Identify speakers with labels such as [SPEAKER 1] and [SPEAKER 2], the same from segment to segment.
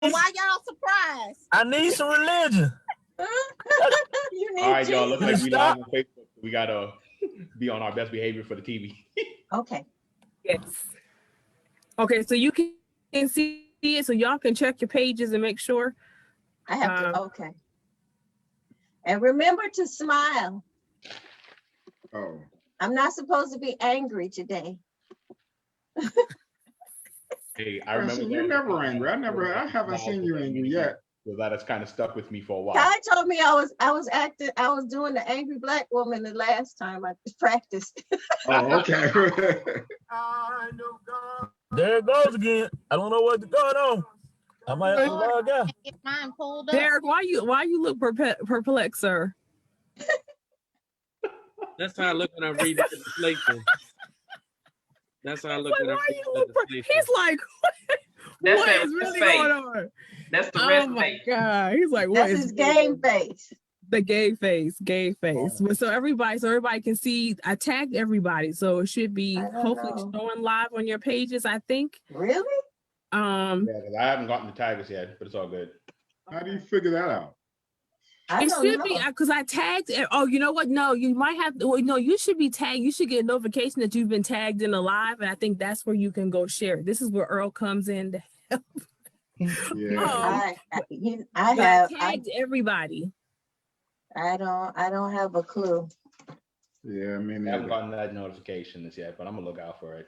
[SPEAKER 1] Why y'all surprised?
[SPEAKER 2] I need some religion.
[SPEAKER 3] You need all right, y'all. Look like we live on Facebook. We gotta be on our best behavior for the TV.
[SPEAKER 1] Okay.
[SPEAKER 4] Yes. Okay, so you can see it, so y'all can check your pages and make sure.
[SPEAKER 1] I have to. Okay. And remember to smile.
[SPEAKER 5] Oh.
[SPEAKER 1] I'm not supposed to be angry today.
[SPEAKER 3] Hey, I remember
[SPEAKER 5] you're never angry. I haven't seen you angry yet.
[SPEAKER 3] So that has kind of stuck with me for a while.
[SPEAKER 1] Kai told me I was doing the angry black woman the last time I practiced.
[SPEAKER 5] Oh, okay.
[SPEAKER 2] There it goes again. I don't know what's going on. I might have to log out.
[SPEAKER 1] Get mine pulled up.
[SPEAKER 4] Derek, why you look perplexed, sir?
[SPEAKER 6] That's how I look when I read the legislation. That's how I look when I read the legislation.
[SPEAKER 4] He's like, what is really going on?
[SPEAKER 7] That's the rest
[SPEAKER 4] Oh my God. He's like, what
[SPEAKER 1] is
[SPEAKER 4] his
[SPEAKER 1] game face.
[SPEAKER 4] The gay face. Oh. So everybody can see. I tagged everybody, so it should be hopefully showing live on your pages, I think.
[SPEAKER 1] Really?
[SPEAKER 3] Yeah, because I haven't gotten the tags yet, but it's all good.
[SPEAKER 5] How do you figure that out?
[SPEAKER 4] It should be because I tagged. Oh, you know what? No, you might have. Well, no, you should be tagged. You should get a notification that you've been tagged in a live, and I think that's where you can go share. This is where Earl comes in to help.
[SPEAKER 5] Yeah.
[SPEAKER 1] I have
[SPEAKER 4] tagged everybody.
[SPEAKER 1] I don't have a clue.
[SPEAKER 5] Yeah, I mean,
[SPEAKER 3] I haven't gotten that notification this yet, but I'm gonna look out for it.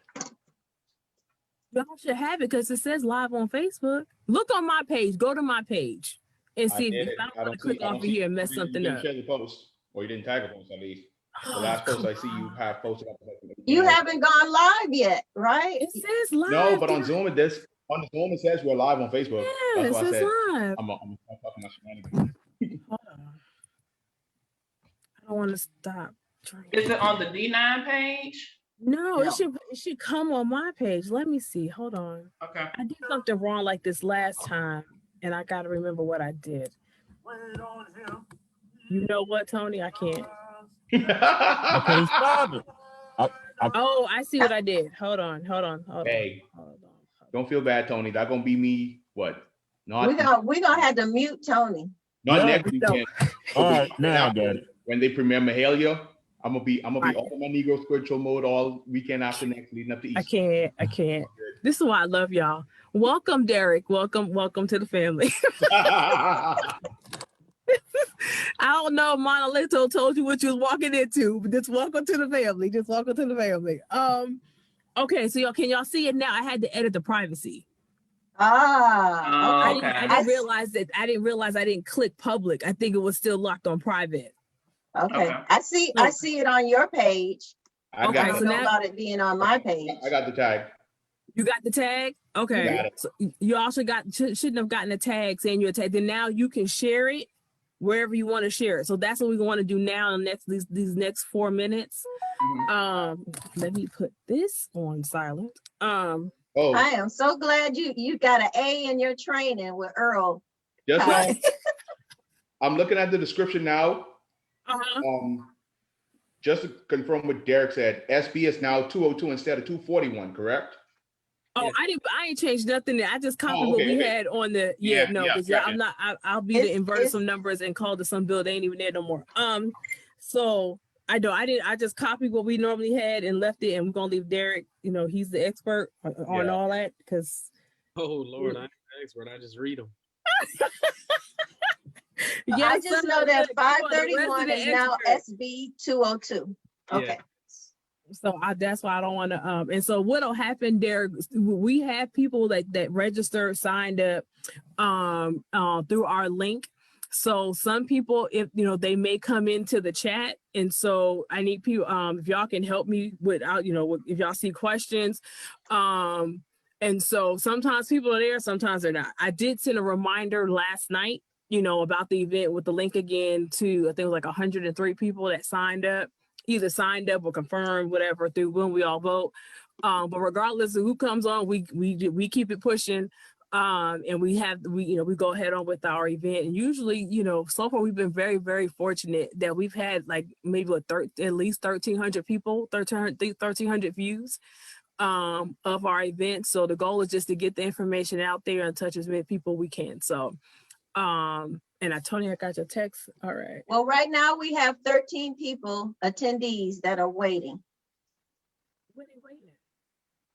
[SPEAKER 4] Y'all should have it because it says live on Facebook. Look on my page. Go to my page and see if I don't want to click off of here and mess something up.
[SPEAKER 3] You didn't share the post, or you didn't tag a post at least. The last post I see you have posted up.
[SPEAKER 1] You haven't gone live yet, right?
[SPEAKER 4] It says live.
[SPEAKER 3] No, but on Zoom it says we're live on Facebook.
[SPEAKER 4] Yeah,
[SPEAKER 3] that's why
[SPEAKER 4] it says
[SPEAKER 3] live. I'm
[SPEAKER 4] talking
[SPEAKER 3] my shenanigans.
[SPEAKER 4] Hold on. I don't want to stop.
[SPEAKER 7] Is it on the D9 page?
[SPEAKER 4] No, it should come on my page. Let me see. Hold on.
[SPEAKER 7] Okay.
[SPEAKER 4] I did something wrong like this last time, and I got to remember what I did. You know what, Tony? I can't.
[SPEAKER 2] Okay, stop it.
[SPEAKER 4] Oh, I see what I did. Hold on.
[SPEAKER 3] Hey, don't feel bad, Tony. That's gonna be me. What?
[SPEAKER 1] We're gonna have to mute Tony.
[SPEAKER 3] Not next weekend.
[SPEAKER 2] All right, now I got it.
[SPEAKER 3] When they premiere Mahalia, I'm gonna be all in my Negro spiritual mode all weekend after next, leading up to Easter.
[SPEAKER 4] I can't. This is why I love y'all. Welcome, Derek. Welcome to the family. I don't know if Monolito told you what you was walking into, but just welcome to the family. Okay, so can y'all see it now? I had to edit the privacy.
[SPEAKER 1] Okay.
[SPEAKER 4] I didn't realize I didn't click public. I think it was still locked on private.
[SPEAKER 1] Okay. I see it on your page. I don't know about it being on my page.
[SPEAKER 3] I got the tag.
[SPEAKER 4] You got the tag? Okay. So you also shouldn't have gotten a tag saying you're a tag. Then now you can share it wherever you want to share it. So that's what we want to do now in these next 4 minutes. Let me put this on silent.
[SPEAKER 1] I am so glad you got an A in your training with Earl.
[SPEAKER 3] Just I'm looking at the description now. Just to confirm what Derek said, SB is now 202 instead of 241, correct?
[SPEAKER 4] Oh, I ain't changed nothing. I just copied what we had on the I'll be to invert some numbers and call to some bill. They ain't even there no more. So I just copied what we normally had and left it, and we're gonna leave Derek, he's the expert on all that because
[SPEAKER 6] Lord, I'm the expert. I just read them.
[SPEAKER 1] Yeah, I just know that 531 is now SB 202. Okay. Yeah.
[SPEAKER 4] So that's why I don't want to. And so what'll happen there? We have people that registered, signed up through our link. So some people, if they may come into the chat, and so I need people. If y'all can help me without, if y'all see questions. And so sometimes people are there, sometimes they're not. I did send a reminder last night, about the event with the link again to, I think it was like 103 people that signed up. Either signed up or confirmed, whatever, through When We All Vote. But regardless of who comes on, we keep it pushing, and we go ahead on with our event. And usually, so far we've been very, very fortunate that we've had like maybe at least 1,300 people, 1,300 views. of our event. So the goal is just to get the information out there and touch as many people we can. So, and Tony, I got your text. All right.
[SPEAKER 1] Well, right now we have 13 people, attendees that are waiting.
[SPEAKER 4] What are they waiting?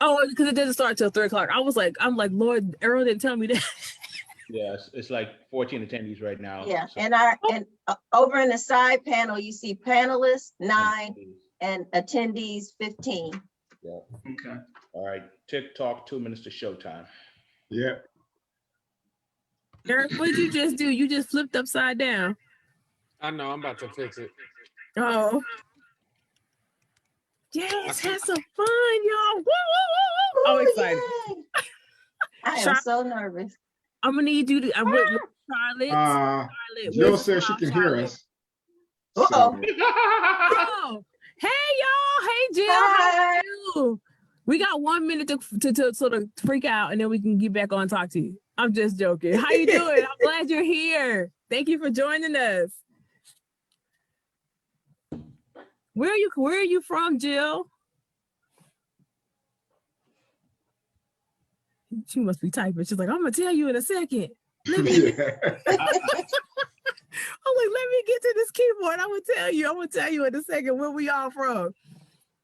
[SPEAKER 4] Oh, because it doesn't start till 3 o'clock. I'm like, Lord, Earl didn't tell me that.
[SPEAKER 3] Yes, it's like 14 attendees right now.
[SPEAKER 1] Yeah,
[SPEAKER 3] So-
[SPEAKER 1] and over in the side panel, you see panelists 9 and attendees 15.
[SPEAKER 3] Yeah.
[SPEAKER 7] Okay.
[SPEAKER 3] All right, TikTok, 2 minutes to showtime.
[SPEAKER 5] Yeah.
[SPEAKER 4] Eric, what did you just do? You just flipped upside down.
[SPEAKER 6] I know, I'm about to fix it.
[SPEAKER 4] Oh. Yes, have some fun, y'all. Woo, woo, woo, woo. I'm excited.
[SPEAKER 1] Yay. I am
[SPEAKER 4] Charlotte,
[SPEAKER 1] so nervous.
[SPEAKER 4] I'm gonna need you to Charlotte.
[SPEAKER 5] Jill
[SPEAKER 4] where's
[SPEAKER 5] says she can hear
[SPEAKER 4] Charlotte?
[SPEAKER 5] us.
[SPEAKER 1] Uh-oh.
[SPEAKER 4] Oh, hey y'all. Hey Jill.
[SPEAKER 1] Hi.
[SPEAKER 4] How are you? We got 1 minute to sort of freak out, and then we can get back on and talk to you. I'm just joking. How you doing? I'm glad you're here. Thank you for joining us. Where are you from, Jill? She must be typing. She's like, I'm gonna tell you in a second. Let me,
[SPEAKER 5] Yeah.
[SPEAKER 4] I'm like, let me get to this keyboard. I'm gonna tell you in a second where we all from.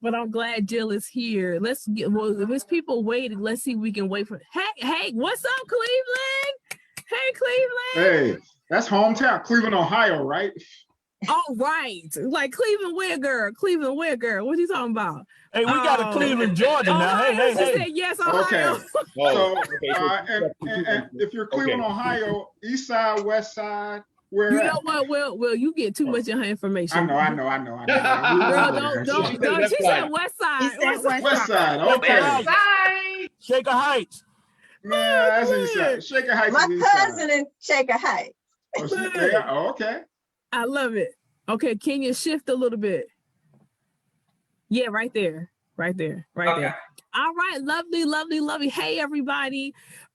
[SPEAKER 4] But I'm glad Jill is here. Let's get, well, if there's people waiting, let's see if we can wait for, hey, what's up, Cleveland? Hey, Cleveland.
[SPEAKER 5] Hey, that's hometown, Cleveland, Ohio, right?
[SPEAKER 4] Oh, right. Like Cleveland, where girl? Cleveland, where girl? What you talking about?
[SPEAKER 2] Hey, we got a Cleveland, Georgia now.
[SPEAKER 4] Ohio,
[SPEAKER 2] Hey,
[SPEAKER 4] she
[SPEAKER 2] hey.
[SPEAKER 4] said yes, Ohio.
[SPEAKER 5] Okay.
[SPEAKER 3] Oh,
[SPEAKER 5] So, and if you're Cleveland,
[SPEAKER 3] Okay.
[SPEAKER 5] Ohio, east side, west side, where
[SPEAKER 4] You
[SPEAKER 5] at?
[SPEAKER 4] know what? Well, you get too much of her information.
[SPEAKER 5] I know.
[SPEAKER 4] Girl, don't. She said west side.
[SPEAKER 1] He said
[SPEAKER 5] West side, okay.
[SPEAKER 7] West side.
[SPEAKER 2] Shaker Heights.
[SPEAKER 5] Man, that's east side. Shaker Heights
[SPEAKER 1] My
[SPEAKER 5] is east side.
[SPEAKER 1] cousin in Shaker Heights.
[SPEAKER 5] Oh, okay.
[SPEAKER 4] I love it. Okay, can you shift a little bit? Yeah, right there. There. All right, lovely. Hey, everybody.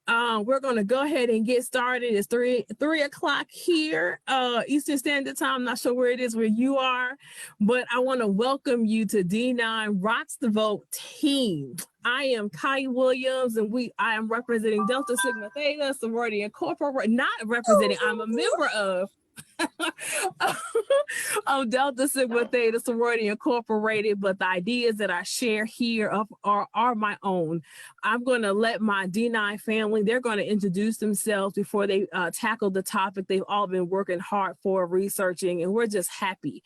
[SPEAKER 4] We're gonna go ahead and get started. It's 3 o'clock here, Eastern Standard Time. I'm not sure where it is where you are, but I want to welcome you to D9 Rocks the Vote team. I am Kai Williams, and I am representing Delta Sigma Theta Sorority Incorporated. Not representing, I'm a member of Delta Sigma Theta Sorority Incorporated, but the ideas that I share here are my own. I'm going to let my D9 family, they're going to introduce themselves before they tackle the topic they've all been working hard for, researching, and we're just happy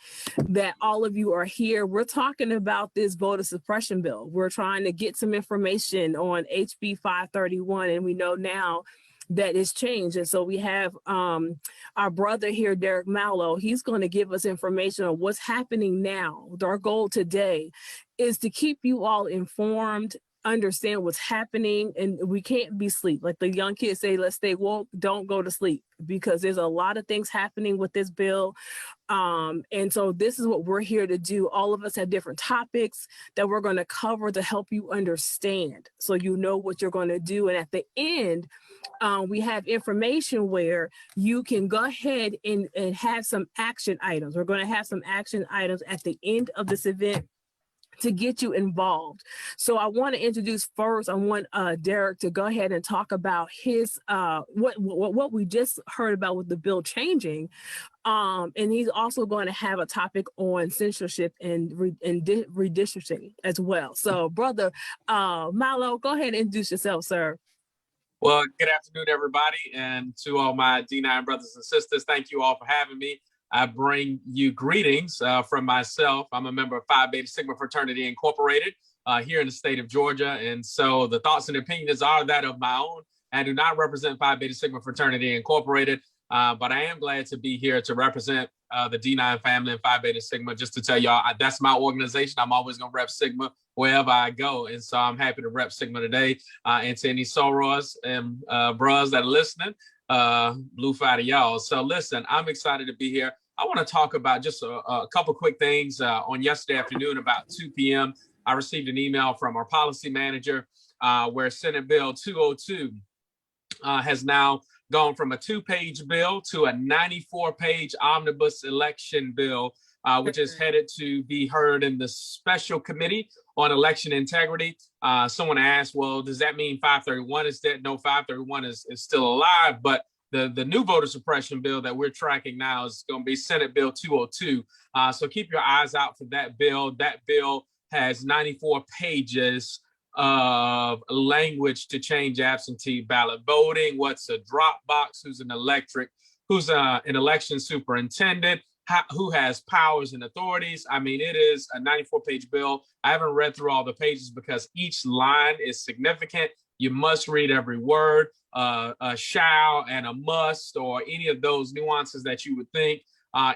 [SPEAKER 4] that all of you are here. We're talking about this voter suppression bill. We're trying to get some information on HB531, and we know now that is changed. And so we have our brother here, Derek Mallow. He's going to give us information on what's happening now. Our goal today is to keep you all informed, understand what's happening, and we can't be asleep. Like the young kids say, let's stay woke, don't go to sleep, because there's a lot of things happening with this bill. And so this is what we're here to do. All of us have different topics that we're going to cover to help you understand, so you know what you're going to do. And at the end, we have information where you can go ahead and have some action items. We're going to have some action items at the end of this event to get you involved. So I want to introduce first, I want Derek to go ahead and talk about his what we just heard about with the bill changing. And he's also going to have a topic on censorship and redistricting as well. So brother Mallow, go ahead and introduce yourself, sir.
[SPEAKER 6] Well, good afternoon, everybody. And to all my D9 brothers and sisters, thank you all for having me. I bring you greetings from myself. I'm a member of Phi Beta Sigma Fraternity Incorporated here in the state of Georgia. And so the thoughts and opinions are that of my own. I do not represent Phi Beta Sigma Fraternity Incorporated, but I am glad to be here to represent the D9 family and Phi Beta Sigma, just to tell y'all, that's my organization. I'm always going to rep Sigma wherever I go. And so I'm happy to rep Sigma today. And to any sorors and bros that are listening, blue fire to y'all. So listen, I'm excited to be here. I want to talk about just a couple quick things. On yesterday afternoon, about 2 p.m., I received an email from our policy manager where Senate Bill 202 has now gone from a 2-page bill to a 94-page omnibus election bill which is headed to be heard in the Special Committee on Election Integrity. Someone asked, well, does that mean 531 is dead? No, 531 is still alive, but the new voter suppression bill that we're tracking now is going to be Senate Bill 202. So keep your eyes out for that bill. That bill has 94 pages of language to change absentee ballot voting, what's a drop box, who's an election superintendent, who has powers and authorities. I mean, it is a 94-page bill. I haven't read through all the pages because each line is significant. You must read every word. A shall and a must, or any of those nuances that you would think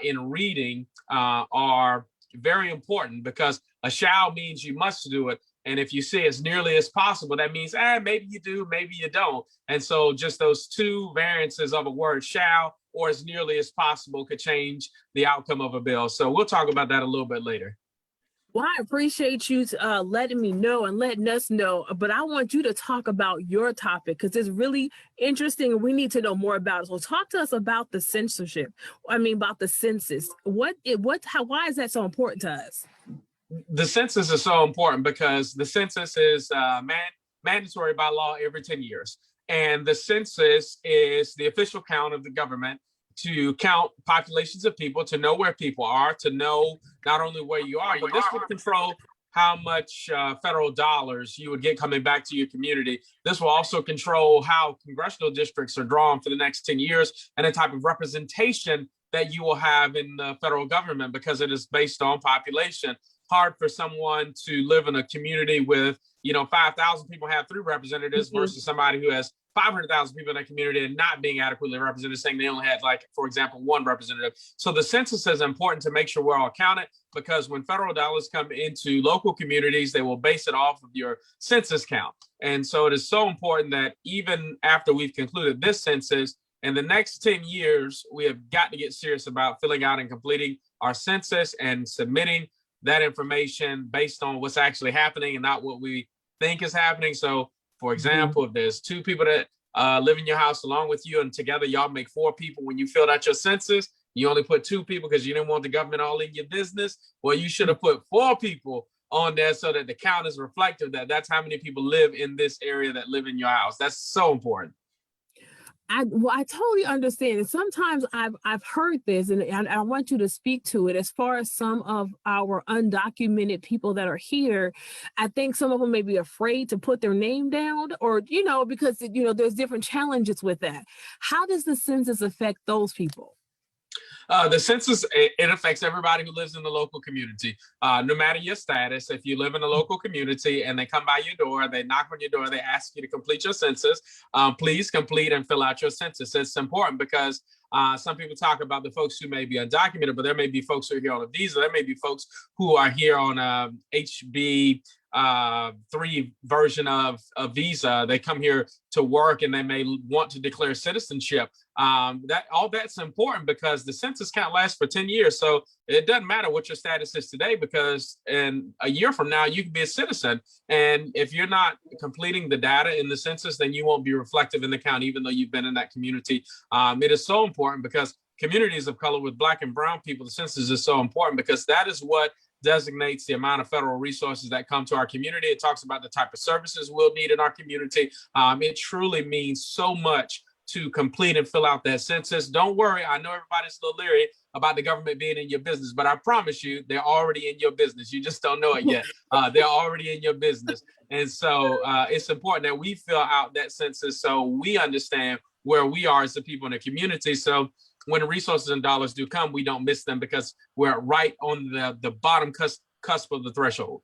[SPEAKER 6] in reading are very important, because a shall means you must do it. And if you say as nearly as possible, that means maybe you do, maybe you don't. And so just those two variances of a word, shall or as nearly as possible, could change the outcome of a bill. So we'll talk about that a little bit later.
[SPEAKER 4] Well, I appreciate you letting me know and letting us know, but I want you to talk about your topic because it's really interesting and we need to know more about it. So talk to us about the censorship. About the census. Why is that so important to us?
[SPEAKER 6] The census is so important because the census is mandatory by law every 10 years. And the census is the official count of the government to count populations of people, to know where people are, to know not only where you are, this would control how much federal dollars you would get coming back to your community. This will also control how congressional districts are drawn for the next 10 years and the type of representation that you will have in the federal government, because it is based on population. Hard for someone to live in a community with, 5,000 people have 3 representatives versus somebody who has 500,000 people in that community and not being adequately represented, saying they only had, for example, 1 representative. So the census is important to make sure we're all counted, because when federal dollars come into local communities, they will base it off of your census count. And so it is so important that even after we've concluded this census, in the next 10 years, we have got to get serious about filling out and completing our census and submitting that information based on what's actually happening and not what we think is happening. So, for example, if there's 2 people that live in your house along with you and together y'all make 4 people, when you filled out your census, you only put 2 people because you didn't want the government all in your business. Well, you should have put 4 people on there so that the count is reflective that that's how many people live in this area that live in your house. That's so important.
[SPEAKER 4] I totally understand. And sometimes I've heard this, and I want you to speak to it. As far as some of our undocumented people that are here, I think some of them may be afraid to put their name down, or because there's different challenges with that. How does the census affect those people?
[SPEAKER 6] The census, it affects everybody who lives in the local community, no matter your status. If you live in a local community and they come by your door, they knock on your door, they ask you to complete your census, please complete and fill out your census. It's important because some people talk about the folks who may be undocumented, but there may be folks who are here on a visa. There may be folks who are here on a HB3 version of a visa. They come here to work and they may want to declare citizenship. That's important because the census count lasts for 10 years. So it doesn't matter what your status is today, because in a year from now, you can be a citizen. And if you're not completing the data in the census, then you won't be reflective in the count, even though you've been in that community. It is so important because communities of color with Black and brown people, the census is so important because that is what designates the amount of federal resources that come to our community. It talks about the type of services we'll need in our community. It truly means so much to complete and fill out that census. Don't worry, I know everybody's a little leery about the government being in your business, but I promise you, they're already in your business. You just don't know it yet. They're already in your business. And so it's important that we fill out that census so we understand where we are as the people in the community. So when the resources and dollars do come, we don't miss them because we're right on the bottom cusp of the threshold.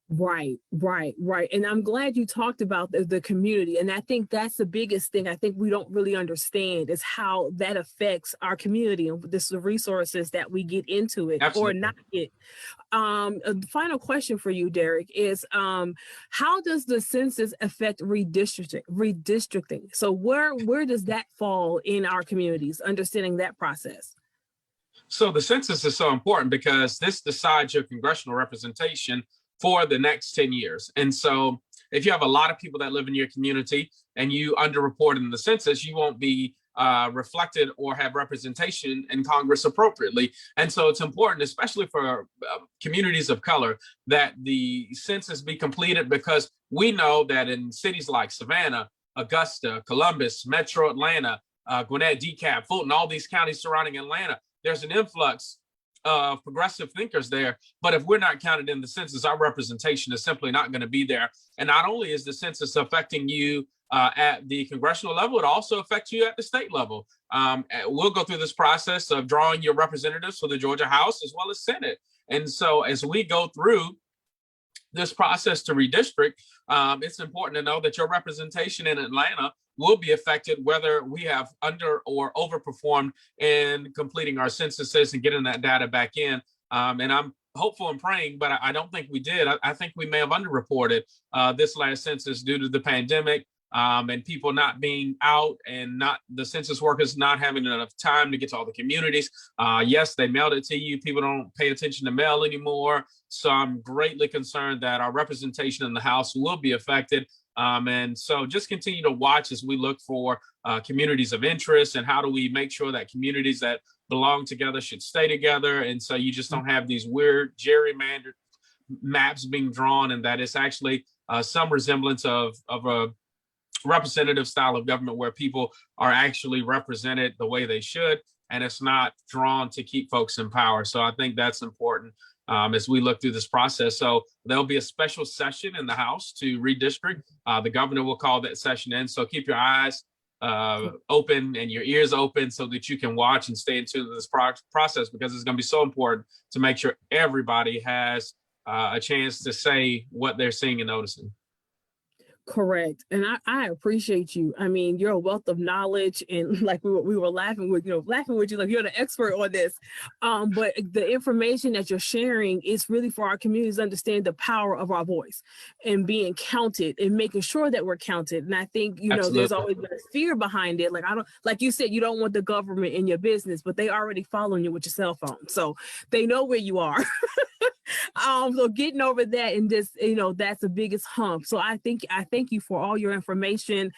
[SPEAKER 4] Right. And I'm glad you talked about the community. And I think that's the biggest thing I think we don't really understand is how that affects our community and the resources that we get into it. Absolutely. Or not get. The final question for you, Derek, is how does the census affect redistricting? So where does that fall in our communities, understanding that process?
[SPEAKER 6] So the census is so important because this decides your congressional representation for the next 10 years. And so if you have a lot of people that live in your community and you underreport in the census, you won't be reflected or have representation in Congress appropriately. And so it's important, especially for communities of color, that the census be completed, because we know that in cities like Savannah, Augusta, Columbus, Metro Atlanta, Gwinnett, DeKalb, Fulton, all these counties surrounding Atlanta, there's an influx of progressive thinkers there. But if we're not counted in the census, our representation is simply not going to be there. And not only is the census affecting you at the congressional level, it also affects you at the state level. We'll go through this process of drawing your representatives for the Georgia House as well as Senate. And so as we go through this process to redistrict, it's important to know that your representation in Atlanta will be affected whether we have under or overperformed in completing our censuses and getting that data back in. And I'm hopeful and praying, but I don't think we did. I think we may have underreported this last census due to the pandemic, and people not being out, and the census workers not having enough time to get to all the communities. Yes, they mailed it to you. People don't pay attention to mail anymore. So I'm greatly concerned that our representation in the House will be affected. And so just continue to watch as we look for communities of interest, and how do we make sure that communities that belong together should stay together. And so you just don't have these weird gerrymandered maps being drawn, and that it's actually some resemblance of a representative style of government where people are actually represented the way they should, and it's not drawn to keep folks in power. So I think that's important as we look through this process. So there'll be a special session in the House to redistrict. The governor will call that session in. So keep your eyes open and your ears open so that you can watch and stay in tune with this process, because it's going to be so important to make sure everybody has a chance to say what they're seeing and noticing.
[SPEAKER 4] Correct. And I appreciate you. I mean, you're a wealth of knowledge, and like we were laughing with you, like you're the expert on this. But the information that you're sharing is really for our communities to understand the power of our voice and being counted and making sure that we're counted. And I think, there's always been a fear behind it. Like you said, you don't want the government in your business, but they already following you with your cell phone. So they know where you are. So getting over that, and just, that's the biggest hump. So I thank you for all your information.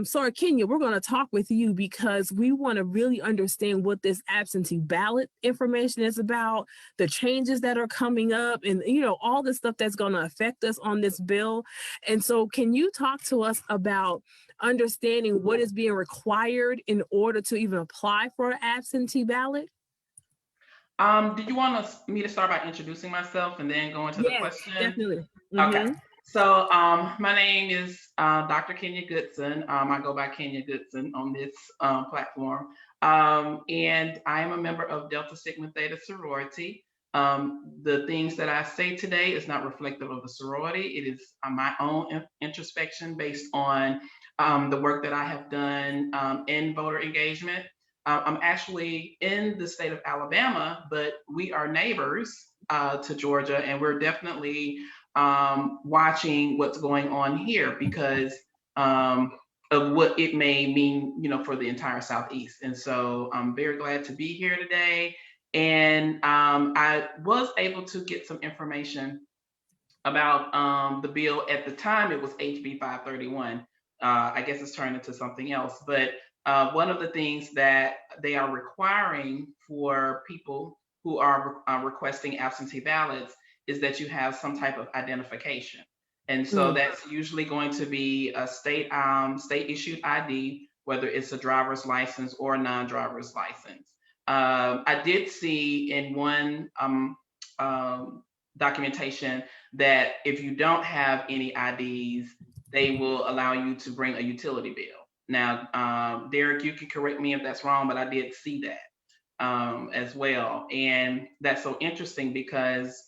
[SPEAKER 4] So Kenya, we're going to talk with you because we want to really understand what this absentee ballot information is about, the changes that are coming up, and, all the stuff that's going to affect us on this bill. And so can you talk to us about understanding what is being required in order to even apply for an absentee ballot?
[SPEAKER 7] Do you want me to start by introducing myself and then go into the question?
[SPEAKER 4] Definitely.
[SPEAKER 7] Okay. So my name is Dr. Kenya Goodson. I go by Kenya Goodson on this platform. And I am a member of Delta Sigma Theta sorority. The things that I say today is not reflective of the sorority. It is my own introspection based on the work that I have done in voter engagement. I'm actually in the state of Alabama, but we are neighbors to Georgia, and we're definitely watching what's going on here because of what it may mean, for the entire Southeast. And so I'm very glad to be here today. And I was able to get some information about the bill. At the time, it was HB531. I guess it's turned into something else, but one of the things that they are requiring for people who are requesting absentee ballots is that you have some type of identification. And so that's usually going to be a state issued ID, whether it's a driver's license or a non-driver's license. I did see in one documentation that if you don't have any IDs, they will allow you to bring a utility bill. Now, Derek, you can correct me if that's wrong, but I did see that as well. And that's so interesting because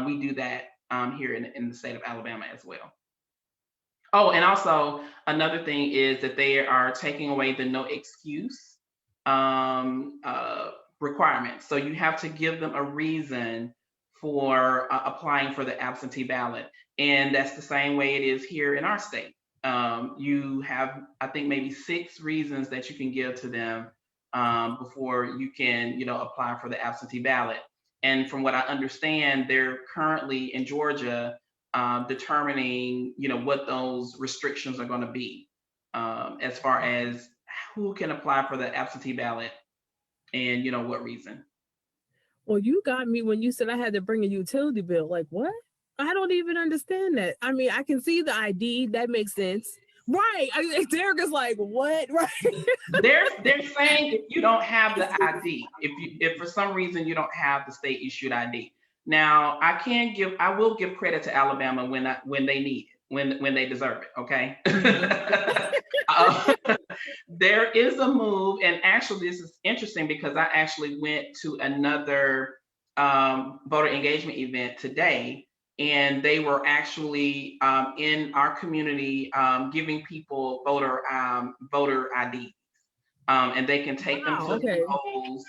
[SPEAKER 7] we do that here in the state of Alabama as well. Oh, and also another thing is that they are taking away the no excuse requirements. So you have to give them a reason for applying for the absentee ballot. And that's the same way it is here in our state. You have, I think, maybe 6 reasons that you can give to them before you can, apply for the absentee ballot. And from what I understand, they're currently in Georgia determining, what those restrictions are going to be as far as who can apply for the absentee ballot and, what reason.
[SPEAKER 4] Well, you got me when you said I had to bring a utility bill. Like, what? I don't even understand that. I mean, I can see the ID. That makes sense. Right. Derek is like, what? Right.
[SPEAKER 7] They're saying if you don't have the ID, if for some reason you don't have the state issued ID. Now, I will give credit to Alabama when they need it, when they deserve it. Okay. There is a move, and actually this is interesting because I actually went to another voter engagement event today, and they were actually in our community giving people voter IDs, and they can take them to the polls,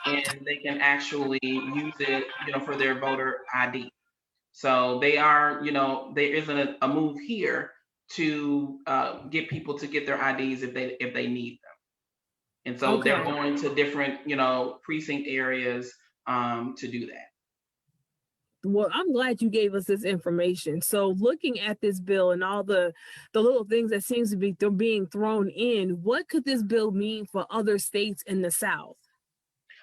[SPEAKER 7] and they can actually use it, for their voter ID. So they are, there isn't a move here to get people to get their IDs if they need them. And so they're going to different, precinct areas to do that.
[SPEAKER 4] Well, I'm glad you gave us this information. So looking at this bill and all the little things that seems to be being thrown in, what could this bill mean for other states in the South?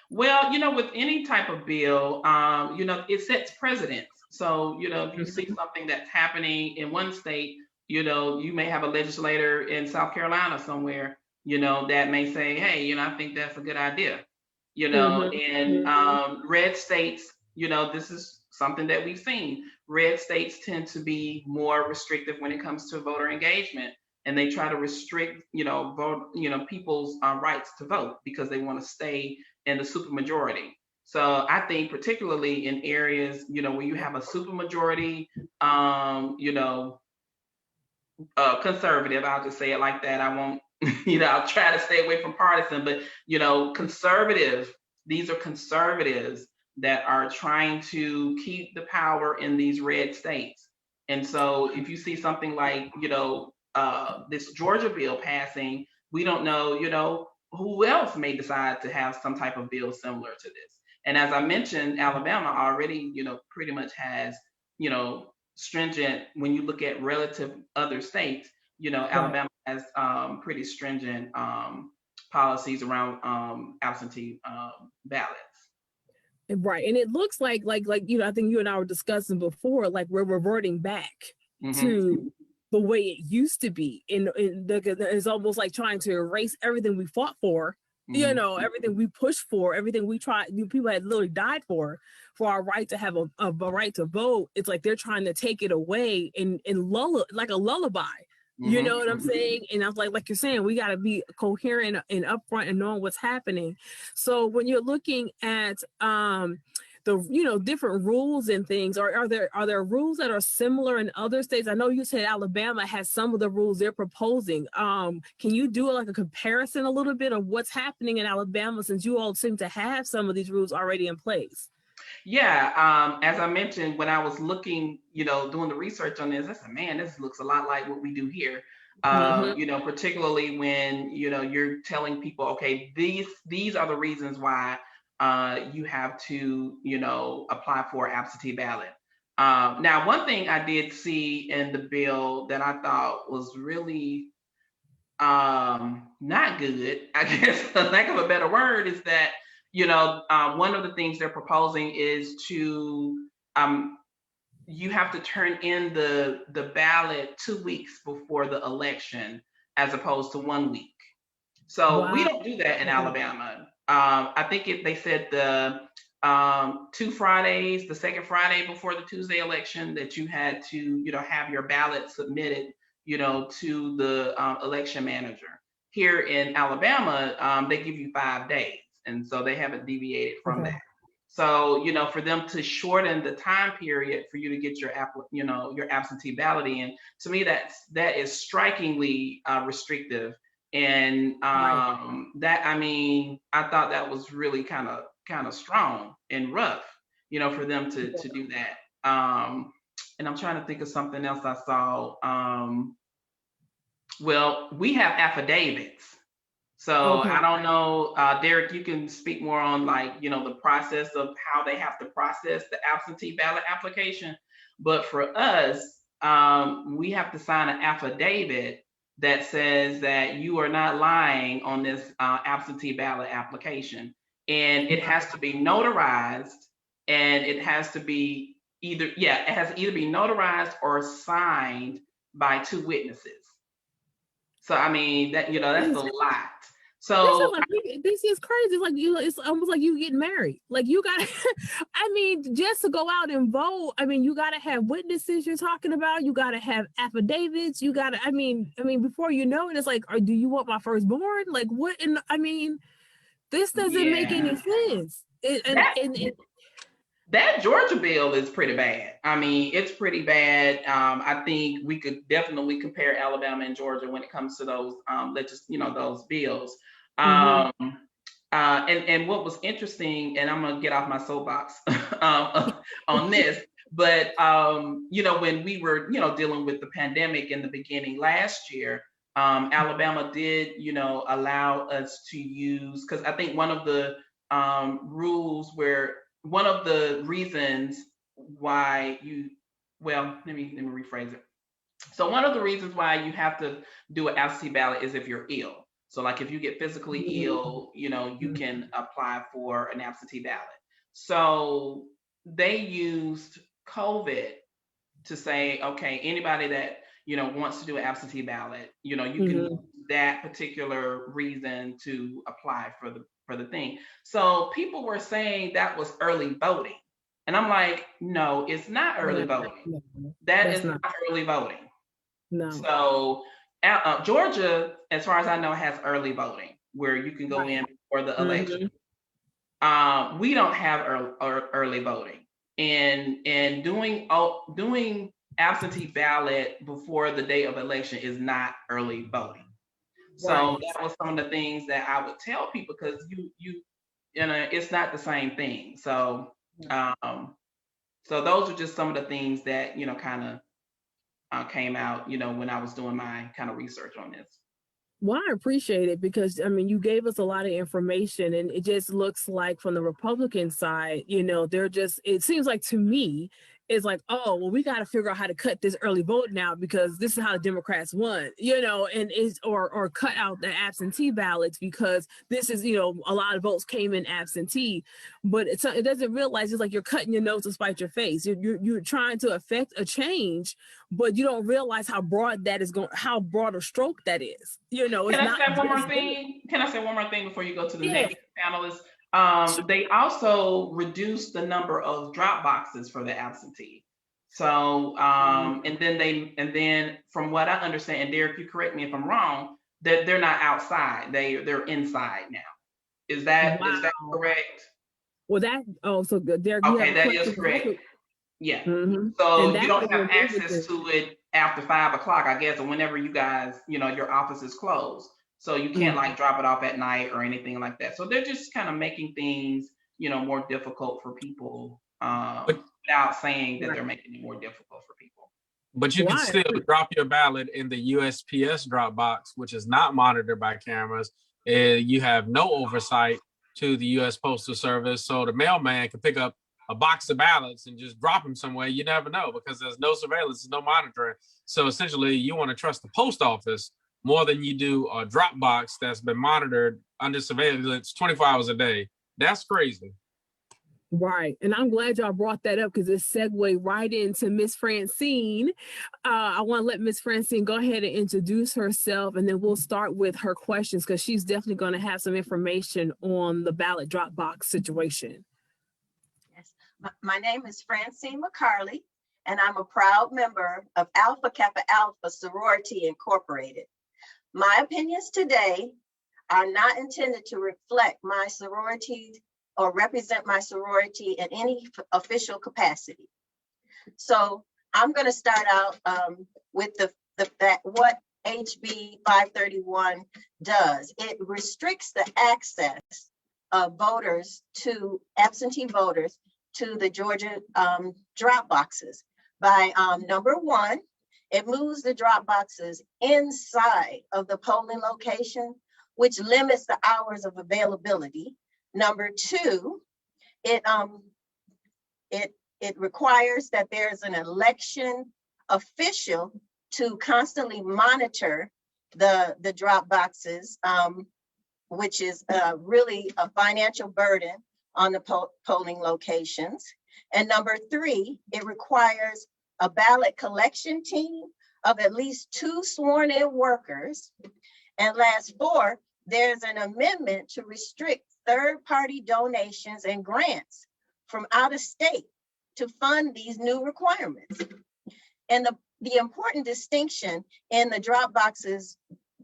[SPEAKER 7] Well, with any type of bill, it sets precedents. So, if you see something that's happening in one state, you may have a legislator in South Carolina somewhere, that may say, hey, I think that's a good idea, and red states, this is something that we've seen. Red states tend to be more restrictive when it comes to voter engagement, and they try to restrict, people's rights to vote because they want to stay in the supermajority. So I think particularly in areas, where you have a supermajority, conservative, I'll just say it like that. I won't, I'll try to stay away from partisan, but, conservative, these are conservatives that are trying to keep the power in these red states. And so if you see something like, this Georgia bill passing, we don't know, who else may decide to have some type of bill similar to this. And as I mentioned, Alabama already, pretty much has, stringent, when you look at relative other states, Alabama has pretty stringent policies around absentee ballots.
[SPEAKER 4] Right. And it looks like, I think you and I were discussing before, like we're reverting back to the way it used to be. It's almost like trying to erase everything we fought for, everything we pushed for, everything we tried, people had literally died for our right to have a right to vote. It's like they're trying to take it away and lull, like a lullaby. You know what I'm saying? And I was like you're saying, we got to be coherent and upfront and knowing what's happening. So when you're looking at the different rules and things, are there rules that are similar in other states? I know you said Alabama has some of the rules they're proposing. Can you do like a comparison a little bit of what's happening in Alabama, since you all seem to have some of these rules already in place?
[SPEAKER 7] Yeah, as I mentioned, when I was looking, doing the research on this, I said, man, this looks a lot like what we do here. Particularly when, you're telling people, okay, these are the reasons why you have to, apply for absentee ballot. Now, one thing I did see in the bill that I thought was really not good, I guess, for lack of a better word, is that one of the things they're proposing is to you have to turn in the ballot 2 weeks before the election, as opposed to 1 week. So we don't do that in Alabama. I think they said the 2 Fridays, the second Friday before the Tuesday election, that you had to have your ballot submitted to the election manager. Here in Alabama, they give you 5 days. And so they haven't deviated from that. So, for them to shorten the time period for you to get your absentee ballot in, to me, that is strikingly restrictive. And that, I thought that was really kind of strong and rough, for them to do that. And I'm trying to think of something else I saw. Well, we have affidavits. So I don't know, Derek, you can speak more on the process of how they have to process the absentee ballot application. But for us, we have to sign an affidavit that says that you are not lying on this absentee ballot application. And it has to be notarized, and it has to be it has to either be notarized or signed by 2 witnesses. So I mean that, that's a lot. So
[SPEAKER 4] this is crazy. Like, it's almost like you getting married. Like, you got, I mean, just to go out and vote. I mean, you got to have witnesses you're talking about. You got to have affidavits. You got to, I mean, before you know it, it's like, do you want my firstborn? Like, what? And I mean, this doesn't make any sense.
[SPEAKER 7] That Georgia bill is pretty bad. I mean, it's pretty bad. I think we could definitely compare Alabama and Georgia when it comes to those those bills. And what was interesting, and I'm gonna get off my soapbox on this, but when we were dealing with the pandemic in the beginning last year, Alabama did allow us to use, because I think one of the one of the reasons why let me rephrase it. So one of the reasons why you have to do an absentee ballot is if you're ill. So like if you get physically ill, you can apply for an absentee ballot. So they used COVID to say, okay, anybody that wants to do an absentee ballot, you can use that particular reason to apply for the thing. So people were saying that was early voting. And I'm like, no, it's not early voting. That is not early voting.
[SPEAKER 4] No.
[SPEAKER 7] So Georgia, as far as I know, has early voting where you can go in for the election. We don't have early voting. And doing absentee ballot before the day of election is not early voting. So that was some of the things that I would tell people, because it's not the same thing. So so those are just some of the things that kind of came out when I was doing my kind of research on this.
[SPEAKER 4] Well, I appreciate it, because I mean, you gave us a lot of information, and it just looks like from the Republican side, it seems like to me, it's like, oh, well, we got to figure out how to cut this early vote now, because this is how the Democrats won, and or cut out the absentee ballots, because this is, a lot of votes came in absentee, but it doesn't realize it's like you're cutting your nose to spite your face. You're trying to affect a change, but you don't realize how broad how broad a stroke that is.
[SPEAKER 7] Can I say one more thing? Can I say one more thing before you go to the next panelist? They also reduced the number of drop boxes for the absentee. So, and then from what I understand, and Derek, you correct me if I'm wrong, that they're not outside; they're inside now. Is that correct?
[SPEAKER 4] Well, so Derek.
[SPEAKER 7] Okay, that is correct. Yeah. So you don't have access to it after 5 o'clock, I guess, or whenever you guys, your office is closed. So you can't like drop it off at night or anything like that. So they're just kind of making things, more difficult for people without saying that they're making it more difficult for people.
[SPEAKER 6] But you can still drop your ballot in the USPS drop box, which is not monitored by cameras. You have no oversight to the U.S. Postal Service. So the mailman can pick up a box of ballots and just drop them somewhere. You never know, because there's no surveillance, there's no monitoring. So essentially, you want to trust the post office more than you do a drop box that's been monitored under surveillance 24 hours a day. That's crazy.
[SPEAKER 4] Right. And I'm glad y'all brought that up, because it segued right into Miss Francine. I want to let Miss Francine go ahead and introduce herself, and then we'll start with her questions, because she's definitely going to have some information on the ballot drop box situation.
[SPEAKER 1] Yes. My name is Francine McCarley, and I'm a proud member of Alpha Kappa Alpha Sorority Incorporated. My opinions today are not intended to reflect my sorority or represent my sorority in any official capacity. So I'm going to start out with what HB531 does. It restricts the access of absentee voters to the Georgia drop boxes by number one. It moves the drop boxes inside of the polling location, which limits the hours of availability. Number two, it requires that there's an election official to constantly monitor the drop boxes, which is really a financial burden on the polling locations. And number 3, it requires a ballot collection team of at least 2 sworn-in workers. And last 4, there's an amendment to restrict third-party donations and grants from out of state to fund these new requirements. And the important distinction in the drop boxes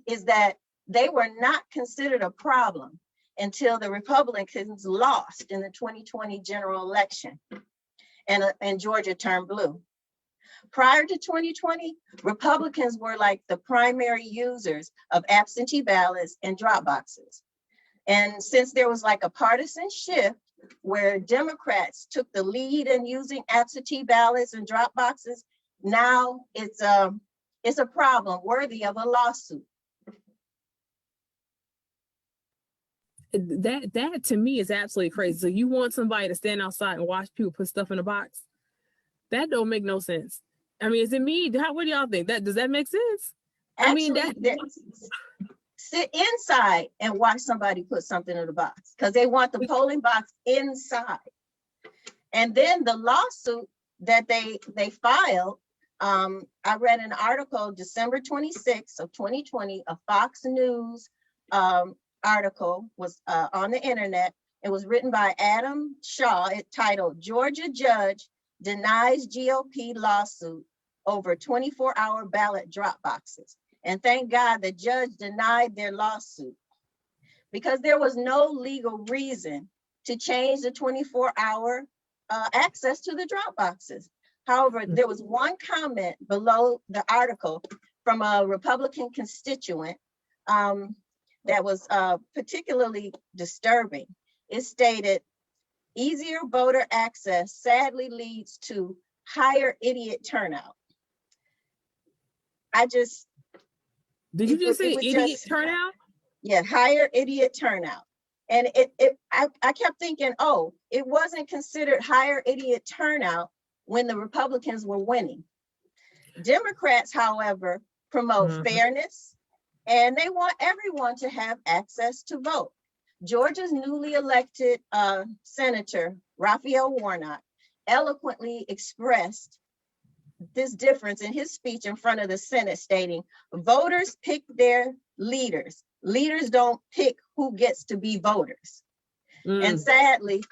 [SPEAKER 1] is that they were not considered a problem until the Republicans lost in the 2020 general election and Georgia turned blue. Prior to 2020, Republicans were like the primary users of absentee ballots and drop boxes. And since there was like a partisan shift where Democrats took the lead in using absentee ballots and drop boxes, now it's a problem worthy of a lawsuit.
[SPEAKER 4] That to me is absolutely crazy. So you want somebody to stand outside and watch people put stuff in a box? That don't make no sense. I mean, is it me? What do y'all think? Does that make sense?
[SPEAKER 1] Actually, sit inside and watch somebody put something in the box because they want the polling box inside. And then the lawsuit that they filed, I read an article December 26th of 2020, a Fox News article was on the internet. It was written by Adam Shaw. It titled "Georgia Judge Denies GOP Lawsuit Over 24-Hour Ballot Drop Boxes." And thank God the judge denied their lawsuit because there was no legal reason to change the 24-hour access to the drop boxes. However, there was one comment below the article from a Republican constituent that was particularly disturbing. It stated, "Easier voter access sadly leads to higher idiot turnout."
[SPEAKER 4] Did you just say idiot turnout?
[SPEAKER 1] Yeah, higher idiot turnout. And I kept thinking, oh, it wasn't considered higher idiot turnout when the Republicans were winning. Democrats, however, promote fairness, and they want everyone to have access to vote. Georgia's newly elected Senator Raphael Warnock eloquently expressed this difference in his speech in front of the Senate, stating, "Voters pick their leaders. Leaders don't pick who gets to be voters." And sadly,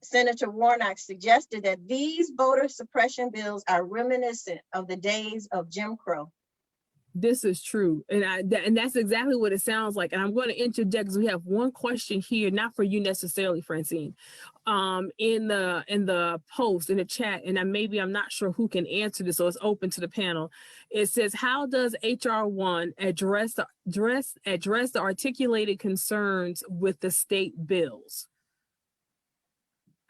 [SPEAKER 1] Senator Warnock suggested that these voter suppression bills are reminiscent of the days of Jim Crow.
[SPEAKER 4] This is true. And that's exactly what it sounds like. And I'm going to interject because we have one question here, not for you necessarily, Francine, in the post, in the chat, and I'm not sure who can answer this, so it's open to the panel. It says, how does HR 1 address the articulated concerns with the state bills?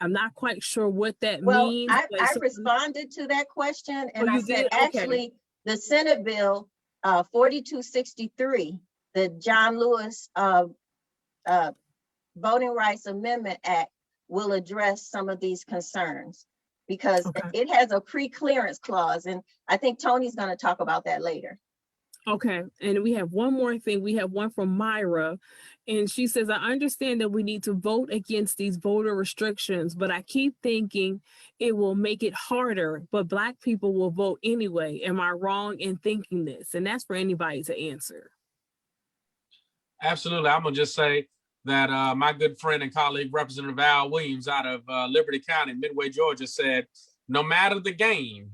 [SPEAKER 4] I'm not quite sure what that means.
[SPEAKER 1] I responded to that question, and I said, actually, the Senate bill 4263, the John Lewis Voting Rights Amendment Act, will address some of these concerns because it has a pre-clearance clause, and I think Tony's going to talk about that later.
[SPEAKER 4] Okay, and we have one more thing. We have one from Myra, and she says, "I understand that we need to vote against these voter restrictions, but I keep thinking it will make it harder, but Black people will vote anyway. Am I wrong in thinking this?" And that's for anybody to answer.
[SPEAKER 6] Absolutely. I'm going to just say that my good friend and colleague, Representative Al Williams out of Liberty County, Midway, Georgia, said, no matter the game,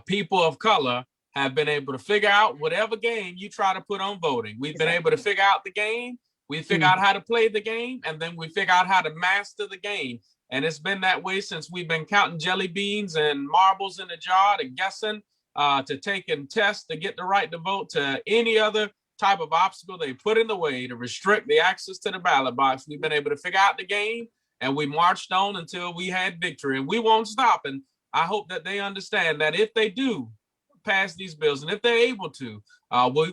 [SPEAKER 6] people of color have been able to figure out whatever game you try to put on voting. We've been able to figure out the game. We figure out how to play the game, and then we figure out how to master the game. And it's been that way since we've been counting jelly beans and marbles in the jar, to guessing, to taking tests to get the right to vote, to any other type of obstacle they put in the way to restrict the access to the ballot box. We've been able to figure out the game, and we marched on until we had victory, and we won't stop. And I hope that they understand that if they do pass these bills, and if they're able to,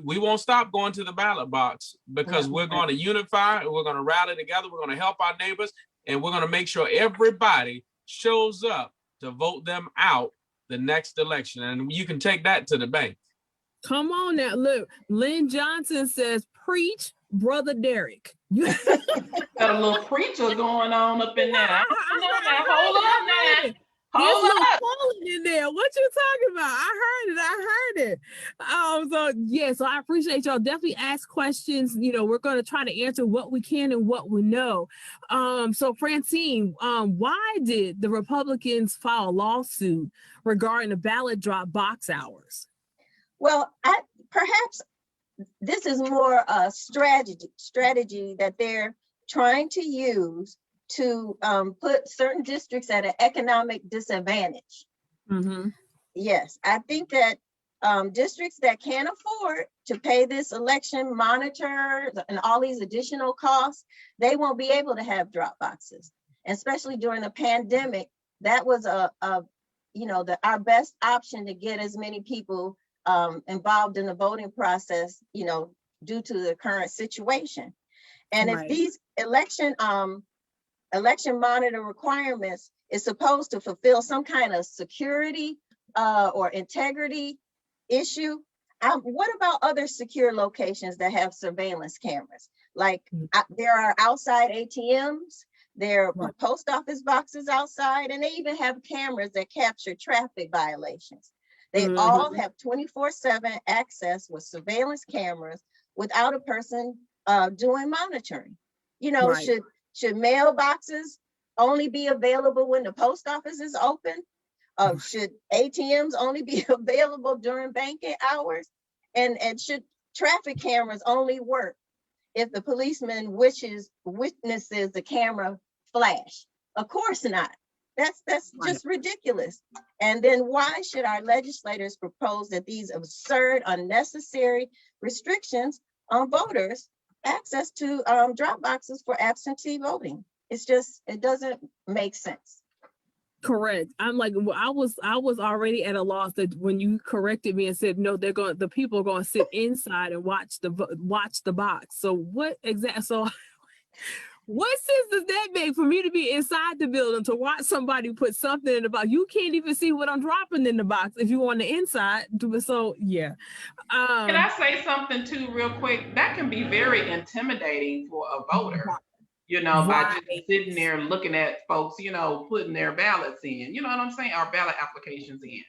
[SPEAKER 6] we won't stop going to the ballot box, because we're going to unify, and we're going to rally together, we're going to help our neighbors, and we're going to make sure everybody shows up to vote them out the next election. And you can take that to the bank.
[SPEAKER 4] Come on now. Look, Lynn Johnson says, preach, Brother Derek. You
[SPEAKER 7] Got a little preacher going on up in there. Hold up now.
[SPEAKER 4] There's a
[SPEAKER 7] Hold
[SPEAKER 4] little
[SPEAKER 7] up.
[SPEAKER 4] polling in there. What you talking about? I heard it. So yeah, so I appreciate y'all. Definitely ask questions. You know, we're going to try to answer what we can and what we know. So Francine, why did the Republicans file a lawsuit regarding the ballot drop box hours?
[SPEAKER 1] Well, perhaps this is more a strategy that they're trying to use to put certain districts at an economic disadvantage.
[SPEAKER 4] Mm-hmm.
[SPEAKER 1] Yes, I think that districts that can't afford to pay this election monitor and all these additional costs, they won't be able to have drop boxes. And especially during the pandemic, that was our best option to get as many people involved in the voting process, you know, due to the current situation. And
[SPEAKER 4] Right.
[SPEAKER 1] if these election monitor requirements is supposed to fulfill some kind of security or integrity issue, what about other secure locations that have surveillance cameras? Like there are outside ATMs, there are post office boxes outside, and they even have cameras that capture traffic violations. They all have 24/7 access with surveillance cameras without a person doing monitoring. You know, should mailboxes only be available when the post office is open? Should ATMs only be available during banking hours? And should traffic cameras only work if the policeman witnesses the camera flash? Of course not. That's just ridiculous. And then why should our legislators propose that these absurd, unnecessary restrictions on voters access to drop boxes for absentee voting? It doesn't make sense.
[SPEAKER 4] Correct. I'm like, I was already at a loss that when you corrected me and said, no, the people are going to sit inside and watch the box. So what sense does that make for me to be inside the building to watch somebody put something in the box? You can't even see what I'm dropping in the box if you on the inside. So yeah.
[SPEAKER 7] Can I say something too real quick? That can be very intimidating for a voter, you know, by just sitting there looking at folks, you know, putting their ballots in, you know what I'm saying? Our ballot applications in.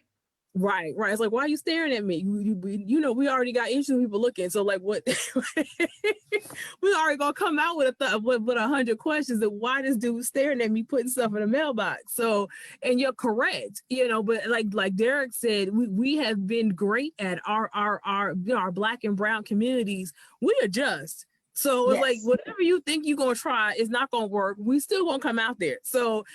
[SPEAKER 4] Right. It's like, why are you staring at me? You know, we already got issues people looking. So like, what? We already gonna come out with 100 questions. And why this dude staring at me putting stuff in the mailbox? So, and you're correct, you know. But like Derek said, we have been great at our Black and brown communities. We adjust. So it's like whatever you think you're gonna try is not gonna work. We still gonna come out there. So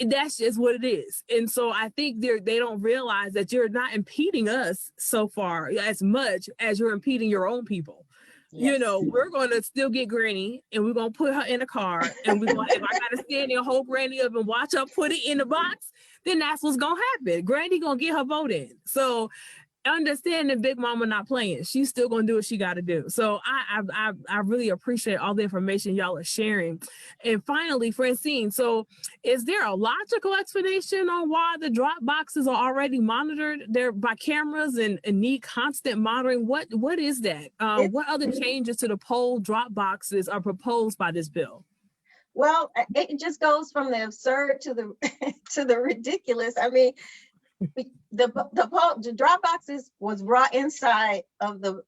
[SPEAKER 4] that's just what it is. And so I think they don't realize that you're not impeding us so far as much as you're impeding your own people. Yes. You know, we're going to still get Granny and we're going to put her in a car and if I got to stand there, hold Granny up and watch her put it in the box, then that's what's going to happen. Granny going to get her vote in. So understand that Big Mama not playing. She's still gonna do what she got to do. So I really appreciate all the information y'all are sharing. And finally, Francine, so is there a logical explanation on why the drop boxes are already monitored there by cameras and need constant monitoring? What is that? What other changes to the poll drop boxes are proposed by this bill?
[SPEAKER 1] Well, it just goes from the absurd to the ridiculous. I mean, the drop boxes was brought inside of the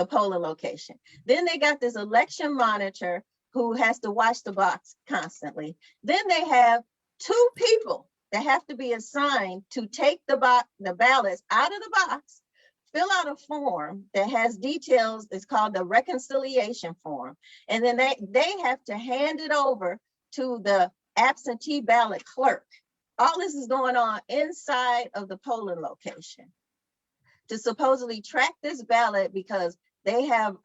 [SPEAKER 1] polling location. Then they got this election monitor who has to watch the box constantly. Then they have 2 people that have to be assigned to take the ballots out of the box, fill out a form that has details. It's called the reconciliation form. And then they have to hand it over to the absentee ballot clerk. All this is going on inside of the polling location to supposedly track this ballot because they have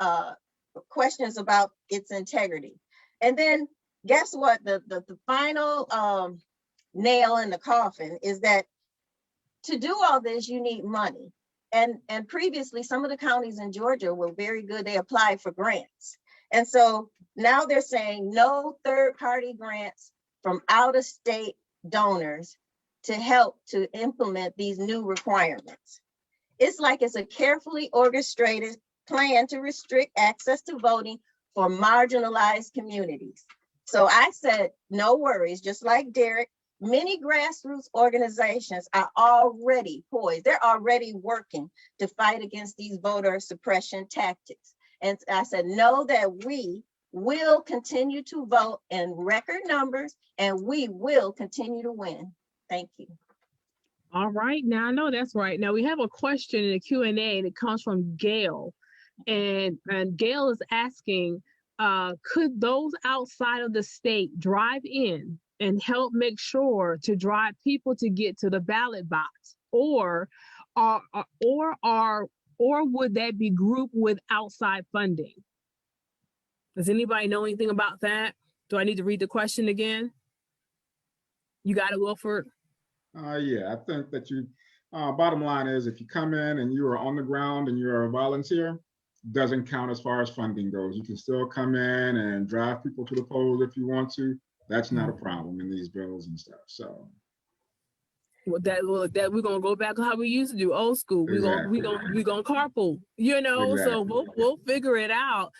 [SPEAKER 1] questions about its integrity. And then guess what? The final nail in the coffin is that to do all this, you need money. And previously, some of the counties in Georgia were very good. They applied for grants. And so now they're saying no third-party grants from out-of-state donors to help to implement these new requirements. It's like it's a carefully orchestrated plan to restrict access to voting for marginalized communities. So I said, no worries, just like Derek, many grassroots organizations are already poised. They're already working to fight against these voter suppression tactics. And I said, know that we will continue to vote in record numbers and we will continue to win. Thank you.
[SPEAKER 4] All right, now I know that's right. Now we have a question in the Q&A that comes from Gail. And Gail is asking, could those outside of the state drive in and help make sure to drive people to get to the ballot box, or would that be grouped with outside funding? Does anybody know anything about that? Do I need to read the question again? You got it, Wilford?
[SPEAKER 5] Yeah, I think that bottom line is, if you come in and you are on the ground and you're a volunteer, doesn't count as far as funding goes. You can still come in and drive people to the polls if you want to. That's not a problem in these bills and stuff. So
[SPEAKER 4] that we're gonna go back to how we used to do, old school.
[SPEAKER 5] Exactly.
[SPEAKER 4] We're gonna carpool, you know.
[SPEAKER 5] Exactly.
[SPEAKER 4] So we'll figure it out.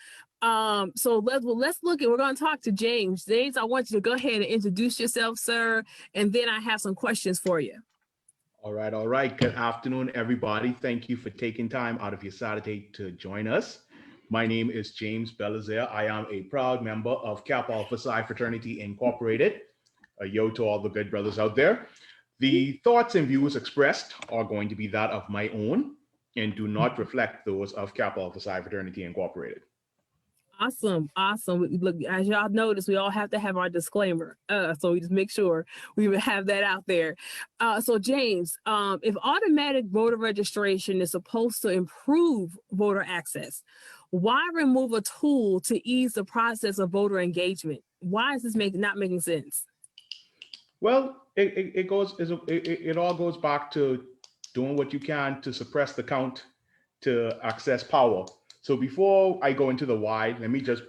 [SPEAKER 4] So let's look at, we're gonna talk to James. James, I want you to go ahead and introduce yourself, sir, and then I have some questions for you.
[SPEAKER 3] All right. Good afternoon, everybody. Thank you for taking time out of your Saturday to join us. My name is James Belazaire. I am a proud member of Kappa Alpha Psi Fraternity Incorporated. A yo to all the good brothers out there. The thoughts and views expressed are going to be that of my own and do not reflect those of Kappa Alpha Psi Fraternity Incorporated.
[SPEAKER 4] Awesome. Look, as y'all notice, we all have to have our disclaimer. So we just make sure we would have that out there. So James, if automatic voter registration is supposed to improve voter access, why remove a tool to ease the process of voter engagement? Why is this not making sense?
[SPEAKER 3] Well, it all goes back to doing what you can to suppress the count to access power. So before I go into the why, let me just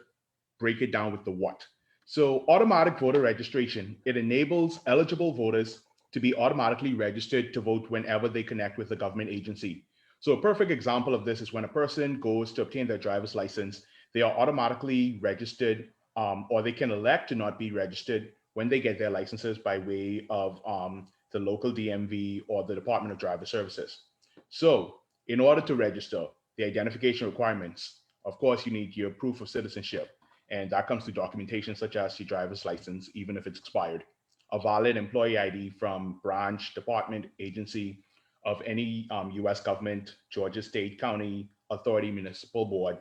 [SPEAKER 3] break it down with the what. So automatic voter registration, it enables eligible voters to be automatically registered to vote whenever they connect with a government agency. So a perfect example of this is when a person goes to obtain their driver's license, they are automatically registered, or they can elect to not be registered when they get their licenses by way of the local DMV or the Department of Driver Services. So in order to register, the identification requirements, of course, you need your proof of citizenship. And that comes through documentation such as your driver's license, even if it's expired, a valid employee ID from branch, department, agency of any US government, Georgia state, county, authority, municipal board,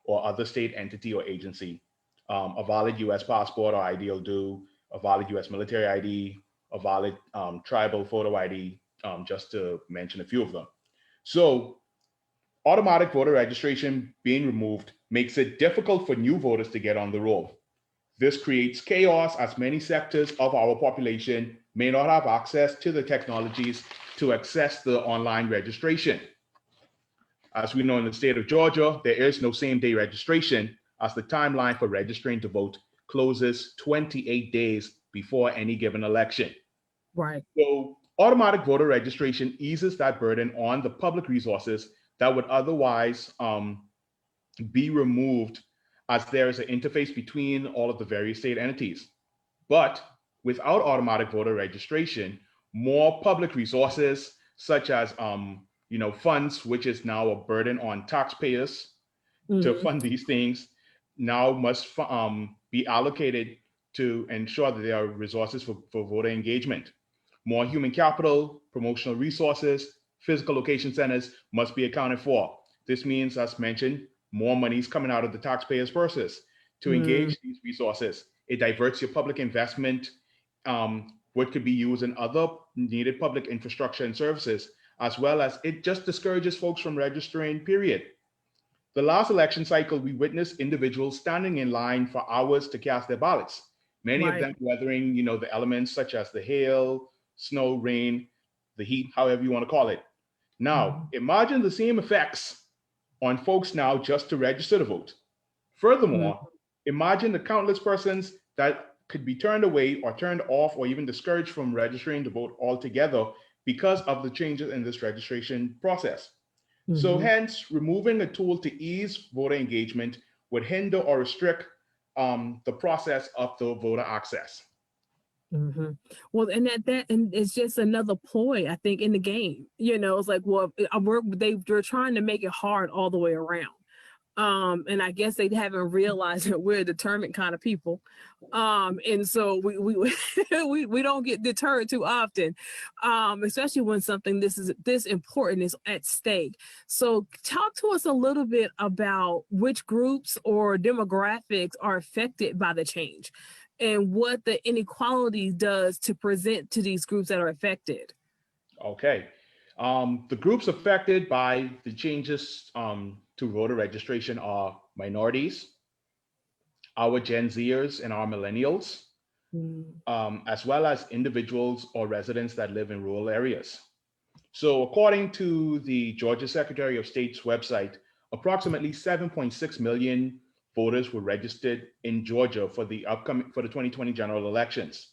[SPEAKER 3] or other state entity or agency, a valid US passport or ID will do, a valid US military ID, a valid tribal photo ID, just to mention a few of them. So automatic voter registration being removed makes it difficult for new voters to get on the roll. This creates chaos as many sectors of our population may not have access to the technologies to access the online registration. As we know, in the state of Georgia, there is no same-day registration, as the timeline for registering to vote closes 28 days before any given election.
[SPEAKER 4] Right.
[SPEAKER 3] So automatic voter registration eases that burden on the public resources that would otherwise be removed, as there is an interface between all of the various state entities. But without automatic voter registration, more public resources, such as funds, which is now a burden on taxpayers to fund these things, now must be allocated to ensure that there are resources for voter engagement. More human capital, promotional resources, physical location centers must be accounted for. This means, as mentioned, more money is coming out of the taxpayers' purses to engage these resources. It diverts your public investment, what could be used in other needed public infrastructure and services, as well as it just discourages folks from registering, period. The last election cycle, we witnessed individuals standing in line for hours to cast their ballots, many of them weathering, the elements such as the hail, snow, rain, the heat, however you want to call it. Now, imagine the same effects on folks now just to register to vote. Furthermore, imagine the countless persons that could be turned away or turned off or even discouraged from registering to vote altogether because of the changes in this registration process. So
[SPEAKER 4] Mhm.
[SPEAKER 3] hence, removing a tool to ease voter engagement would hinder or restrict the process of the voter access.
[SPEAKER 4] Mhm. Well, and and it's just another ploy, I think, in the game. It's like, well, they're trying to make it hard all the way around. And I guess they haven't realized that we're a determined kind of people. And so we we don't get deterred too often, especially when something this important is at stake. So talk to us a little bit about which groups or demographics are affected by the change and what the inequality does to present to these groups that are affected.
[SPEAKER 3] Okay. The groups affected by the changes to voter registration are minorities, our Gen Zers and our millennials,
[SPEAKER 4] Mm.
[SPEAKER 3] as well as individuals or residents that live in rural areas. So according to the Georgia Secretary of State's website, approximately 7.6 million voters were registered in Georgia for the 2020 general elections.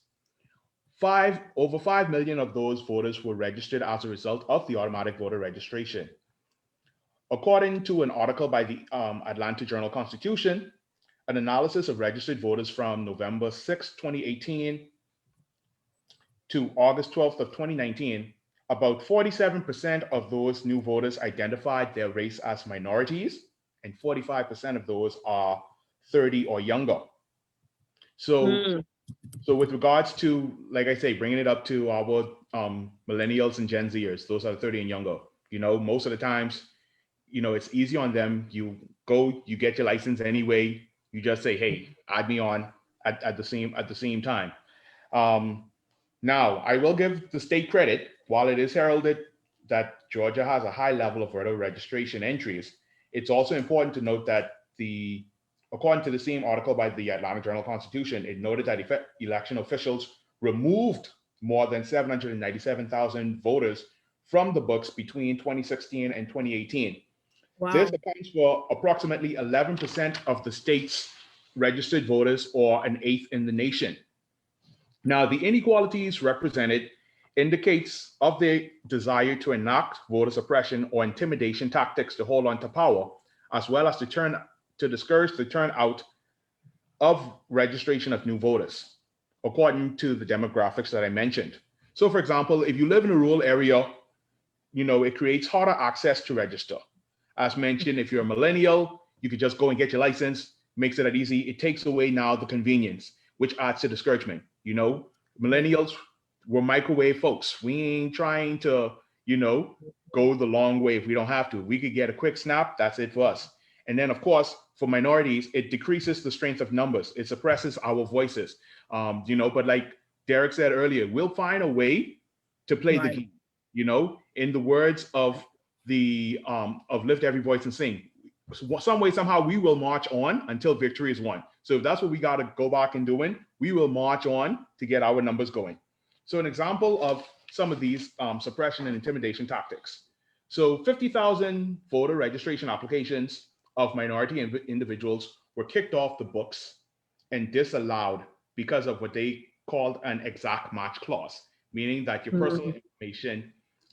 [SPEAKER 3] Over 5 million of those voters were registered as a result of the automatic voter registration. According to an article by the Atlanta Journal-Constitution, an analysis of registered voters from November 6, 2018 to August 12th of 2019, about 47% of those new voters identified their race as minorities, and 45% of those are 30 or younger. So
[SPEAKER 4] Mm.
[SPEAKER 3] So with regards to, like I say, bringing it up to our millennials and Gen Zers, those are 30 and younger. Most of the times, it's easy on them. You go, you get your license anyway. You just say, hey, add me on at the same time. Now, I will give the state credit. While it is heralded that Georgia has a high level of voter registration entries, it's also important to note that according to the same article by the Atlanta Journal-Constitution, it noted that election officials removed more than 797,000 voters from the books between 2016 and 2018. This
[SPEAKER 4] Wow.
[SPEAKER 3] accounts for approximately 11% of the state's registered voters, or an eighth in the nation. Now, the inequalities represented indicates of their desire to enact voter suppression or intimidation tactics to hold on to power, as well as to discourage the turnout of registration of new voters, according to the demographics that I mentioned. So, for example, if you live in a rural area, it creates harder access to register. As mentioned, if you're a millennial, you could just go and get your license, makes it that easy. It takes away now the convenience, which adds to discouragement. Millennials, we're microwave folks. We ain't trying to, go the long way if we don't have to. We could get a quick snap, that's it for us. And then, of course, for minorities, it decreases the strength of numbers. It suppresses our voices. But like Derek said earlier, we'll find a way to play the
[SPEAKER 4] Right.
[SPEAKER 3] game. In the words of the of Lift Every Voice and Sing, some way, somehow, we will march on until victory is won. So if that's what we got to go back and doing, we will march on to get our numbers going. So an example of some of these suppression and intimidation tactics. So 50,000 voter registration applications of minority individuals were kicked off the books and disallowed because of what they called an exact match clause, meaning that your personal information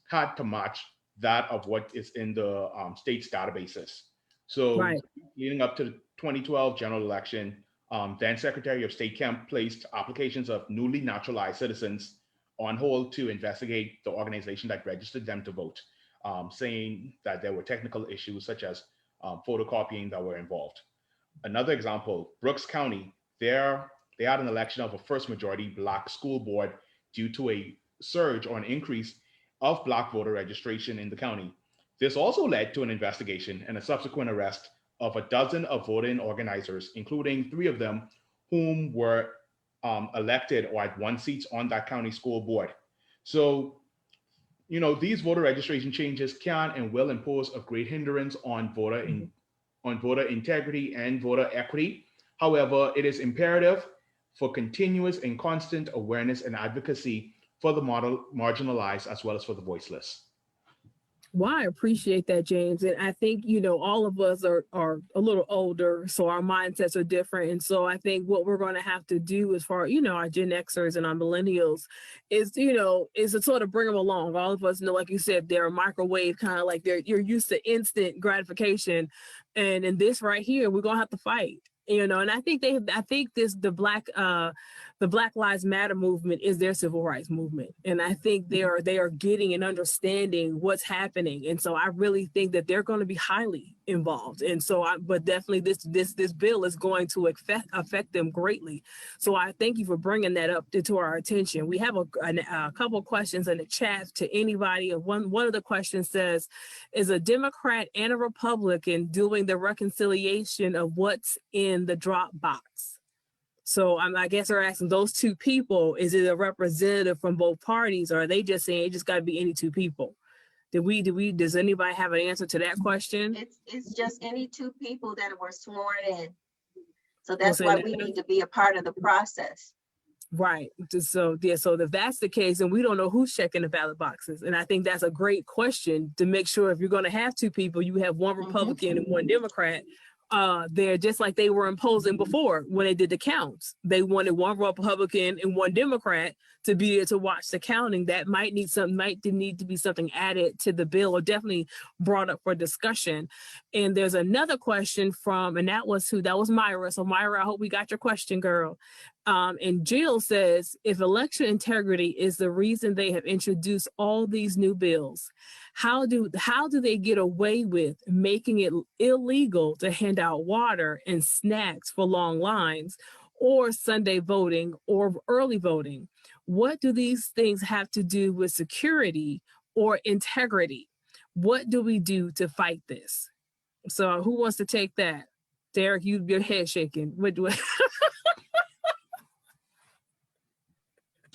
[SPEAKER 3] had to match that of what is in the state's databases. So
[SPEAKER 4] Right.
[SPEAKER 3] leading up to the 2012 general election, then Secretary of State Kemp placed applications of newly naturalized citizens on hold to investigate the organization that registered them to vote, saying that there were technical issues such as photocopying that were involved. Another example, Brooks County, they had an election of a first majority Black school board due to a surge or an increase of Black voter registration in the county. This also led to an investigation and a subsequent arrest of a dozen of voting organizers, including 3 of them whom were elected or had won seats on that county school board. So, these voter registration changes can and will impose a great hindrance on voter integrity and voter equity. However, it is imperative for continuous and constant awareness and advocacy for the marginalized as well as for the voiceless.
[SPEAKER 4] Well, I appreciate that, James. And I think, you know, all of us are a little older, so our mindsets are different. And so I think what we're going to have to do as far, you know, our Gen Xers and our millennials is, you know, is to sort of bring them along. All of us know, like you said, they're a microwave, kind of like you're used to instant gratification. And in this right here, we're going to have to fight. You know, and I think the Black Lives Matter movement is their civil rights movement. And I think they are getting and understanding what's happening. And so I really think that they're going to be highly involved. And so but definitely this bill is going to affect them greatly. So I thank you for bringing that up to our attention. We have a couple of questions in the chat to anybody. One of the questions says, is a Democrat and a Republican doing the reconciliation of what's in the drop box? So I guess they're asking those two people, is it a representative from both parties, or are they just saying it just got to be any two people? Does anybody have an answer to that question?
[SPEAKER 1] It's just any two people that were sworn in. So that's why we need to be a part of the process.
[SPEAKER 4] Right. So yeah, so if that's the case, and we don't know who's checking the ballot boxes. And I think that's a great question to make sure if you're going to have two people, you have one Republican and one Democrat. They're just like they were imposing before when they did the counts. They wanted one Republican and one Democrat to be there to watch the counting. That might need to be something added to the bill, or definitely brought up for discussion. And there's another question and that was Myra. So Myra, I hope we got your question, girl. And Jill says, if election integrity is the reason they have introduced all these new bills, how do they get away with making it illegal to hand out water and snacks for long lines, or Sunday voting, or early voting? What do these things have to do with security or integrity? What do we do to fight this? So who wants to take that? Derek, your head shaking. What?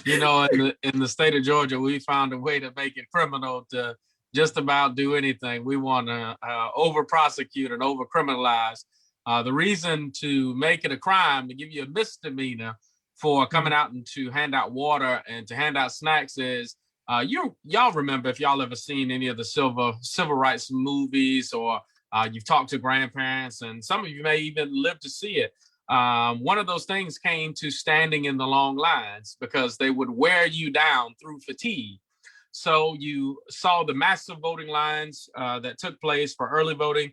[SPEAKER 6] You know, in the state of Georgia, we found a way to make it criminal to just about do anything. We want to over prosecute and over criminalize. The reason to make it a crime, to give you a misdemeanor for coming out and to hand out water and to hand out snacks is, y'all remember, if y'all ever seen any of the civil rights movies, or you've talked to grandparents, and some of you may even live to see it. One of those things came to standing in the long lines, because they would wear you down through fatigue. So you saw the massive voting lines that took place for early voting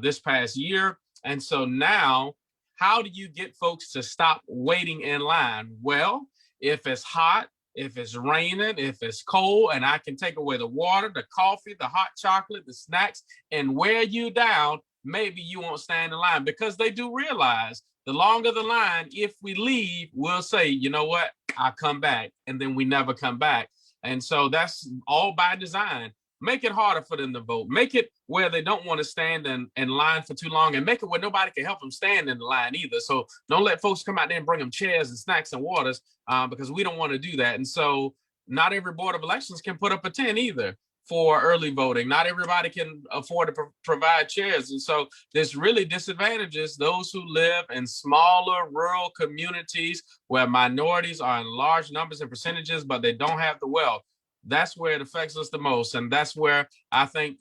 [SPEAKER 6] this past year. And so now, how do you get folks to stop waiting in line? Well, if it's hot, if it's raining, if it's cold, and I can take away the water, the coffee, the hot chocolate, the snacks, and wear you down, maybe you won't stand in line, because they do realize the longer the line, if we leave, we'll say, you know what, I'll come back, and then we never come back. And so that's all by design. Make it harder for them to vote. Make it where they don't want to stand in line for too long, and make it where nobody can help them stand in the line either. So don't let folks come out there and bring them chairs and snacks and waters, because we don't want to do that. And so not every board of elections can put up a tent either for early voting. Not everybody can afford to provide chairs. And so this really disadvantages those who live in smaller rural communities where minorities are in large numbers and percentages, but they don't have the wealth. That's where it affects us the most. And that's where I think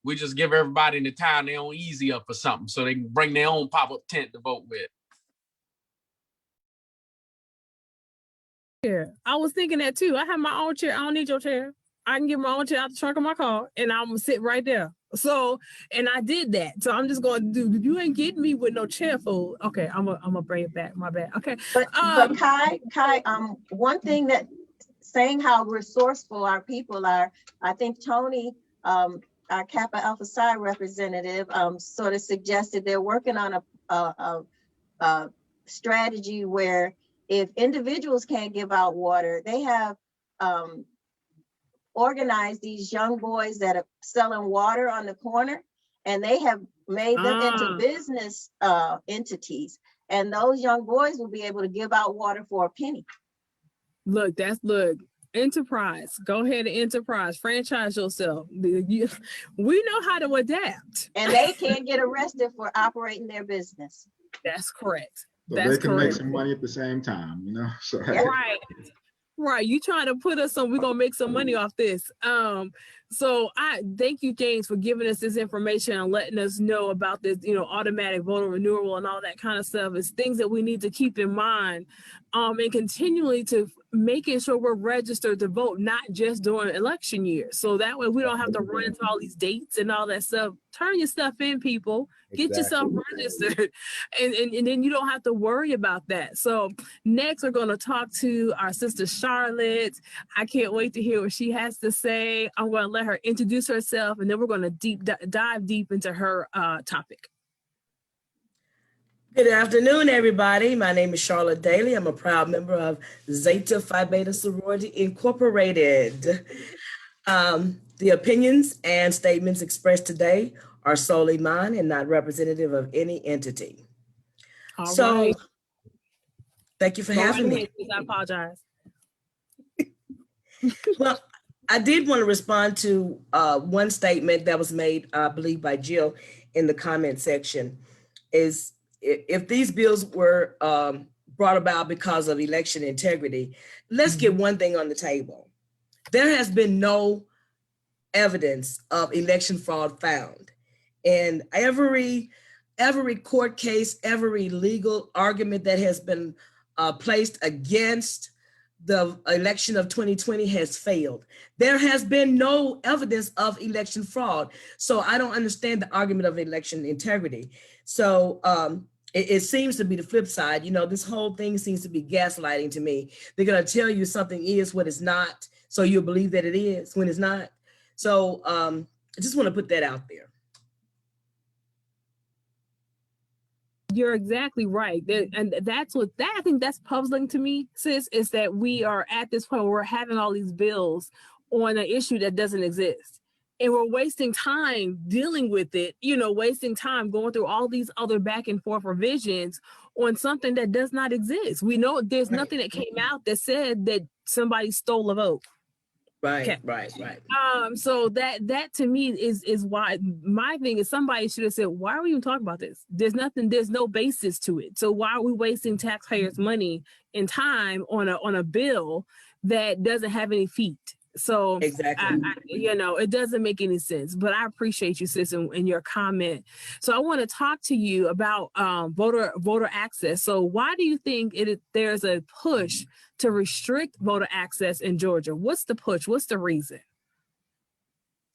[SPEAKER 6] we just give everybody in the town their own easy up for something, so they can bring their own pop-up tent to vote with.
[SPEAKER 4] Yeah, I was thinking that too. I have my own chair. I don't need your chair. I can get my own chair out the trunk of my car, and I'm gonna sit right there. So, and I did that. So I'm just going to do. You ain't getting me with no chair food. Okay, I'm gonna bring it back. My bad. Okay.
[SPEAKER 1] But Kai, one thing that saying how resourceful our people are, I think Tony, our Kappa Alpha Psi representative, sort of suggested they're working on a strategy where if individuals can't give out water, they have organized these young boys that are selling water on the corner, and they have made them into business entities. And those young boys will be able to give out water for a penny.
[SPEAKER 4] Look, enterprise. Go ahead and enterprise. Franchise yourself. We know how to adapt.
[SPEAKER 1] And they can't get arrested for operating their business.
[SPEAKER 4] That's correct.
[SPEAKER 5] So
[SPEAKER 4] That's
[SPEAKER 5] they can
[SPEAKER 4] correct.
[SPEAKER 5] make some money at the same time, you know? So
[SPEAKER 4] Right. You trying to put us on, we're gonna make some money off this. So I thank you, James, for giving us this information and letting us know about this, automatic voter renewal and all that kind of stuff. It's things that we need to keep in mind, and continually to making sure we're registered to vote, not just during election year. So that way we don't have to run into all these dates and all that stuff. Turn your stuff in, people. Get yourself registered, and then you don't have to worry about that. So next, we're going to talk to our sister Charlotte. I can't wait to hear what she has to say. I'm going to let her introduce herself, and then we're going to dive deep into her topic.
[SPEAKER 8] Good afternoon, everybody. My name is Charlotte Daly. I'm a proud member of Zeta Phi Beta Sorority Incorporated. The opinions and statements expressed today are solely mine and not representative of any entity.
[SPEAKER 4] All right.
[SPEAKER 8] Thank you for having me.
[SPEAKER 4] I apologize.
[SPEAKER 8] Well, I did want to respond to one statement that was made, I believe, by Jill in the comment section. Is if these bills were brought about because of election integrity, let's get one thing on the table. There has been no evidence of election fraud found. And every court case, every legal argument that has been placed against the election of 2020 has failed. There has been no evidence of election fraud. So I don't understand the argument of election integrity. So it seems to be the flip side. This whole thing seems to be gaslighting to me. They're going to tell you something is what it's not, so you'll believe that it is when it's not. So I just want to put that out there.
[SPEAKER 4] You're exactly right. And I think that's puzzling to me, sis, is that we are at this point where we're having all these bills on an issue that doesn't exist. And we're wasting time dealing with it, wasting time going through all these other back and forth revisions on something that does not exist. We know there's nothing that came out that said that somebody stole a vote.
[SPEAKER 8] Right,
[SPEAKER 4] okay.
[SPEAKER 8] right.
[SPEAKER 4] So that to me is why my thing is somebody should have said, why are we even talking about this? There's no basis to it. So why are we wasting taxpayers' money and time on a bill that doesn't have any feet? So
[SPEAKER 8] exactly,
[SPEAKER 4] it doesn't make any sense, but I appreciate you, sis, in your comment. So I want to talk to you about voter access. So why do you think there's a push to restrict voter access in Georgia? What's the push? What's the reason?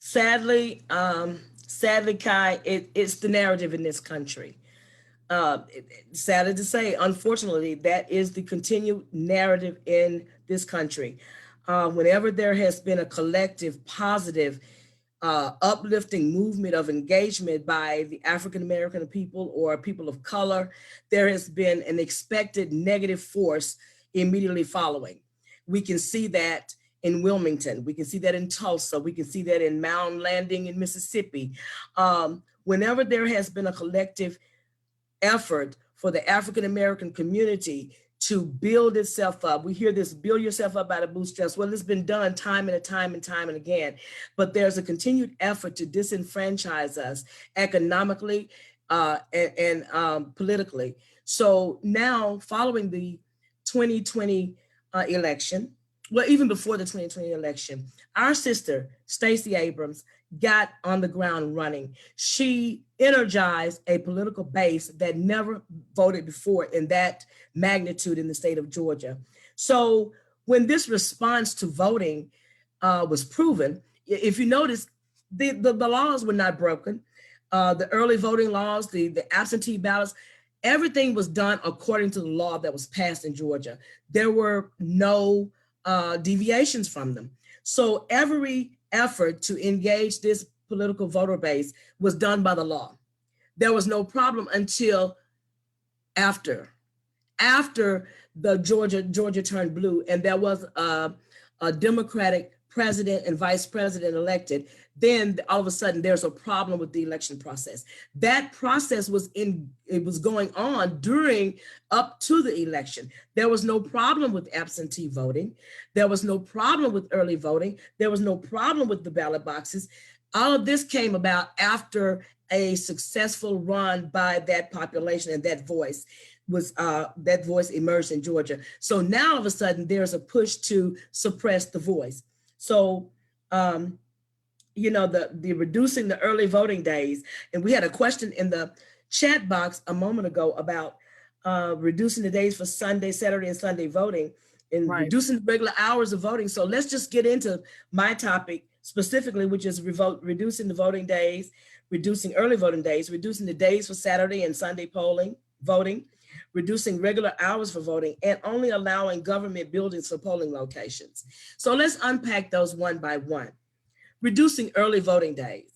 [SPEAKER 8] Sadly, Kai, it's the narrative in this country. Sadly to say, unfortunately, that is the continued narrative in this country. Whenever there has been a collective, positive, uplifting movement of engagement by the African-American people or people of color, there has been an expected negative force immediately following. We can see that in Wilmington. We can see that in Tulsa. We can see that in Mound Landing in Mississippi. Whenever there has been a collective effort for the African-American community to build itself up. We hear this, build yourself up out of bootstraps. Well, it's been done time and time and again, but there's a continued effort to disenfranchise us economically and politically. So now following the 2020 election, well, even before the 2020 election, our sister, Stacey Abrams, got on the ground running. She energized a political base that never voted before in that magnitude in the state of Georgia. So when this response to voting was proven, if you notice, the laws were not broken. The early voting laws, the absentee ballots, everything was done according to the law that was passed in Georgia. There were no deviations from them. So every effort to engage this political voter base was done by the law. There was no problem until after the Georgia turned blue and there was a Democratic president and vice president elected. Then all of a sudden there's a problem with the election process. That process was going on up to the election. There was no problem with absentee voting. There was no problem with early voting. There was no problem with the ballot boxes. All of this came about after a successful run by that population, and that voice emerged in Georgia. So now all of a sudden there's a push to suppress the voice. So the reducing the early voting days. And we had a question in the chat box a moment ago about reducing the days for Sunday, Saturday, and Sunday voting, and reducing the regular hours of voting. So let's just get into my topic specifically, which is reducing the voting days, reducing early voting days, reducing the days for Saturday and Sunday voting, reducing regular hours for voting, and only allowing government buildings for polling locations. So let's unpack those one by one. Reducing early voting days.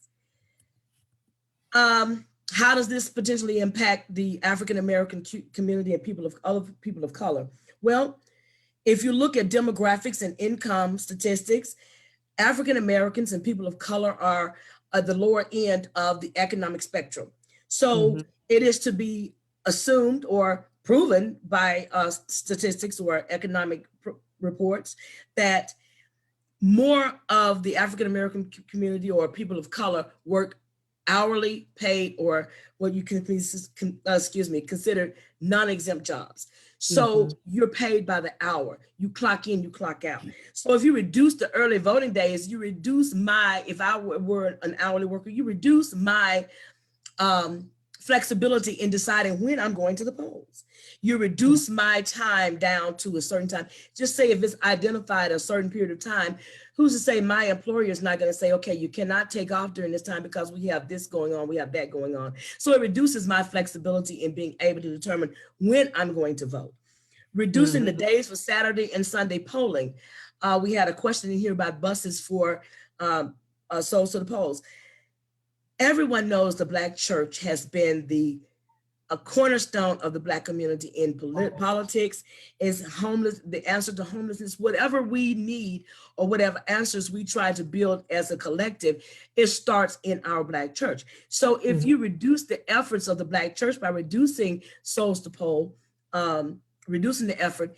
[SPEAKER 8] How does this potentially impact the African-American community and other people of color? Well, if you look at demographics and income statistics, African-Americans and people of color are at the lower end of the economic spectrum. So it is to be assumed or proven by statistics or economic reports that more of the African-American community or people of color work hourly paid or what you can consider non-exempt jobs. So you're paid by the hour. You clock in, you clock out. So if you reduce the early voting days, you reduce if I were an hourly worker, you reduce my flexibility in deciding when I'm going to the polls. You reduce my time down to a certain time. Just say if it's identified a certain period of time, who's to say my employer is not going to say, okay, you cannot take off during this time because we have this going on, we have that going on. So it reduces my flexibility in being able to determine when I'm going to vote. Reducing the days for Saturday and Sunday polling. We had a question in here about buses for souls to the polls. Everyone knows the Black church has been a cornerstone of the Black community in politics, is the answer to homelessness, whatever we need or whatever answers we try to build as a collective, it starts in our Black church. So if you reduce the efforts of the Black church by reducing souls to poll, reducing the effort,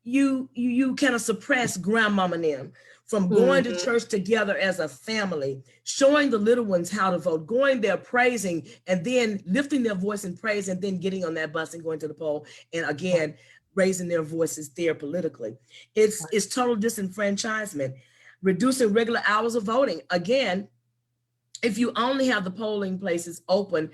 [SPEAKER 8] you kind of suppress grandmama and them from going to church together as a family, showing the little ones how to vote, going there praising, and then lifting their voice in praise, and then getting on that bus and going to the poll, and again, raising their voices there politically. It's total disenfranchisement. Reducing regular hours of voting. Again, if you only have the polling places open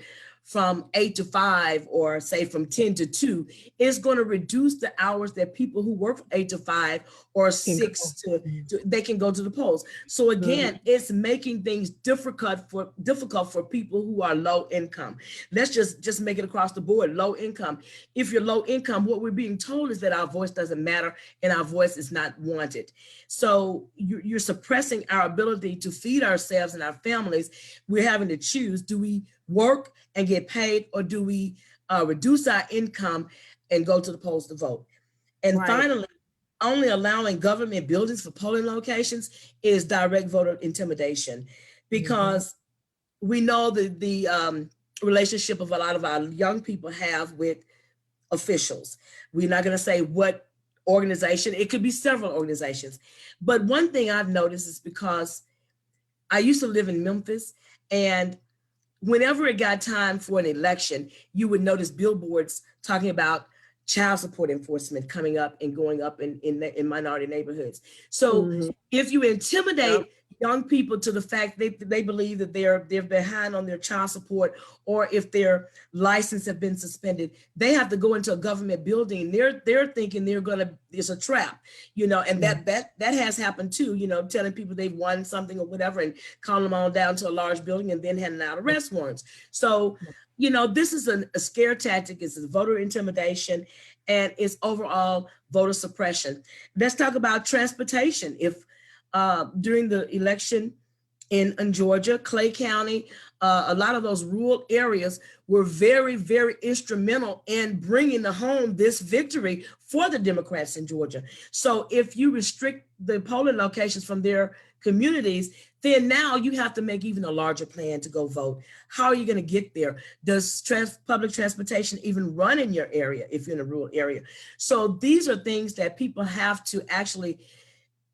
[SPEAKER 8] from 8 to 5 or say from 10 to 2, it's going to reduce the hours that people who work from 8 to 5 or 6 to they can go to the polls. So again, it's making things difficult for people who are low income. Let's just make it across the board, low income. If you're low income, what we're being told is that our voice doesn't matter and our voice is not wanted. So you're suppressing our ability to feed ourselves and our families. We're having to choose, do we work and get paid, or do we reduce our income and go to the polls to vote? And finally, only allowing government buildings for polling locations is direct voter intimidation, because we know the relationship of a lot of our young people have with officials. We're not going to say what organization, it could be several organizations. But one thing I've noticed is because I used to live in Memphis, and whenever it got time for an election, you would notice billboards talking about child support enforcement coming up and going up in minority neighborhoods. So if you intimidate young people to the fact that they believe that they're behind on their child support, or if their license have been suspended, they have to go into a government building. They're thinking it's a trap, and that has happened too, telling people they've won something or whatever and calling them on down to a large building and then handing out arrest warrants. So, this is a scare tactic. It's a voter intimidation, and it's overall voter suppression. Let's talk about transportation. If during the election in Georgia, Clay County, a lot of those rural areas were very, very instrumental in bringing home this victory for the Democrats in Georgia. So if you restrict the polling locations from their communities, then now you have to make even a larger plan to go vote. How are you going to get there? Does public transportation even run in your area if you're in a rural area? So these are things that people have to actually,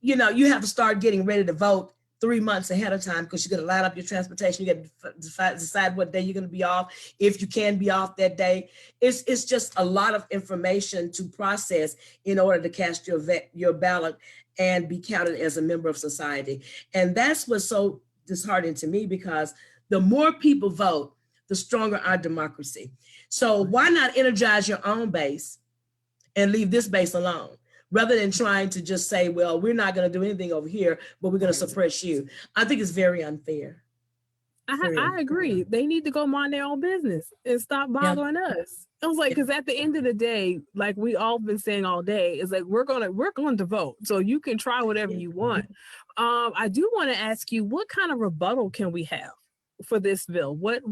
[SPEAKER 8] you have to start getting ready to vote 3 months ahead of time, because you're going to line up your transportation. You got to decide what day you're going to be off, if you can be off that day. It's just a lot of information to process in order to cast your ballot and be counted as a member of society. And that's what's so disheartening to me, because the more people vote, the stronger our democracy. So why not energize your own base and leave this base alone, rather than trying to just say, well, we're not going to do anything over here, but we're going to suppress you. I think it's very unfair.
[SPEAKER 4] I agree. They need to go mind their own business and stop bothering us. I was like, because at the end of the day, like we all been saying all day, is like we're going to vote. So you can try whatever you want. I do want to ask you, what kind of rebuttal can we have for this bill? What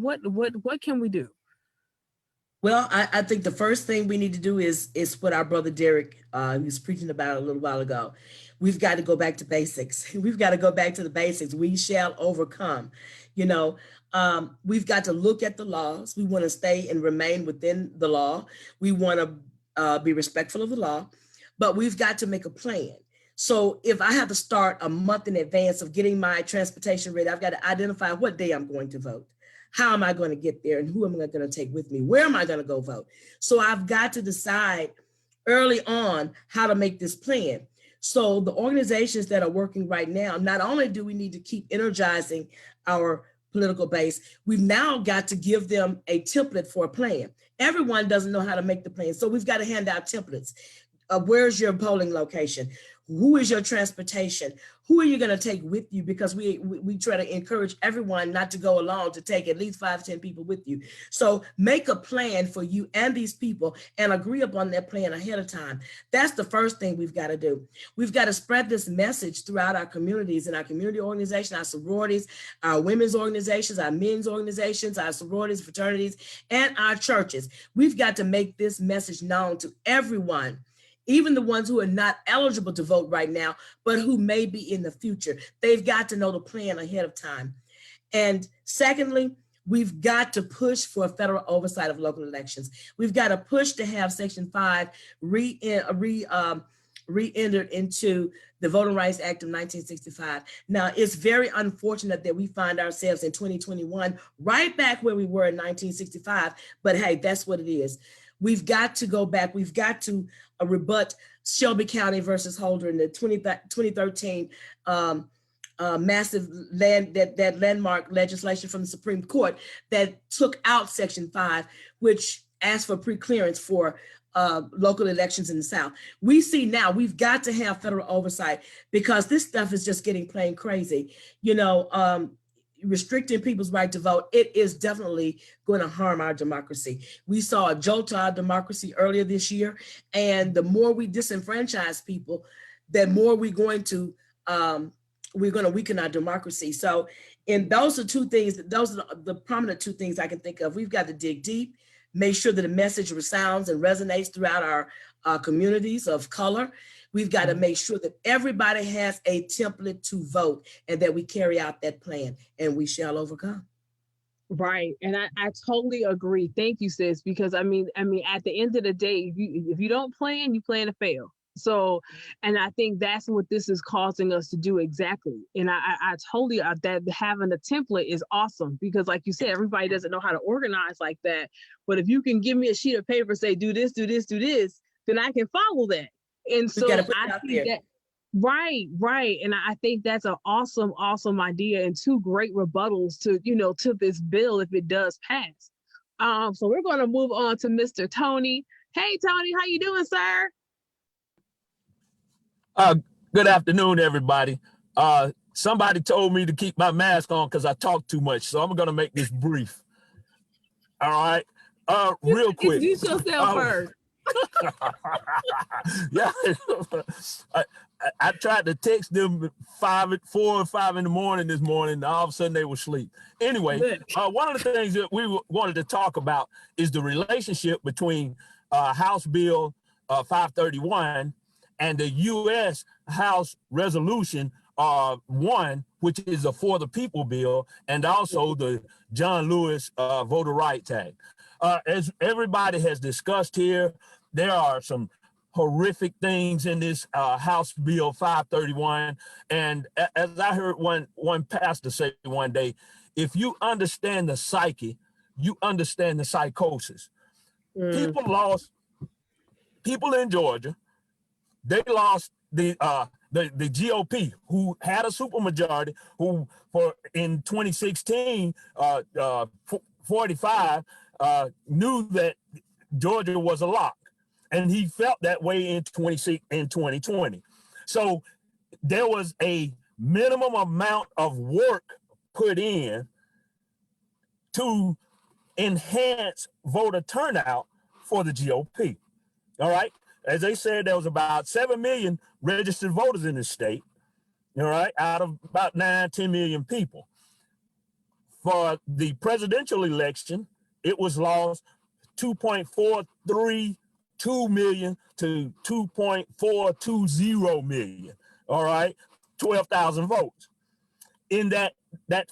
[SPEAKER 4] can we do?
[SPEAKER 8] Well, I think the first thing we need to do is what our brother Derek was preaching about a little while ago. We've got to go back to basics. We've got to go back to the basics. We shall overcome. You know, we've got to look at the laws. We want to stay and remain within the law. We want to be respectful of the law, but we've got to make a plan. So if I have to start a month in advance of getting my transportation ready, I've got to identify what day I'm going to vote. How am I going to get there, and who am I going to take with me? Where am I going to go vote? So I've got to decide early on how to make this plan. So the organizations that are working right now, not only do we need to keep energizing our political base, we've now got to give them a template for a plan. Everyone doesn't know how to make the plan. So we've got to hand out templates. Where's your polling location? Who is your transportation? Who are you going to take with you? Because we try to encourage everyone not to go alone, to take at least 5-10 people with you. So make a plan for you and these people and agree upon that plan ahead of time. That's the first thing we've got to do. We've got to spread this message throughout our communities and our community organization, our sororities, our women's organizations, our men's organizations, our sororities, fraternities, and our churches. We've got to make this message known to everyone, even the ones who are not eligible to vote right now, but who may be in the future. They've got to know the plan ahead of time. And secondly, we've got to push for federal oversight of local elections. We've got to push to have Section 5 re-entered into the Voting Rights Act of 1965. Now, it's very unfortunate that we find ourselves in 2021, right back where we were in 1965, but hey, that's what it is. We've got to go back. We've got to rebut Shelby County versus Holder in the 2013 massive landmark legislation from the Supreme Court that took out Section 5, which asked for pre-clearance for local elections in the South. We see now we've got to have federal oversight, because this stuff is just getting plain crazy. You know, restricting people's right to vote, it is definitely going to harm our democracy. We saw a jolt to our democracy earlier this year, and the more we disenfranchise people, the more we're going to weaken our democracy. So, and those are two things, those are the prominent two things I can think of. We've got to dig deep, make sure that the message resounds and resonates throughout our communities of color. We've got to make sure that everybody has a template to vote, and that we carry out that plan, and we shall overcome.
[SPEAKER 4] Right. And I totally agree. Thank you, sis, because I mean, at the end of the day, if you don't plan, you plan to fail. So, and I think that's what this is causing us to do exactly. And I totally, that having a template is awesome, because like you said, everybody doesn't know how to organize like that. But if you can give me a sheet of paper, say, do this, do this, do this, then I can follow that. And so I think that, right. And I think that's an awesome idea, and two great rebuttals to, to this bill if it does pass. So we're going to move on to Mr. Tony. Hey, Tony, how you doing, sir?
[SPEAKER 2] Good afternoon, everybody. Somebody told me to keep my mask on because I talk too much, so I'm going to make this brief. All right. Real quick.
[SPEAKER 4] Introduce yourself first.
[SPEAKER 2] Yeah, I tried to text them 4 or 5 in the morning this morning. All of a sudden they were asleep. Anyway, one of the things that we wanted to talk about is the relationship between House Bill 531 and the U.S. House Resolution 1, which is a For the People bill, and also the John Lewis Voter Rights Act. As everybody has discussed here, there are some horrific things in this House Bill 531. And as I heard one pastor say one day, if you understand the psyche, you understand the psychosis. People in Georgia, they lost the the GOP, who had a supermajority, who in 2016, 45, knew that Georgia was a lock, and he felt that way in 2020. So there was a minimum amount of work put in to enhance voter turnout for the GOP. All right. As they said, there was about 7 million registered voters in this state, all right, out of about 9-10 million people. For the presidential election, it was lost 2.432 million to 2.420 million, all right, 12,000 votes. In that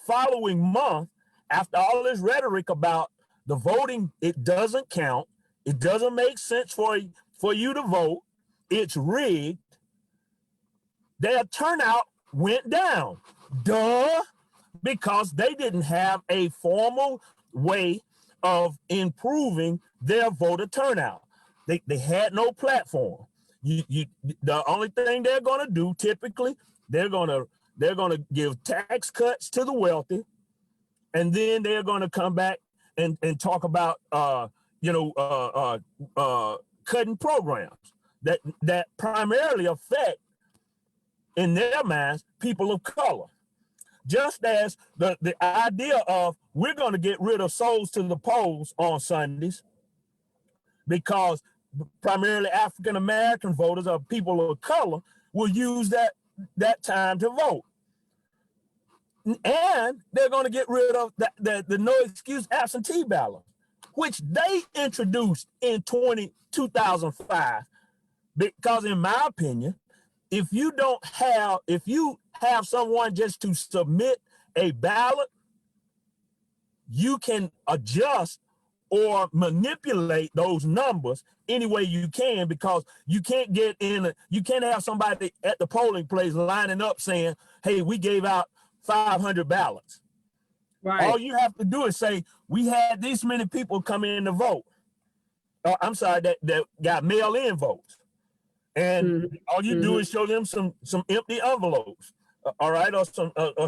[SPEAKER 2] following month, after all this rhetoric about the voting, it doesn't count, it doesn't make sense for you to vote, it's rigged, their turnout went down. Duh, because they didn't have a formal way of improving their voter turnout. They had no platform. The only thing they're gonna do typically, they're gonna give tax cuts to the wealthy, and then they're gonna come back and talk about cutting programs that primarily affect, in their minds, people of color. Just as the idea of we're going to get rid of souls to the polls on Sundays because primarily African American voters or people of color will use that time to vote. And they're going to get rid of the no excuse absentee ballot, which they introduced in 2005. Because in my opinion, if you have someone just to submit a ballot, you can adjust or manipulate those numbers any way you can, because you can't have somebody at the polling place lining up saying, hey, we gave out 500 ballots. Right. All you have to do is say, we had this many people come in to vote. That got mail-in votes. And all you do is show them some empty envelopes, all right, or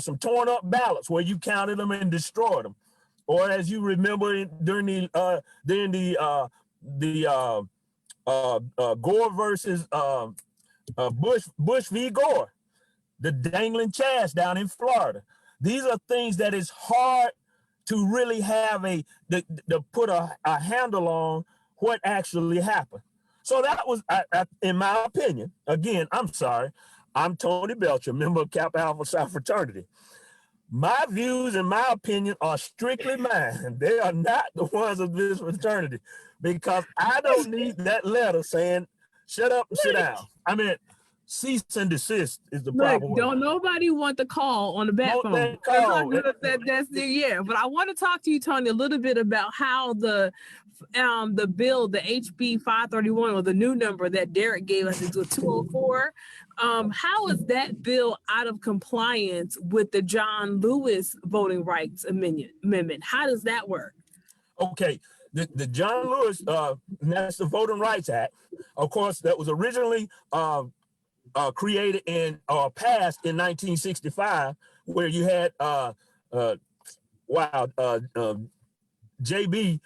[SPEAKER 2] some torn up ballots where you counted them and destroyed them, or as you remember during the Gore versus Bush v. Gore, the dangling chads down in Florida. These are things that is hard to really have to put a handle on what actually happened. So that was, in my opinion, again, I'm sorry, I'm Tony Belcher, member of Kappa Alpha Psi Fraternity. My views and my opinion are strictly mine. They are not the ones of this fraternity, because I don't need that letter saying, shut up and sit down. I mean, cease and desist is the proper word.
[SPEAKER 4] Don't nobody want the call on the back phone. But I want to talk to you, Tony, a little bit about how the bill, the HB531, or the new number that Derek gave us, is 204. How is that bill out of compliance with the John Lewis Voting Rights Amendment? How does that work?
[SPEAKER 2] Okay, the John Lewis, that's the Voting Rights Act. Of course, that was originally created and passed in 1965, where you had JB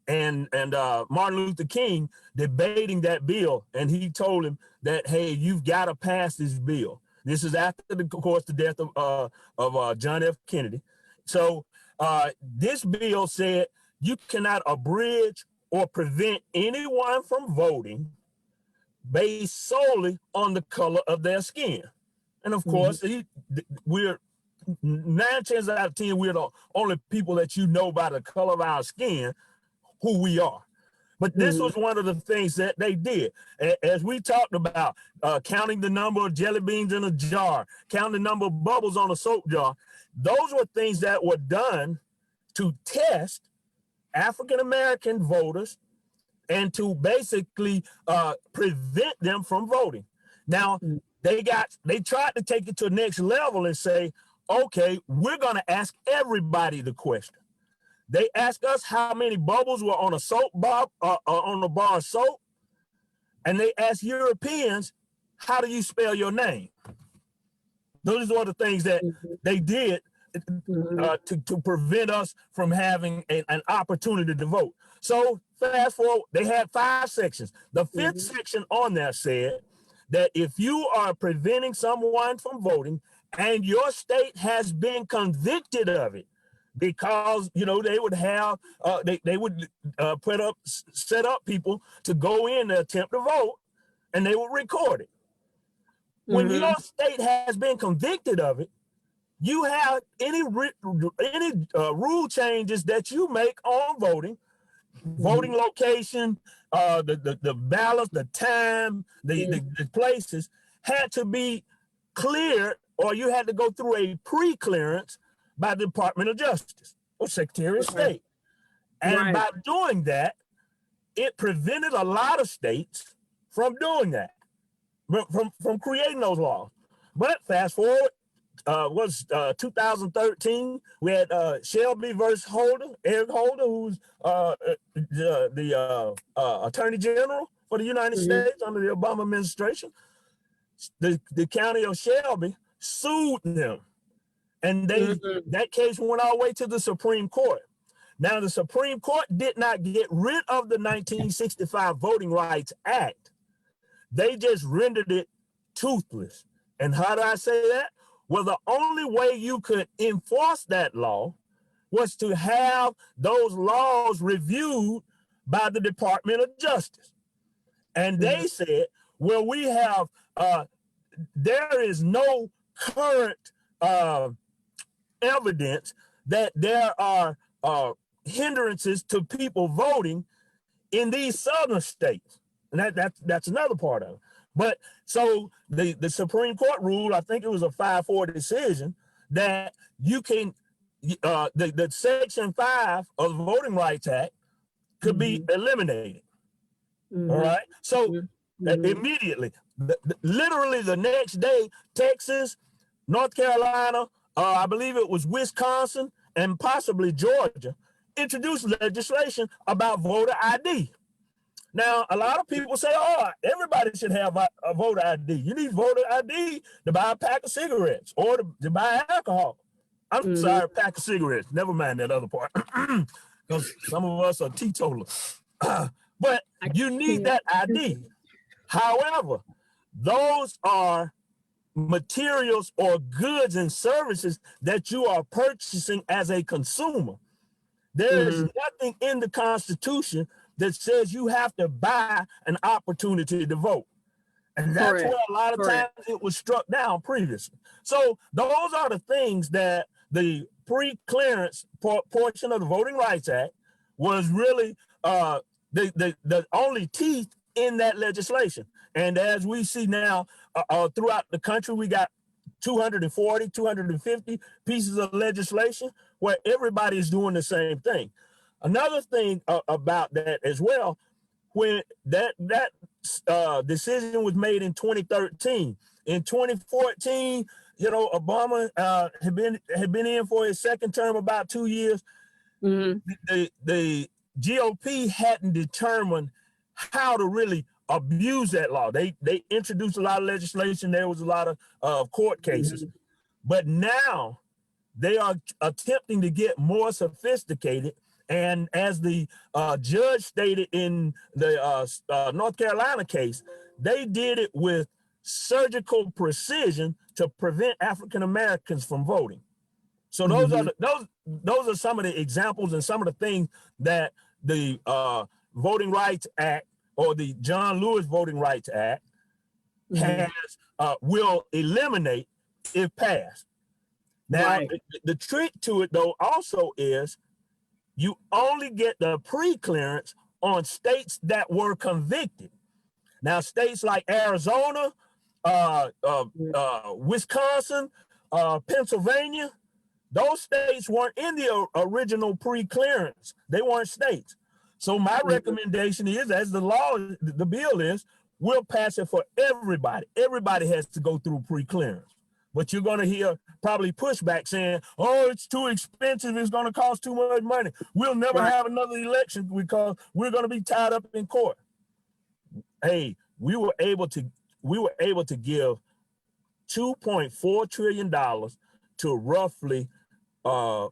[SPEAKER 2] and Martin Luther King debating that bill, and he told him that, hey, you've got to pass this bill. This is after, of course, the death of John F. Kennedy. So this bill said you cannot abridge or prevent anyone from voting based solely on the color of their skin. And of course, we're 9 times out of 10, we're the only people that you know by the color of our skin who we are. But this was one of the things that they did. As we talked about, counting the number of jelly beans in a jar, counting the number of bubbles on a soap jar, those were things that were done to test African-American voters and to basically prevent them from voting. Now, they tried to take it to the next level and say, okay, we're gonna ask everybody the question. They asked us how many bubbles were on a soap bar, on a bar of soap, and they asked Europeans how do you spell your name? Those are the things that they did to prevent us from having an opportunity to vote. So fast forward, they had 5 sections. The 5th section on there said that if you are preventing someone from voting and your state has been convicted of it, because they would have they would set up people to go in to attempt to vote, and they would record it. When your state has been convicted of it, you have any rule changes that you make on voting, voting location, the ballots, the time, the places had to be cleared, or you had to go through a pre-clearance by the Department of Justice or Secretary of State. And by doing that, it prevented a lot of states from doing that, from creating those laws. But fast forward, was 2013, we had Shelby versus Eric Holder, who's the Attorney General for the United States under the Obama administration. The county of Shelby sued them. And that case went all the way to the Supreme Court. Now, the Supreme Court did not get rid of the 1965 Voting Rights Act. They just rendered it toothless. And how do I say that? Well, the only way you could enforce that law was to have those laws reviewed by the Department of Justice. And they said, well, we have, there is no current evidence that there are hindrances to people voting in these southern states. And that's another part of it. But so the Supreme Court ruled, I think it was a 5-4 decision, that you can, the Section 5 of the Voting Rights Act could be eliminated. All right. So immediately, literally the next day, Texas, North Carolina, I believe it was Wisconsin, and possibly Georgia, introduced legislation about voter ID. Now, a lot of people say, oh, everybody should have a voter ID. You need voter ID to buy a pack of cigarettes or to buy alcohol. I'm sorry, a pack of cigarettes. Never mind that other part, because some of us are teetotalers. But you need that ID. However, those are materials or goods and services that you are purchasing as a consumer. There is nothing in the Constitution that says you have to buy an opportunity to vote. And that's where a lot of times it was struck down previously. So those are the things that the pre-clearance portion of the Voting Rights Act was really the only teeth in that legislation. And as we see now throughout the country, we got 240, 250 pieces of legislation where everybody is doing the same thing. Another thing about that as well, when that decision was made in 2013, in 2014, Obama had been in for his second term about 2 years. The GOP hadn't determined how to really abuse that law. They introduced a lot of legislation. There was a lot of court cases, but now they are attempting to get more sophisticated. And as the judge stated in the North Carolina case, they did it with surgical precision to prevent African Americans from voting. So those are some of the examples and some of the things that the Voting Rights Act or the John Lewis Voting Rights Act will eliminate if passed. Now, the trick to it though also is you only get the pre-clearance on states that were convicted. Now, states like Arizona, Wisconsin, Pennsylvania, those states weren't in the original pre-clearance. They weren't states. So my recommendation is, as the bill is, we'll pass it for everybody. Everybody has to go through pre-clearance. But you're going to hear probably pushback saying, oh, it's too expensive. It's going to cost too much money. We'll never have another election because we're going to be tied up in court. Hey, we were able to we were able to give $2.4 trillion to roughly 1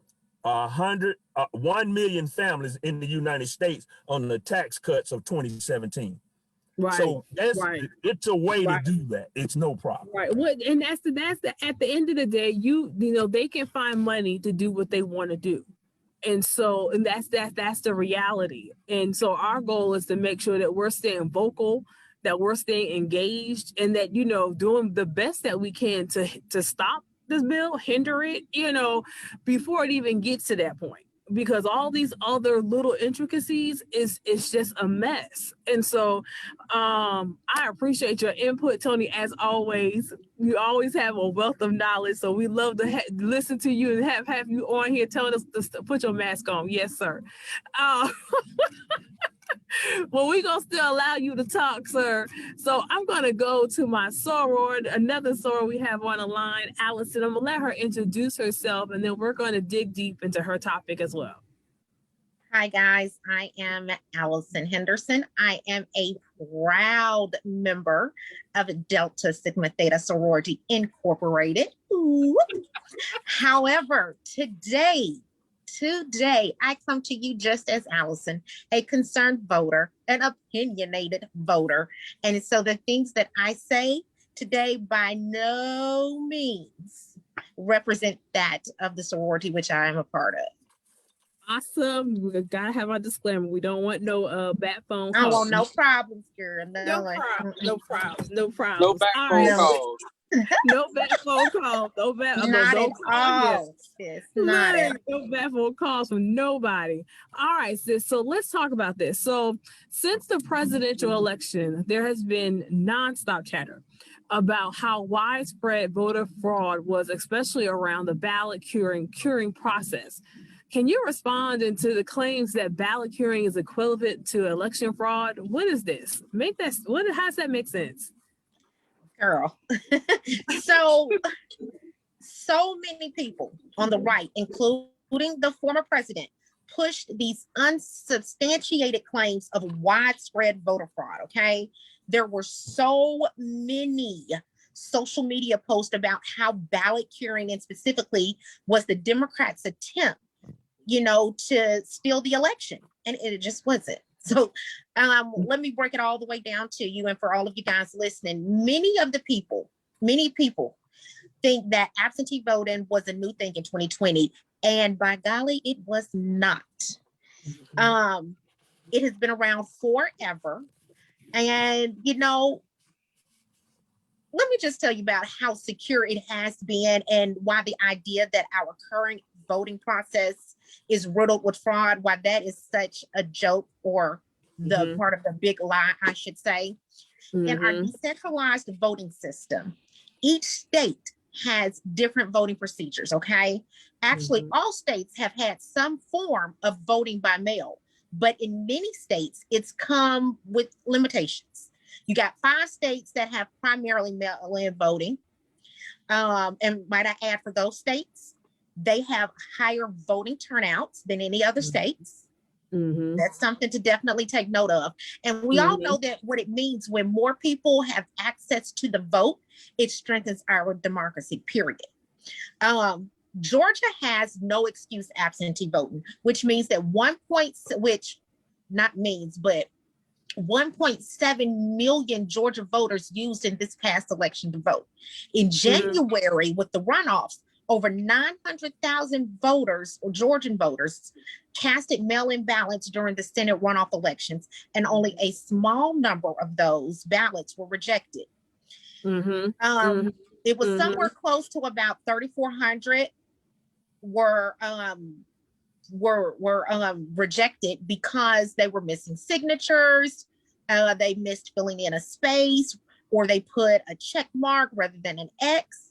[SPEAKER 2] million families in the United States on the tax cuts of 2017.
[SPEAKER 4] Right.
[SPEAKER 2] So it's a way to do that. It's no problem.
[SPEAKER 4] Right. What, and that's the at the end of the day, you know, they can find money to do what they want to do. And so, and that's the reality. And so our goal is to make sure that we're staying vocal, that we're staying engaged, and that, you know, doing the best that we can to stop this bill, hinder it, you know, before it even gets to that point. Because all these other little intricacies is just a mess. And so I appreciate your input, Tony, as always. You always have a wealth of knowledge. So we love to listen to you and have you on here telling us to put your mask on. Yes, sir. Well, we're going to still allow you to talk, sir. So I'm going to go to my soror, another soror we have on the line, Allison. I'm going to let her introduce herself, and then we're going to dig deep into her topic as well.
[SPEAKER 9] Hi, guys. I am Allison Henderson. I am a proud member of Delta Sigma Theta Sorority Incorporated. Ooh. However, today, I come to you just as Allison, a concerned voter, an opinionated voter. And so the things that I say today by no means represent that of the sorority which I am a part of.
[SPEAKER 4] Awesome. We gotta have our disclaimer. We don't want no bat phone calls.
[SPEAKER 9] I want no problems, girl.
[SPEAKER 4] No problems.
[SPEAKER 6] No back
[SPEAKER 4] All
[SPEAKER 6] phone
[SPEAKER 4] right.
[SPEAKER 6] calls.
[SPEAKER 4] No bat phone calls. No bat.
[SPEAKER 9] Not
[SPEAKER 4] no
[SPEAKER 9] at all, sis. Not at all.
[SPEAKER 4] No bat phone calls from nobody. All right, sis. So let's talk about this. So since the presidential election, there has been nonstop chatter about how widespread voter fraud was, especially around the ballot curing process. Can you respond into the claims that ballot curing is equivalent to election fraud? What is this? How does that make sense?
[SPEAKER 9] Girl. so many people on the right, including the former president, pushed these unsubstantiated claims of widespread voter fraud, okay? There were so many social media posts about how ballot curing, and specifically, was the Democrats' attempt, you know, to steal the election, and it just wasn't. So let me break it all the way down to you, and for all of you guys listening, many people think that absentee voting was a new thing in 2020, and by golly, it was not. It has been around forever, and you know, let me just tell you about how secure it has been, and why the idea that our current voting process is riddled with fraud, why that is such a joke, or the part of the big lie, I should say. In our decentralized voting system, each state has different voting procedures, okay? Actually, all states have had some form of voting by mail, but in many states, it's come with limitations. You got 5 states that have primarily mail-in voting. And might I add, for those states, they have higher voting turnouts than any other states. That's something to definitely take note of. And we all know that what it means when more people have access to the vote, it strengthens our democracy, period. Georgia has no excuse absentee voting, which means that 1.7 million Georgia voters used in this past election to vote. In January, with the runoffs, over 900,000 voters, or Georgian voters, casted mail-in ballots during the Senate runoff elections, and only a small number of those ballots were rejected. It was somewhere close to about 3,400 were rejected because they were missing signatures, they missed filling in a space, or they put a check mark rather than an X.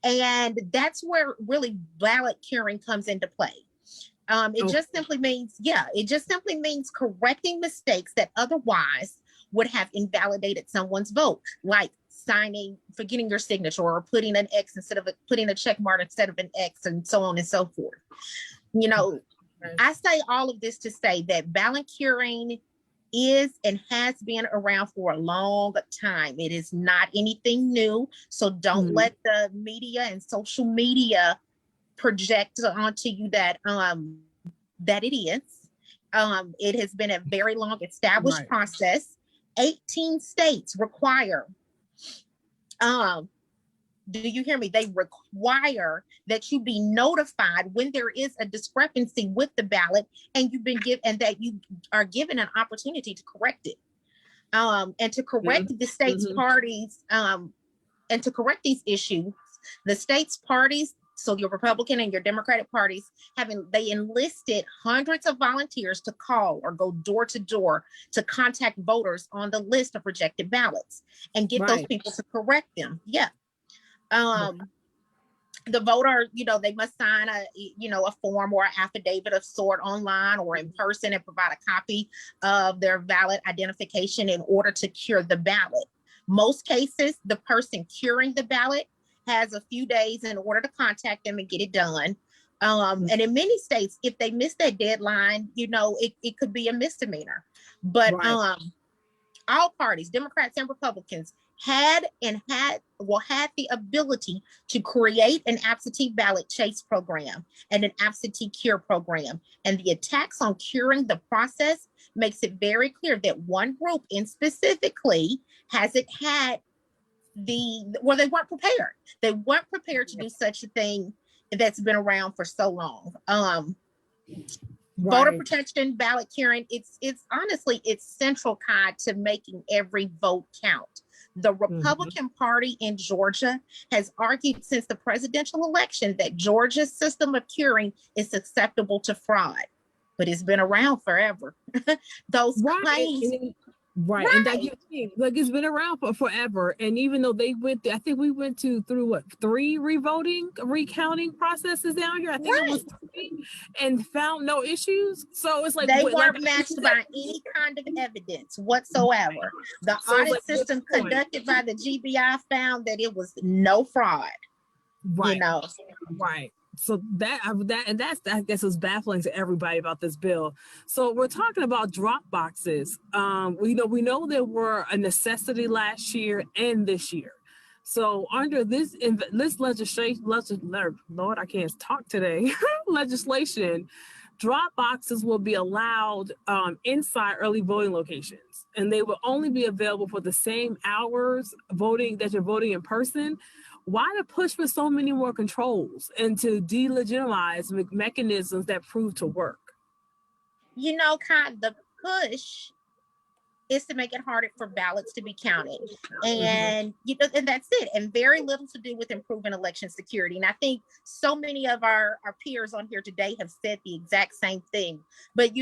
[SPEAKER 9] And that's where really ballot curing comes into play. It just simply means correcting mistakes that otherwise would have invalidated someone's vote, like forgetting your signature, or putting an X instead of putting a check mark instead of an X, and so on and so forth. You know, I say all of this to say that ballot curing is and has been around for a long time. It is not anything new. So don't let the media and social media project onto you that that it is. It has been a very long established process. 18 states require, do you hear me? They require that you be notified when there is a discrepancy with the ballot, and you've been given, and that you are given an opportunity to correct it. And to correct the state's parties, and to correct these issues, the state's parties, so your Republican and your Democratic parties, they enlisted hundreds of volunteers to call or go door to door to contact voters on the list of rejected ballots and get those people to correct them. Yeah. The voter, they must sign a form or an affidavit of sort online or in person and provide a copy of their valid identification in order to cure the ballot. Most cases, the person curing the ballot has a few days in order to contact them and get it done. And in many states, if they miss that deadline, it could be a misdemeanor. But all parties, Democrats and Republicans, had the ability to create an absentee ballot chase program and an absentee cure program. And the attacks on curing the process makes it very clear that one group in specifically hasn't had they weren't prepared. They weren't prepared to do such a thing that's been around for so long. Voter protection, ballot curing, it's honestly, it's central, Kai, to making every vote count. The Republican Party in Georgia has argued since the presidential election that Georgia's system of curing is susceptible to fraud, but it's been around forever. Those claims.
[SPEAKER 4] And that it's been around for forever. And even though they went, I think we went through 3 recounting processes down here. I think it was 3, and found no issues. So it's like
[SPEAKER 9] they weren't matched by any kind of evidence whatsoever. The audit system conducted by the GBI found that it was no fraud.
[SPEAKER 4] So that's I guess is baffling to everybody about this bill. So we're talking about drop boxes. We know there were a necessity last year and this year. So under this legislation, Lord, I can't talk today. legislation, drop boxes will be allowed inside early voting locations, and they will only be available for the same hours voting that you're voting in person. Why the push for so many more controls and to delegitimize mechanisms that prove to work?
[SPEAKER 9] The push is to make it harder for ballots to be counted. And, and that's it. And very little to do with improving election security. And I think so many of our peers on here today have said the exact same thing. But,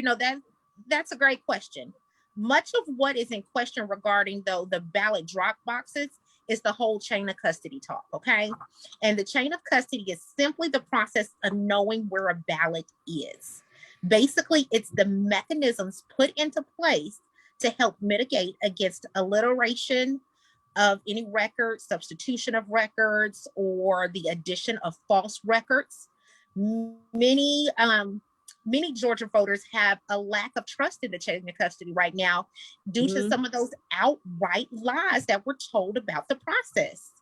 [SPEAKER 9] that's a great question. Much of what is in question regarding, though, the ballot drop boxes is the whole chain of custody talk, okay? And the chain of custody is simply the process of knowing where a ballot is. Basically, it's the mechanisms put into place to help mitigate against alliteration of any records, substitution of records, or the addition of false records. Many Georgia voters have a lack of trust in the chain of custody right now due to some of those outright lies that were told about the process,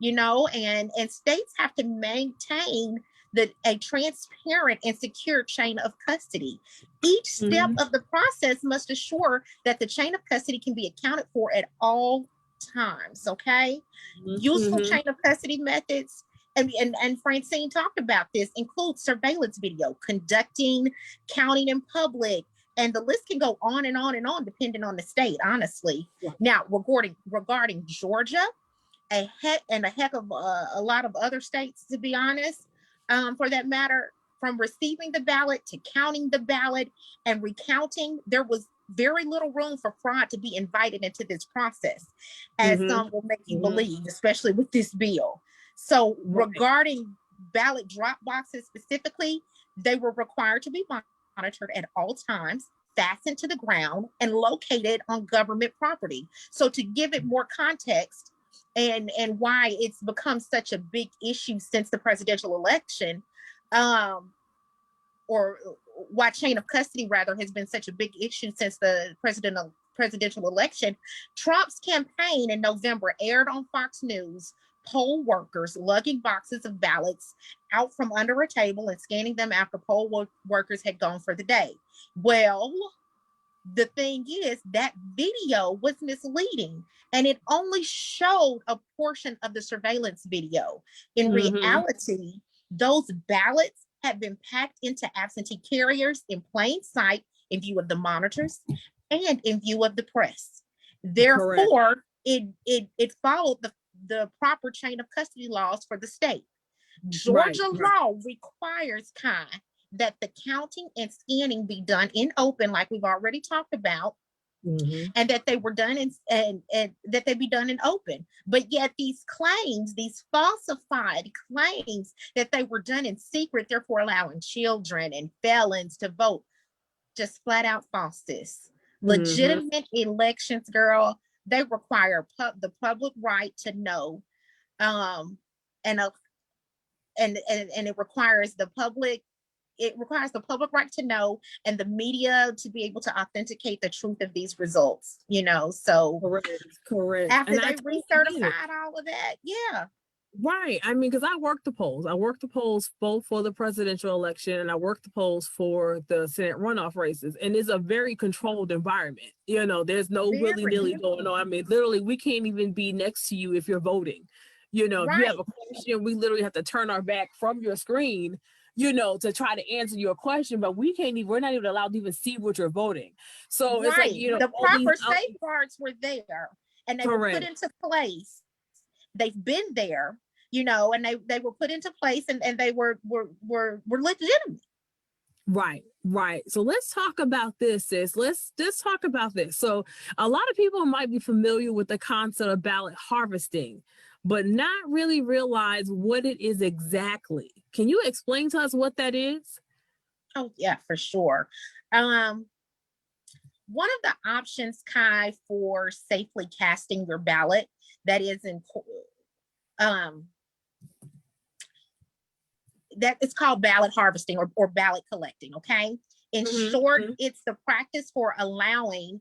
[SPEAKER 9] and states have to maintain a transparent and secure chain of custody. Each step of the process must assure that the chain of custody can be accounted for at all times, okay? Useful chain of custody methods, and Francine talked about this, include surveillance video, conducting counting in public, and the list can go on and on and on depending on the state, honestly. Now, regarding Georgia, a heck of a lot of other states, to be honest, for that matter, from receiving the ballot to counting the ballot and recounting, there was very little room for fraud to be invited into this process, as some will make you believe, especially with this bill. So regarding ballot drop boxes specifically, they were required to be monitored at all times, fastened to the ground, and located on government property. So to give it more context and why it's become such a big issue since the presidential election, or why chain of custody rather has been such a big issue since the presidential election. Trump's campaign in November aired on Fox News poll workers lugging boxes of ballots out from under a table and scanning them after poll workers had gone for the day. Well, the thing is that video was misleading and it only showed a portion of the surveillance video. In reality, those ballots had been packed into absentee carriers in plain sight, in view of the monitors and in view of the press. Therefore, it followed the proper chain of custody laws for the state. Georgia law requires that the counting and scanning be done in open, like we've already talked about, and that they were done and that they be done in open. But yet these claims, these falsified claims that they were done in secret, therefore allowing children and felons to vote, just flat out false, sis. Legitimate elections, girl, they require the public right to know, and it requires the public right to know and the media to be able to authenticate the truth of these results, so
[SPEAKER 4] correct.
[SPEAKER 9] After
[SPEAKER 4] and
[SPEAKER 9] they recertified all of that.
[SPEAKER 4] Right. I mean, because I worked the polls. I worked the polls both for the presidential election and I worked the polls for the Senate runoff races. And it's a very controlled environment. There's no willy-nilly going on. I mean, literally, we can't even be next to you if you're voting. If you have a question, we literally have to turn our back from your screen, to try to answer your question, but we're not even allowed to even see what you're voting. So it's like,
[SPEAKER 9] the proper safeguards were there and they were put into place. They've been there, and they were put into place and they were legitimate.
[SPEAKER 4] Right. So let's talk about this, sis. Let's talk about this. So a lot of people might be familiar with the concept of ballot harvesting, but not really realize what it is exactly. Can you explain to us what that is?
[SPEAKER 9] Oh, yeah, for sure. One of the options, Kai, for safely casting your ballot that is that it's called ballot harvesting or ballot collecting, okay? In short, it's the practice for allowing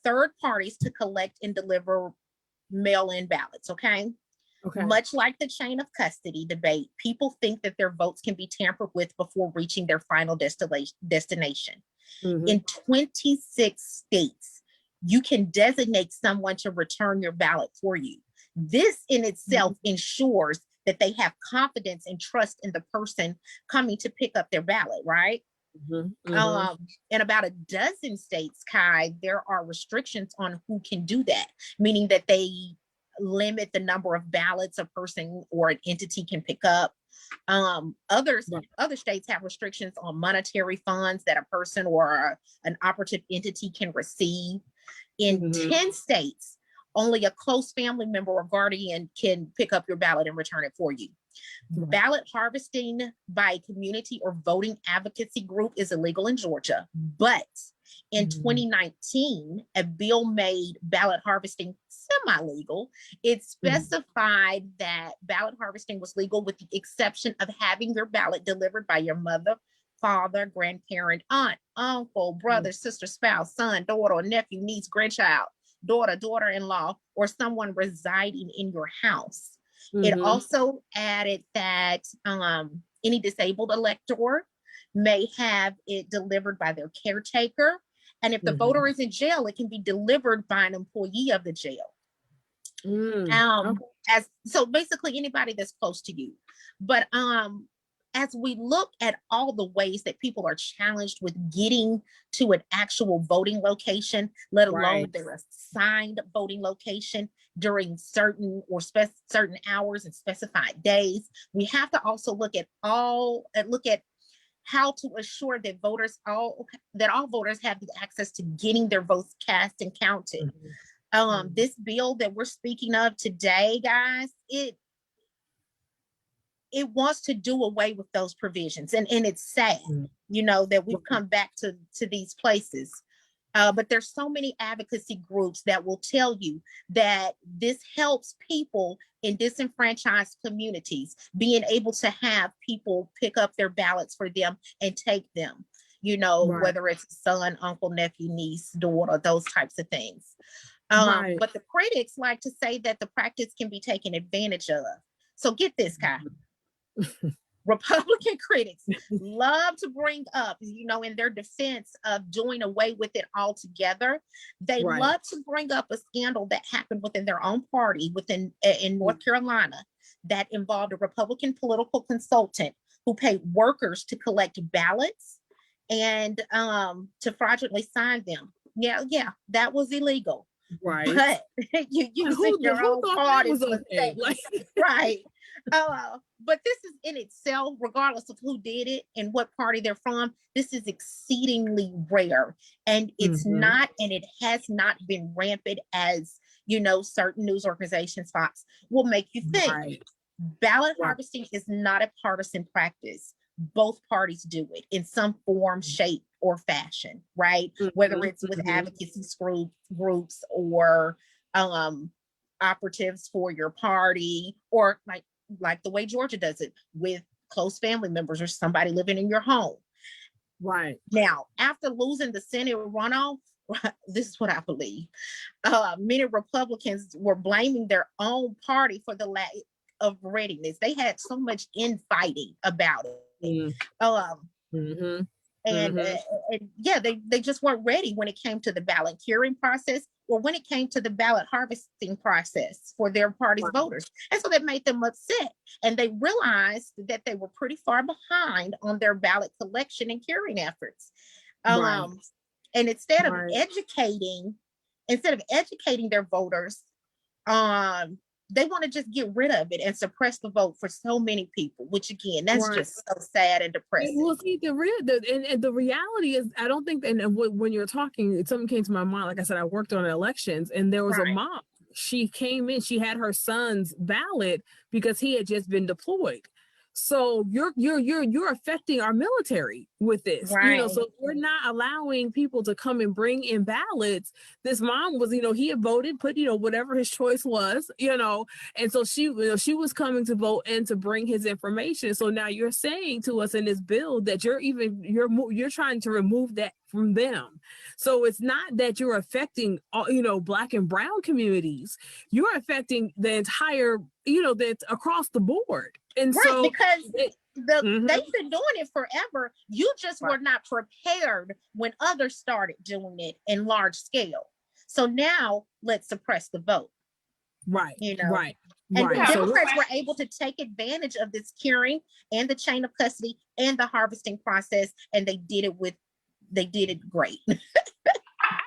[SPEAKER 9] third parties to collect and deliver mail-in ballots, okay? Much like the chain of custody debate, people think that their votes can be tampered with before reaching their final destination. In 26 states, you can designate someone to return your ballot for you. This in itself ensures that they have confidence and trust in the person coming to pick up their ballot, right? In about a dozen states, Kai, there are restrictions on who can do that, meaning that they limit the number of ballots a person or an entity can pick up. Other states have restrictions on monetary funds that a person or an operative entity can receive. In 10 states, only a close family member or guardian can pick up your ballot and return it for you. Ballot harvesting by a community or voting advocacy group is illegal in Georgia, but in 2019, a bill made ballot harvesting semi-legal. It specified that ballot harvesting was legal with the exception of having your ballot delivered by your mother, father, grandparent, aunt, uncle, brother, sister, spouse, son, daughter, or nephew, niece, grandchild, daughter-in-law, or someone residing in your house. It also added that any disabled elector may have it delivered by their caretaker. And if the voter is in jail, it can be delivered by an employee of the jail. So basically anybody that's close to you. But as we look at all the ways that people are challenged with getting to an actual voting location, let alone their assigned voting location during certain hours and specified days, we have to also look at how to assure that all voters have the access to getting their votes cast and counted. This bill that we're speaking of today, guys, it wants to do away with those provisions. And it's sad, that we've come back to these places. But there's so many advocacy groups that will tell you that this helps people in disenfranchised communities being able to have people pick up their ballots for them and take them.
[SPEAKER 4] Right.
[SPEAKER 9] whether it's son, uncle, nephew, niece, daughter, those types of things.
[SPEAKER 4] Right.
[SPEAKER 9] But the critics like to say that the practice can be taken advantage of. So get this, Kai. Republican critics love to bring up, in their defense of doing away with it altogether, they
[SPEAKER 4] Right.
[SPEAKER 9] love to bring up a scandal that happened within their own party in North Carolina that involved a Republican political consultant who paid workers to collect ballots and to fraudulently sign them. Yeah, that was illegal.
[SPEAKER 4] Right.
[SPEAKER 9] But you using your own
[SPEAKER 4] thought that
[SPEAKER 9] party's
[SPEAKER 4] was okay?
[SPEAKER 9] mistakes. Right. But this is in itself, regardless of who did it and what party they're from, this is exceedingly rare. And it's
[SPEAKER 4] Mhm.
[SPEAKER 9] not, and it has not been rampant as, certain news organizations, Fox, will make you think.
[SPEAKER 4] Right.
[SPEAKER 9] Ballot
[SPEAKER 4] Right.
[SPEAKER 9] harvesting is not a partisan practice. Both parties do it in some form, shape, or fashion, right? Whether it's with advocacy groups or operatives for your party, or like the way Georgia does it with close family members or somebody living in your home.
[SPEAKER 4] Right.
[SPEAKER 9] Now, after losing the Senate runoff, this is what I believe. Many Republicans were blaming their own party for the lack of readiness. They had so much infighting about it.
[SPEAKER 4] Mhm.
[SPEAKER 9] And yeah, they just weren't ready when it came to the ballot curing process or when it came to the ballot harvesting process for their party's voters. And so that made them upset. And they realized that they were pretty far behind on their ballot collection and curing efforts.
[SPEAKER 4] Right.
[SPEAKER 9] And instead of
[SPEAKER 4] Right.
[SPEAKER 9] educating their voters, they want to just get rid of it and suppress the vote for so many people, which again, that's
[SPEAKER 4] Right.
[SPEAKER 9] just so sad and depressing.
[SPEAKER 4] Well, see, the reality is, I don't think, and when you're talking, something came to my mind. Like I said, I worked on elections, and there was a
[SPEAKER 9] Right.
[SPEAKER 4] mom. She came in, she had her son's ballot because he had just been deployed. So you're affecting our military with this,
[SPEAKER 9] Right.
[SPEAKER 4] So we're not allowing people to come and bring in ballots. This mom was, he had voted, put, whatever his choice was, and so she, she was coming to vote and to bring his information. So now you're saying to us in this bill that you're trying to remove that from them. So it's not that you're affecting all, Black and brown communities. You're affecting the entire, that's across the board. And
[SPEAKER 9] right,
[SPEAKER 4] so
[SPEAKER 9] because they've
[SPEAKER 4] Mhm.
[SPEAKER 9] been doing it forever. You just were not prepared when others started doing it in large scale. So now let's suppress the vote.
[SPEAKER 4] Right. Right.
[SPEAKER 9] And
[SPEAKER 4] Right.
[SPEAKER 9] the
[SPEAKER 4] So
[SPEAKER 9] Democrats were able to take advantage of this curing and the chain of custody and the harvesting process, and they did it great.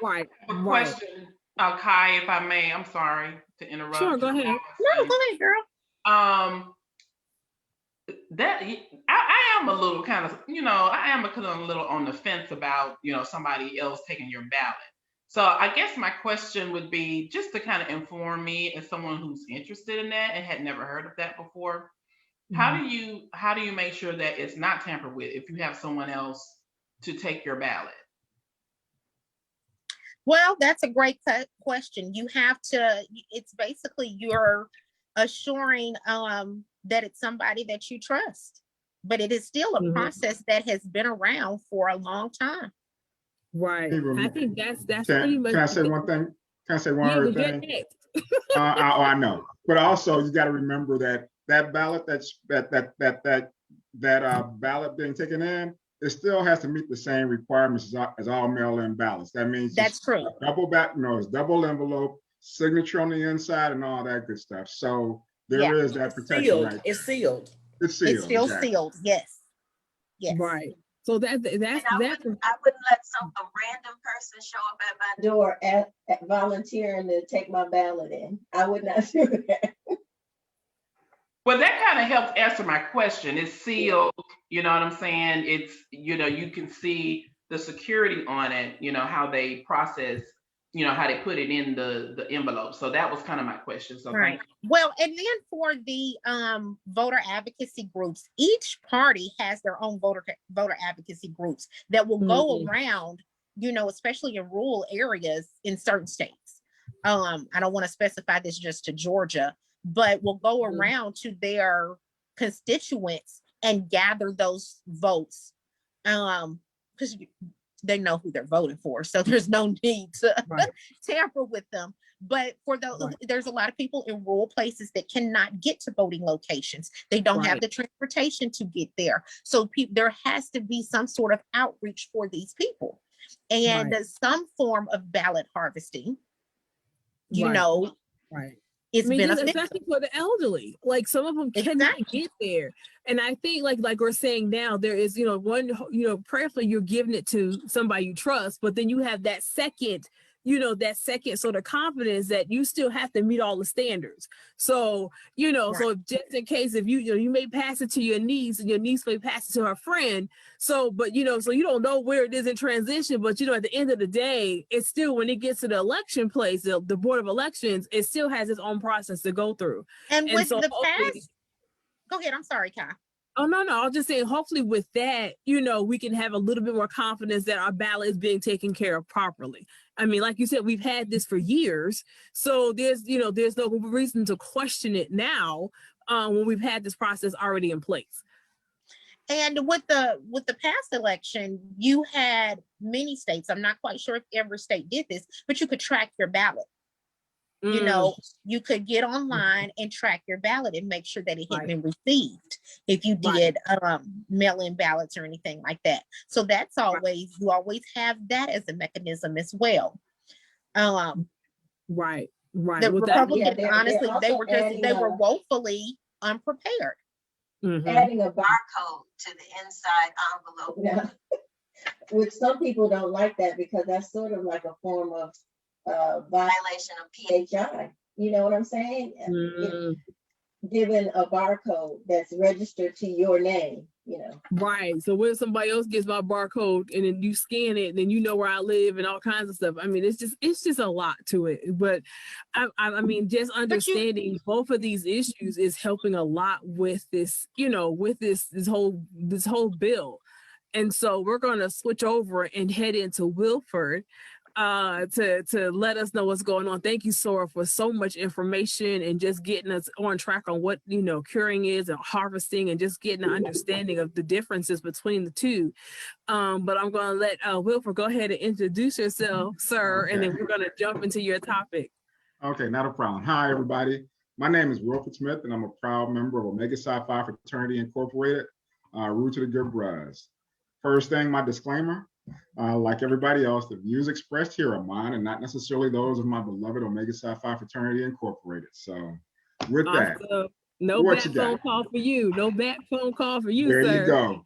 [SPEAKER 4] right.
[SPEAKER 7] A
[SPEAKER 4] Right.
[SPEAKER 7] question, Kai, if I may. I'm sorry to interrupt.
[SPEAKER 4] Sure, go ahead.
[SPEAKER 9] No, go ahead, girl.
[SPEAKER 7] That I am a little kind of, I am a little on the fence about, somebody else taking your ballot. So I guess my question would be just to kind of inform me as someone who's interested in that and had never heard of that before. How do you make sure that it's not tampered with if you have someone else to take your ballot?
[SPEAKER 9] Well, that's a great question. You have to, it's basically you're assuring that it's somebody that you trust, but it is still a process that has been around for a long time.
[SPEAKER 4] Right. I think that's pretty much.
[SPEAKER 5] Can I say one thing? Can I say one other thing? I know, but also you got to remember that ballot that ballot being taken in, it still has to meet the same requirements as all mail-in ballots. That means
[SPEAKER 9] that's true.
[SPEAKER 5] It's double envelope, signature on the inside, and all that good stuff. So there is that protection.
[SPEAKER 8] Sealed.
[SPEAKER 5] Right?
[SPEAKER 8] It's sealed.
[SPEAKER 9] It's still sealed. Yes.
[SPEAKER 4] Right. So that's
[SPEAKER 1] I wouldn't let a random person show up at my door at volunteering to take my ballot in. I would not do that.
[SPEAKER 7] Well, that kind of helped answer my question. It's sealed, you know what I'm saying? It's, you can see the security on it, how they process, how they put it in the envelope. So that was kind of my question. So
[SPEAKER 9] right. Well, and then for the voter advocacy groups, each party has their own voter advocacy groups that will go around, especially in rural areas in certain states. I don't want to specify this just to Georgia, but will go around to their constituents and gather those votes because they know who they're voting for. So there's no need to tamper with them. But for there's a lot of people in rural places that cannot get to voting locations. They don't have the transportation to get there. So there has to be some sort of outreach for these people, and some form of ballot harvesting, you know, it's beneficial.
[SPEAKER 4] Especially for the elderly. Like some of them cannot get there. And I think like we're saying now, there is, one, prayerfully you're giving it to somebody you trust, but then you have that second, that second sort of confidence that you still have to meet all the standards. So, so just in case if you may pass it to your niece and your niece may pass it to her friend. So, but, so you don't know where it is in transition, but, at the end of the day, it's still, when it gets to the election place, the Board of Elections, it still has its own process to go through.
[SPEAKER 9] And with so the past, go ahead. I'm sorry, Kai.
[SPEAKER 4] Oh, no. I'll just say, hopefully with that, we can have a little bit more confidence that our ballot is being taken care of properly. I mean, like you said, we've had this for years. So there's no reason to question it now when we've had this process already in place.
[SPEAKER 9] And with the past election, you had many states. I'm not quite sure if every state did this, but you could track your ballot. You could get online and track your ballot and make sure that it had been received if you did mail-in ballots or anything like that. So that's always, you always have that as a mechanism as well.
[SPEAKER 4] The
[SPEAKER 9] Republicans, honestly, they were woefully unprepared.
[SPEAKER 1] Adding a barcode to the inside envelope.
[SPEAKER 10] Yeah. Which some people don't like that because that's sort of like a form of violation of PHI. You know what I'm saying? Given a barcode that's registered to your name,
[SPEAKER 4] Right. So when somebody else gets my barcode and then you scan it, then you know where I live and all kinds of stuff. I mean, it's just a lot to it. But I mean, just understanding both of these issues is helping a lot with this, with this whole bill. And so we're going to switch over and head into Wilford to let us know what's going on. Thank you, Sora, for so much information and just getting us on track on what curing is and harvesting and just getting an understanding of the differences between the two. But I'm going to let Wilford go ahead and introduce yourself, sir, and then we're going to jump into your topic.
[SPEAKER 5] Okay, not a problem. Hi, everybody. My name is Wilford Smith, and I'm a proud member of Omega Psi Phi Fraternity Incorporated, root to the good bros. First thing, my disclaimer. Like everybody else, the views expressed here are mine and not necessarily those of my beloved Omega Psi Phi Fraternity Incorporated. So with that,
[SPEAKER 4] no back phone call for you. No back phone call for you,
[SPEAKER 5] there
[SPEAKER 4] sir.
[SPEAKER 5] You go.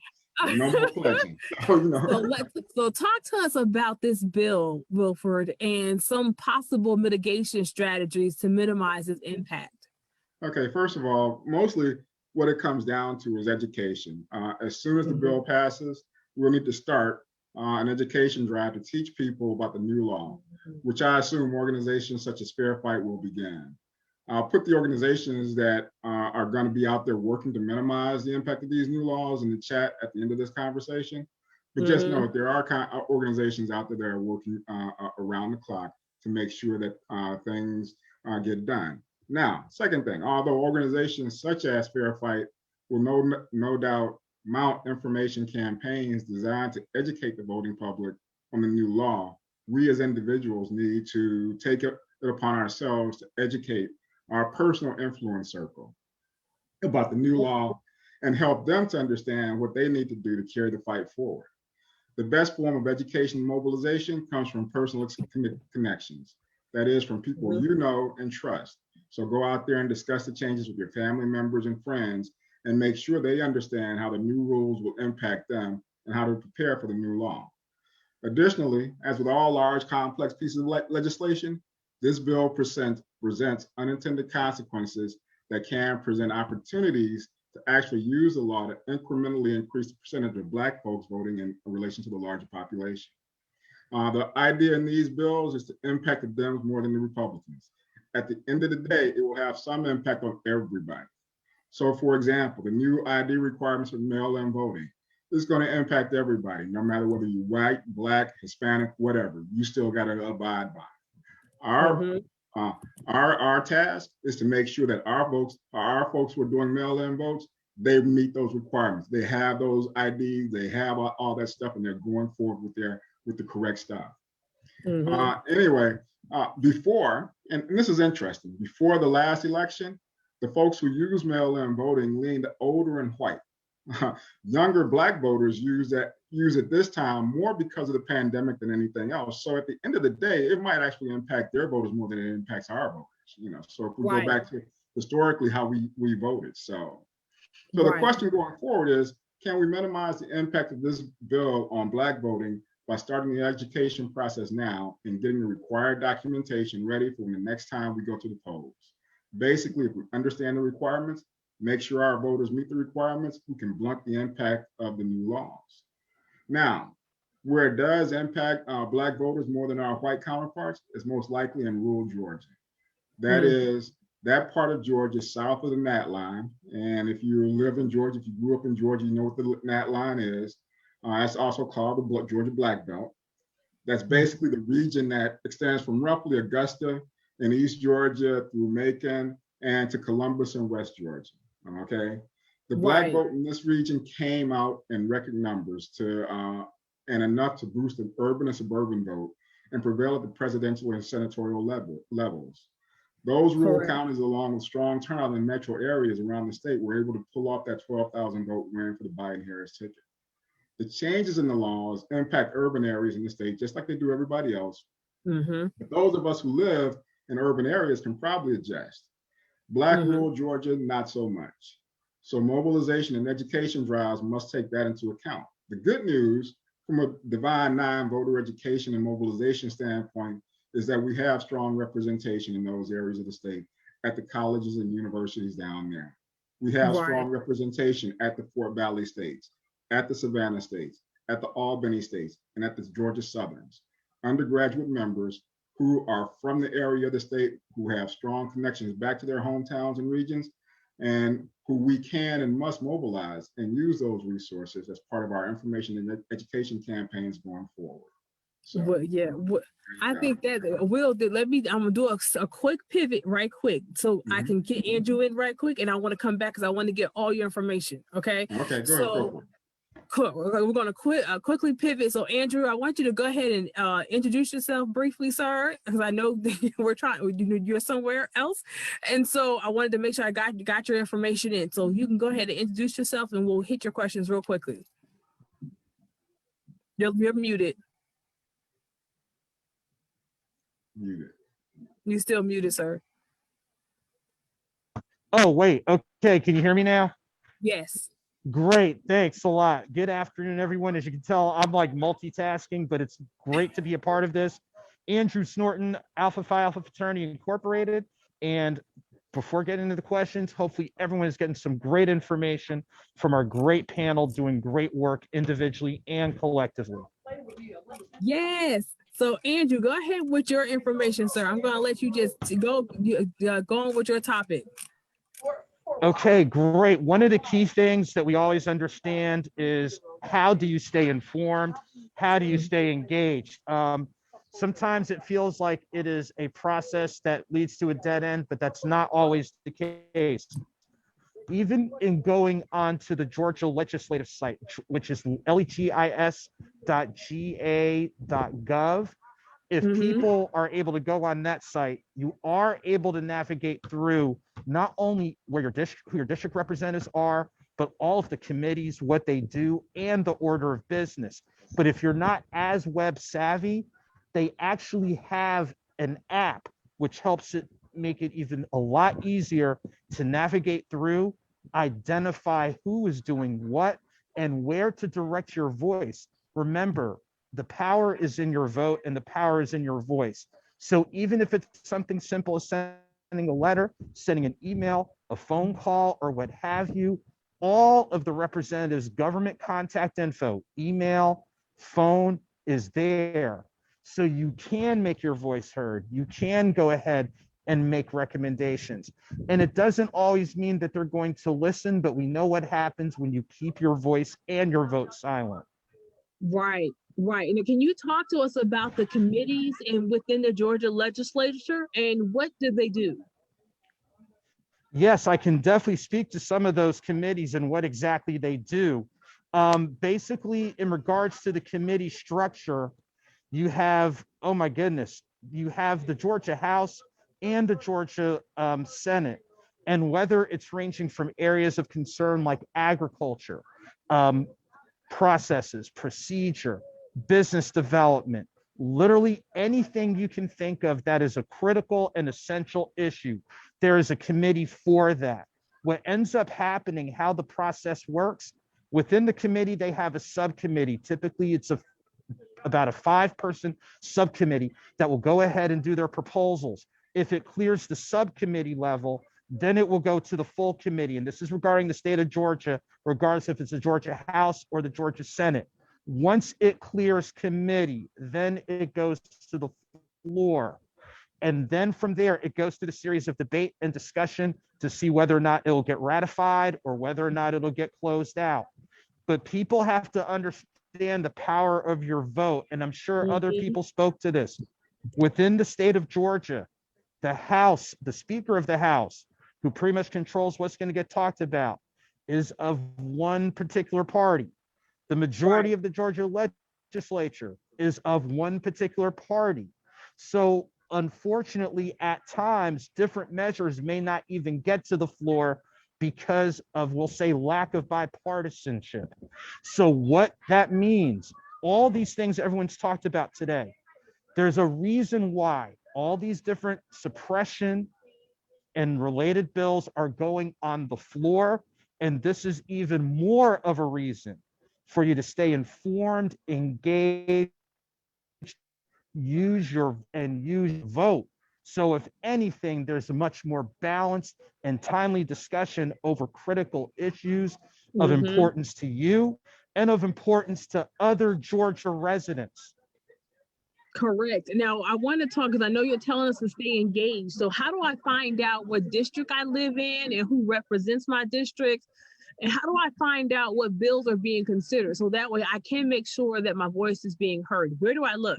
[SPEAKER 5] No more pledging.
[SPEAKER 4] So talk to us about this bill, Wilford, and some possible mitigation strategies to minimize its impact.
[SPEAKER 5] Okay, first of all, mostly what it comes down to is education. As soon as the bill passes, we'll need to start an education drive to teach people about the new law, which I assume organizations such as Fair Fight will begin. I'll put the organizations that are going to be out there working to minimize the impact of these new laws in the chat at the end of this conversation. But just know that there are organizations out there that are working around the clock to make sure that things get done. Now, second thing, although organizations such as Fair Fight will no doubt mount information campaigns designed to educate the voting public on the new law, we as individuals need to take it upon ourselves to educate our personal influence circle about the new law and help them to understand what they need to do to carry the fight forward. The best form of education mobilization comes from personal connections. That is, from people you know and trust. So go out there and discuss the changes with your family members and friends and make sure they understand how the new rules will impact them and how to prepare for the new law. Additionally, as with all large, complex pieces of legislation, this bill presents unintended consequences that can present opportunities to actually use the law to incrementally increase the percentage of Black folks voting in relation to the larger population. The idea in these bills is to impact the Dems more than the Republicans. At the end of the day, it will have some impact on everybody. So for example, the new ID requirements for mail-in voting is going to impact everybody, no matter whether you're white, Black, Hispanic, whatever, you still got to abide by. Our task is to make sure that our folks who are doing mail-in votes they meet those requirements. They have those IDs, they have all that stuff, and they're going forward with the correct stuff. Anyway, before, and this is interesting, before the last election, the folks who use mail-in voting leaned older and white. Younger Black voters use it this time more because of the pandemic than anything else. So at the end of the day, it might actually impact their voters more than it impacts our voters. So if we go back to historically how we voted. So the question going forward is, can we minimize the impact of this bill on Black voting by starting the education process now and getting the required documentation ready for the next time we go to the polls? Basically, if we understand the requirements, make sure our voters meet the requirements, we can blunt the impact of the new laws. Now, where it does impact Black voters more than our white counterparts is most likely in rural Georgia. That is that part of Georgia south of the Gnat line. And if you live in Georgia, if you grew up in Georgia, you know what the Gnat line is. That's also called the Georgia Black Belt. That's basically the region that extends from roughly Augusta in East Georgia through Macon and to Columbus in West Georgia. Okay, the Black vote in this region came out in record numbers and enough to boost the urban and suburban vote and prevail at the presidential and senatorial levels. Those rural counties, along with strong turnout in metro areas around the state, were able to pull off that 12,000 vote win for the Biden-Harris ticket. The changes in the laws impact urban areas in the state just like they do everybody else. But those of us who live in urban areas can probably adjust. Black rural Georgia, not so much. So mobilization and education drives must take that into account. The good news from a Divine Nine voter education and mobilization standpoint is that we have strong representation in those areas of the state at the colleges and universities down there. We have strong representation at the Fort Valley states, at the Savannah states, at the Albany states, and at the Georgia Southerns. Undergraduate members who are from the area of the state, who have strong connections back to their hometowns and regions, and who we can and must mobilize and use those resources as part of our information and education campaigns going forward. So,
[SPEAKER 4] I think that I'm gonna do a quick pivot right quick so I can get Andrew in right quick, and I want to come back because I want to get all your information. Okay,
[SPEAKER 5] go ahead, go for it.
[SPEAKER 4] Cool. We're going to quickly pivot. So, Andrew, I want you to go ahead and introduce yourself briefly, sir, because I know you're somewhere else. And so I wanted to make sure I got your information in. So you can go ahead and introduce yourself and we'll hit your questions real quickly. You're muted.
[SPEAKER 5] Muted.
[SPEAKER 4] You're still muted, sir.
[SPEAKER 11] Oh, wait. Okay. Can you hear me now?
[SPEAKER 4] Yes.
[SPEAKER 11] Great. Thanks a lot. Good afternoon, everyone. As you can tell, I'm like multitasking, but it's great to be a part of this. Andrew Snorton, Alpha Phi Alpha Fraternity Incorporated. And before getting into the questions, hopefully everyone is getting some great information from our great panel doing great work individually and collectively.
[SPEAKER 4] Yes. So, Andrew, go ahead with your information, sir. I'm going to let you just go on with your topic.
[SPEAKER 11] Okay, great. One of the key things that we always understand is how do you stay informed? How do you stay engaged? Sometimes it feels like it is a process that leads to a dead end, but that's not always the case. Even in going on to the Georgia legislative site, which is legis.ga.gov, if people are able to go on that site, you are able to navigate through not only who your district representatives are, but all of the committees, what they do, and the order of business. But if you're not as web savvy, they actually have an app which helps it make it even a lot easier to navigate through, identify who is doing what, and where to direct your voice. Remember, the power is in your vote and the power is in your voice. So even if it's something simple as sending a letter, sending an email, a phone call, or what have you, all of the representatives' government contact info, email, phone is there. So you can make your voice heard. You can go ahead and make recommendations. And it doesn't always mean that they're going to listen, but we know what happens when you keep your voice and your vote silent.
[SPEAKER 4] Right. Right. And can you talk to us about the committees and within the Georgia legislature and what do they do?
[SPEAKER 11] Yes, I can definitely speak to some of those committees and what exactly they do. Basically, in regards to the committee structure, you have, oh my goodness, you have the Georgia House and the Georgia Senate. And whether it's ranging from areas of concern like agriculture, um, processes, procedure, business development, literally anything you can think of that is a critical and essential issue, there is a committee for that. What ends up happening, how the process works, within the committee, they have a subcommittee. Typically, it's about a 5-person subcommittee that will go ahead and do their proposals. If it clears the subcommittee level, then it will go to the full committee. And this is regarding the state of Georgia, regardless if it's the Georgia House or the Georgia Senate. Once it clears committee, then it goes to the floor. And then from there, it goes through the series of debate and discussion to see whether or not it'll get ratified or whether or not it'll get closed out. But people have to understand the power of your vote. And I'm sure other people spoke to this. Within the state of Georgia, the House, the Speaker of the House, who pretty much controls what's going to get talked about, is of one particular party. The majority of the Georgia legislature is of one particular party. So unfortunately, at times, different measures may not even get to the floor because of, we'll say, lack of bipartisanship. So what that means, all these things everyone's talked about today, there's a reason why all these different suppression and related bills are going on the floor. And this is even more of a reason for you to stay informed, engaged, use your vote. So if anything, there's a much more balanced and timely discussion over critical issues of importance to you and of importance to other Georgia residents.
[SPEAKER 4] Correct. Now, I want to talk, because I know you're telling us to stay engaged. So how do I find out what district I live in and who represents my district? And how do I find out what bills are being considered? So that way I can make sure that my voice is being heard. Where do I look?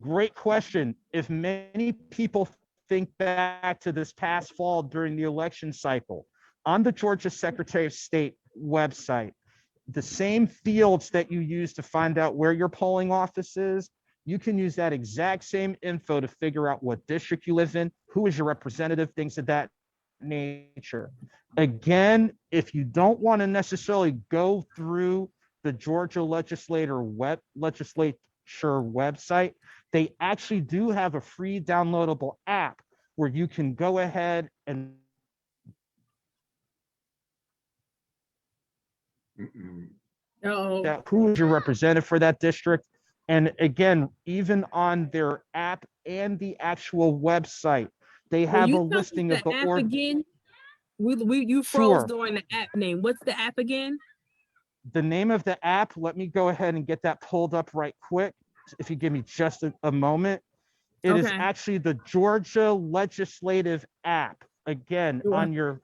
[SPEAKER 11] Great question. If many people think back to this past fall during the election cycle, on the Georgia Secretary of State website, the same fields that you use to find out where your polling office is, you can use that exact same info to figure out what district you live in, who is your representative, things of that nature. Again, if you don't want to necessarily go through the Georgia legislature website, they actually do have a free downloadable app where you can go ahead and who is your representative for that district. And again, even on their app and the actual website, they have a listing of the order.
[SPEAKER 4] Again, you froze during the app name. What's the app again?
[SPEAKER 11] The name of the app, let me go ahead and get that pulled up right quick. If you give me just a moment. It is actually the Georgia Legislative app. Again, on your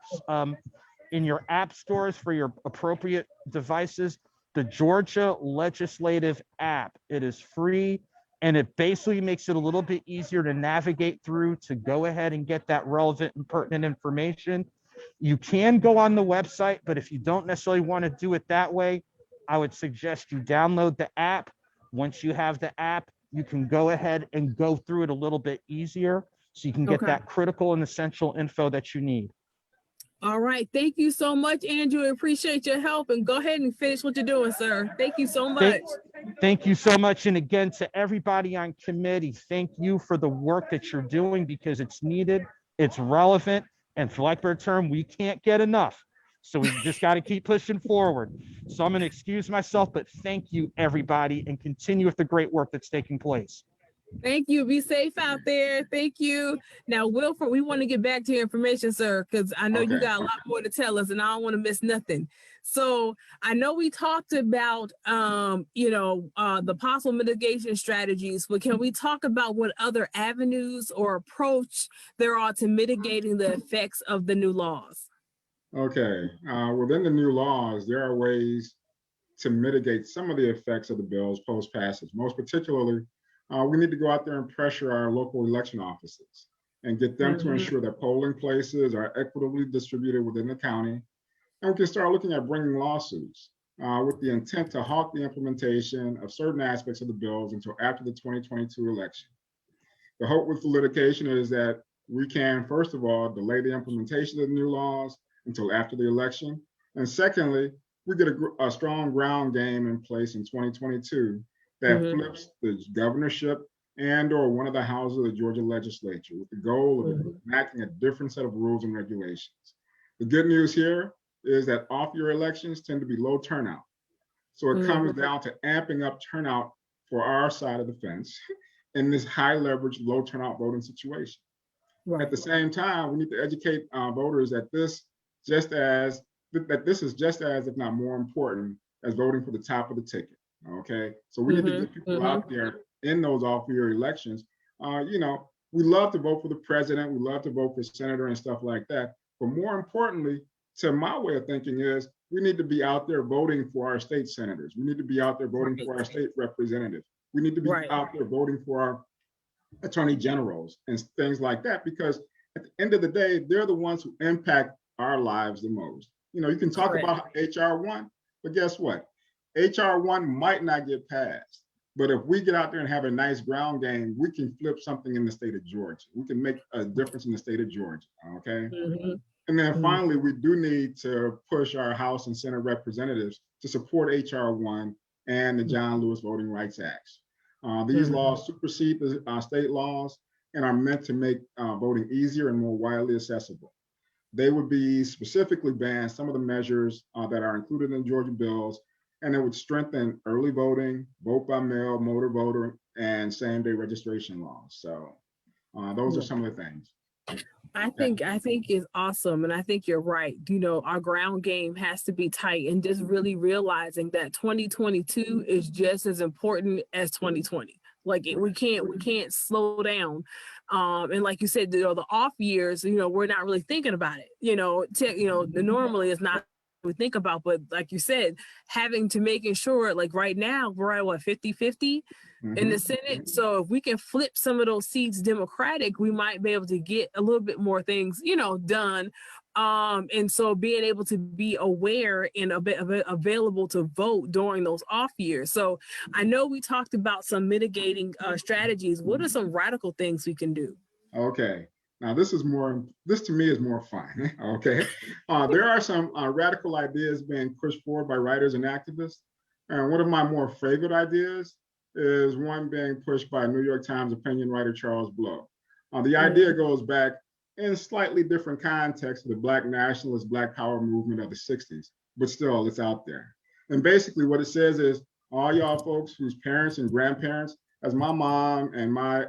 [SPEAKER 11] in your app stores for your appropriate devices, the Georgia Legislative app. It is free, and it basically makes it a little bit easier to navigate through to go ahead and get that relevant and pertinent information. You can go on the website, but if you don't necessarily want to do it that way, I would suggest you download the app. Once you have the app, you can go ahead and go through it a little bit easier so you can get that critical and essential info that you need.
[SPEAKER 4] All right. Thank you so much, Andrew. I appreciate your help, and go ahead and finish what you're doing, sir. Thank you so much.
[SPEAKER 11] Thank you so much. And again, to everybody on committee, thank you for the work that you're doing, because it's needed, it's relevant, and for lack of a better term, we can't get enough. So we just got to keep pushing forward. So I'm going to excuse myself, but thank you, everybody, and continue with the great work that's taking place.
[SPEAKER 4] Thank you. Be safe out there. Thank you. Now, Wilford, we want to get back to your information, sir, because I know you got a lot more to tell us, and I don't want to miss nothing. So I know we talked about, the possible mitigation strategies, but can we talk about what other avenues or approach there are to mitigating the effects of the new laws?
[SPEAKER 5] Okay, within the new laws, there are ways to mitigate some of the effects of the bills post-passage. Most particularly, we need to go out there and pressure our local election offices and get them to ensure that polling places are equitably distributed within the county. And we can start looking at bringing lawsuits with the intent to halt the implementation of certain aspects of the bills until after the 2022 election. The hope with the litigation is that we can, first of all, delay the implementation of the new laws until after the election. And secondly, we get a strong ground game in place in 2022 that flips the governorship and or one of the houses of the Georgia legislature with the goal of enacting a different set of rules and regulations. The good news here is that off-year elections tend to be low turnout. So it comes down to amping up turnout for our side of the fence in this high leverage, low turnout voting situation. Right. At the same time, we need to educate voters that this is just as, if not more important, as voting for the top of the ticket. Okay, so we need to get people out there in those off-year elections. You know, we love to vote for the president, we love to vote for senator and stuff like that. But more importantly, to my way of thinking is we need to be out there voting for our state senators. We need to be out there voting for our state representatives. We need to be out there voting for our attorney generals and things like that, because at the end of the day, they're the ones who impact our lives the most. You know, you can talk about HR1, but guess what? HR1 might not get passed. But if we get out there and have a nice ground game, we can flip something in the state of Georgia. We can make a difference in the state of Georgia, okay? And then finally, we do need to push our House and Senate representatives to support HR1 and the John Lewis Voting Rights Acts. These laws supersede the state laws and are meant to make voting easier and more widely accessible. They would be specifically ban some of the measures that are included in Georgia bills, and it would strengthen early voting, vote by mail, motor voter, and same-day registration laws. So those are some of the things.
[SPEAKER 4] I think it's awesome, and I think you're right. You know, our ground game has to be tight, and just really realizing that 2022 is just as important as 2020. Like we can't slow down. And like you said, you know, the off years, you know, we're not really thinking about it. You know, normally it's not we think about, but like you said, having to making sure, like right now we're at what 50-50 in the Senate. So if we can flip some of those seats Democratic, we might be able to get a little bit more things, you know, done. And so being able to be aware and a bit available to vote during those off years. So I know we talked about some mitigating strategies. What are some radical things we can do?
[SPEAKER 5] Okay. Now this to me is more fun, okay? There are some radical ideas being pushed forward by writers and activists. And one of my more favorite ideas is one being pushed by New York Times opinion writer Charles Blow. The idea goes back in slightly different context to the Black nationalist, Black power movement of the 60s, but still it's out there. And basically what it says is all y'all folks whose parents and grandparents, as my mom and my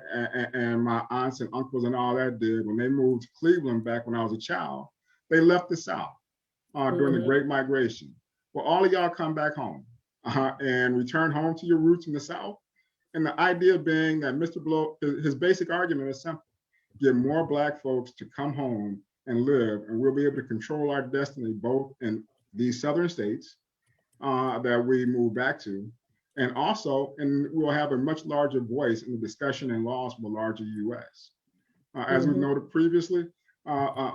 [SPEAKER 5] aunts and uncles and all that did when they moved to Cleveland back when I was a child, they left the South during the Great Migration. Well, all of y'all come back home and return home to your roots in the South. And the idea being that Mr. Blow, his basic argument is simple: get more Black folks to come home and live, and we'll be able to control our destiny both in these southern states that we move back to, and also, and we'll have a much larger voice in the discussion and laws for the larger U.S. As we noted previously, the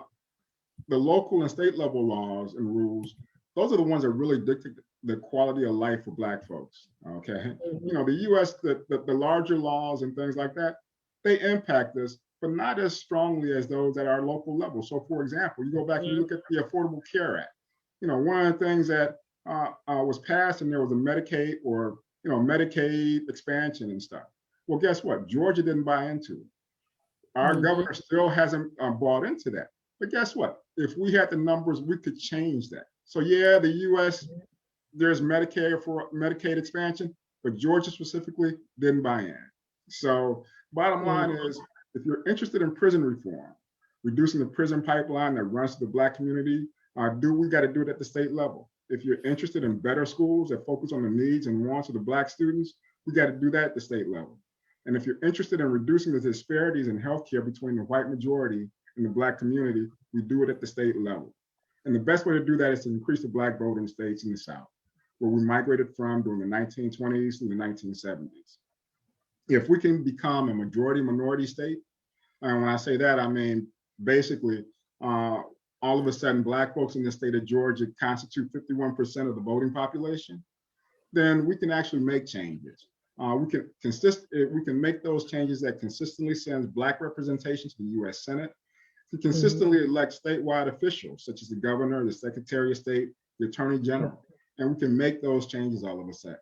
[SPEAKER 5] local and state level laws and rules, those are the ones that really dictate the quality of life for Black folks, okay? You know, the U.S., the larger laws and things like that, they impact us, but not as strongly as those at our local level. So for example, you go back and look at the Affordable Care Act. You know, one of the things that was passed, and there was a Medicaid or Medicaid expansion and stuff. Well, guess what? Georgia didn't buy into it. Our governor still hasn't bought into that. But guess what? If we had the numbers, we could change that. So yeah, the U.S., there's Medicaid expansion, but Georgia specifically didn't buy in. So bottom line is, if you're interested in prison reform, reducing the prison pipeline that runs to the Black community, we got to do it at the state level. If you're interested in better schools that focus on the needs and wants of the Black students, we got to do that at the state level. And if you're interested in reducing the disparities in healthcare between the white majority and the Black community, we do it at the state level. And the best way to do that is to increase the Black voting states in the South, where we migrated from during the 1920s through the 1970s. If we can become a majority minority state And when I say that, I mean, basically, all of a sudden, Black folks in the state of Georgia constitute 51% of the voting population, then we can actually make changes. We can make those changes that consistently sends Black representation to the U.S. Senate, to consistently elect statewide officials, such as the governor, the secretary of state, the attorney general, and we can make those changes all of a sudden.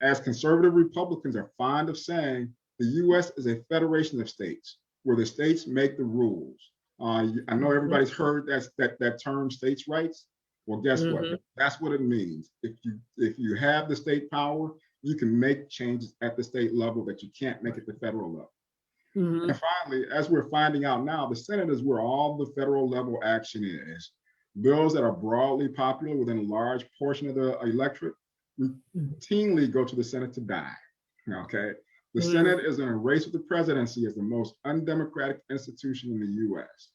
[SPEAKER 5] As conservative Republicans are fond of saying, the U.S. is a federation of states where the states make the rules. I know everybody's heard that term, states' rights. Well, guess what? That's what it means. If you have the state power, you can make changes at the state level that you can't make at the federal level. And finally, as we're finding out now, the Senate is where all the federal level action is. Bills that are broadly popular within a large portion of the electorate routinely go to the Senate to die. Okay. The Senate is in a race with the presidency as the most undemocratic institution in the US.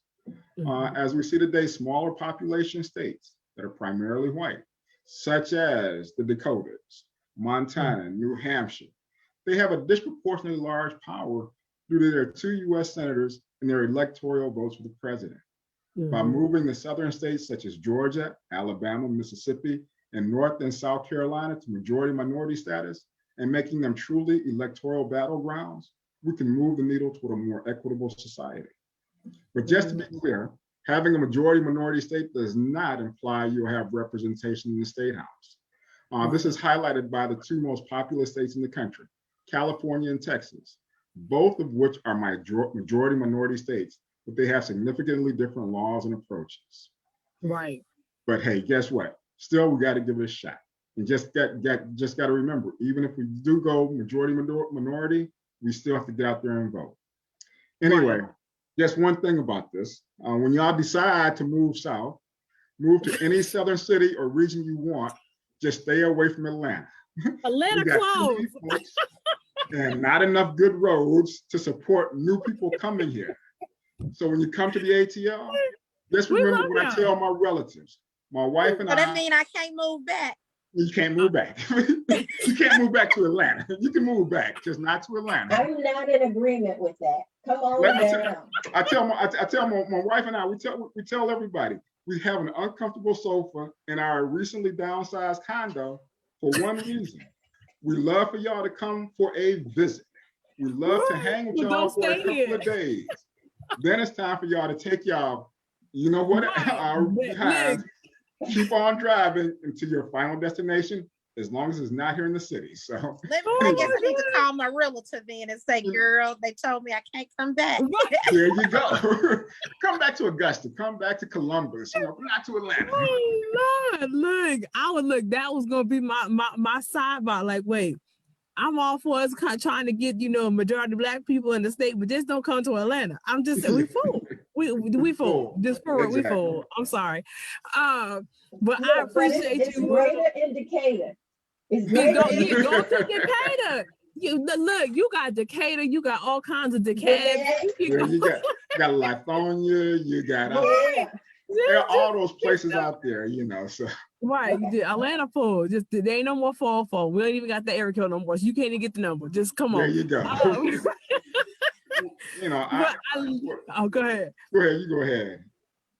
[SPEAKER 5] As we see today, smaller population states that are primarily white, such as the Dakotas, Montana, New Hampshire, they have a disproportionately large power due to their 2 US senators and their electoral votes for the president. By moving the southern states such as Georgia, Alabama, Mississippi, and North and South Carolina to majority minority status and making them truly electoral battlegrounds, we can move the needle toward a more equitable society. But just to be clear, having a majority minority state does not imply you'll have representation in the state house. This is highlighted by the 2 most populous states in the country, California and Texas, both of which are majority minority states, but they have significantly different laws and approaches.
[SPEAKER 4] Right.
[SPEAKER 5] But hey, guess what? Still, we got to give it a shot. And just got to remember, even if we do go majority minority, we still have to get out there and vote. Anyway, just one thing about this: when y'all decide to move south, move to any southern city or region you want, just stay away from Atlanta.
[SPEAKER 4] Atlanta closed.
[SPEAKER 5] And not enough good roads to support new people coming here. So when you come to the ATL, just remember what I tell my relatives. My wife and
[SPEAKER 9] I. But that mean I can't move back.
[SPEAKER 5] You can't move back. You can't move back to Atlanta. You can move back, just not to Atlanta.
[SPEAKER 10] I'm not in agreement with that. Come on down.
[SPEAKER 5] I tell my wife and I, we tell everybody, we have an uncomfortable sofa in our recently downsized condo for one reason. We love for y'all to come for a visit. We love to hang with y'all for a couple of days. Then it's time for y'all to take y'all, you know what, keep on driving until your final destination, as long as it's not here in the city. So
[SPEAKER 9] I guess I need to call my realtor then and say, girl, they told me I can't come back.
[SPEAKER 5] There you go. Come back to Augusta, come back to Columbus, not to Atlanta.
[SPEAKER 4] Oh Lord, look, that was gonna be my sidebar. Like, wait, I'm all for us kind of trying to get, majority Black people in the state, but just don't come to Atlanta. I'm just saying, we fool. We fool. Just for we fool. I'm sorry. But I appreciate
[SPEAKER 10] it's
[SPEAKER 4] you.
[SPEAKER 10] Greater indicator. It's
[SPEAKER 4] greater
[SPEAKER 10] greater
[SPEAKER 4] indicator. Go to Decatur. Look, you got Decatur, you got all kinds of Decatur.
[SPEAKER 5] You got Lithonia, you got there are all those places out there, so.
[SPEAKER 4] Right, Atlanta full. Just they ain't no more 404. We don't even got the area code no more. So you can't even get the number. Just come on.
[SPEAKER 5] There you go.
[SPEAKER 4] Go ahead.
[SPEAKER 5] Go ahead. You go ahead.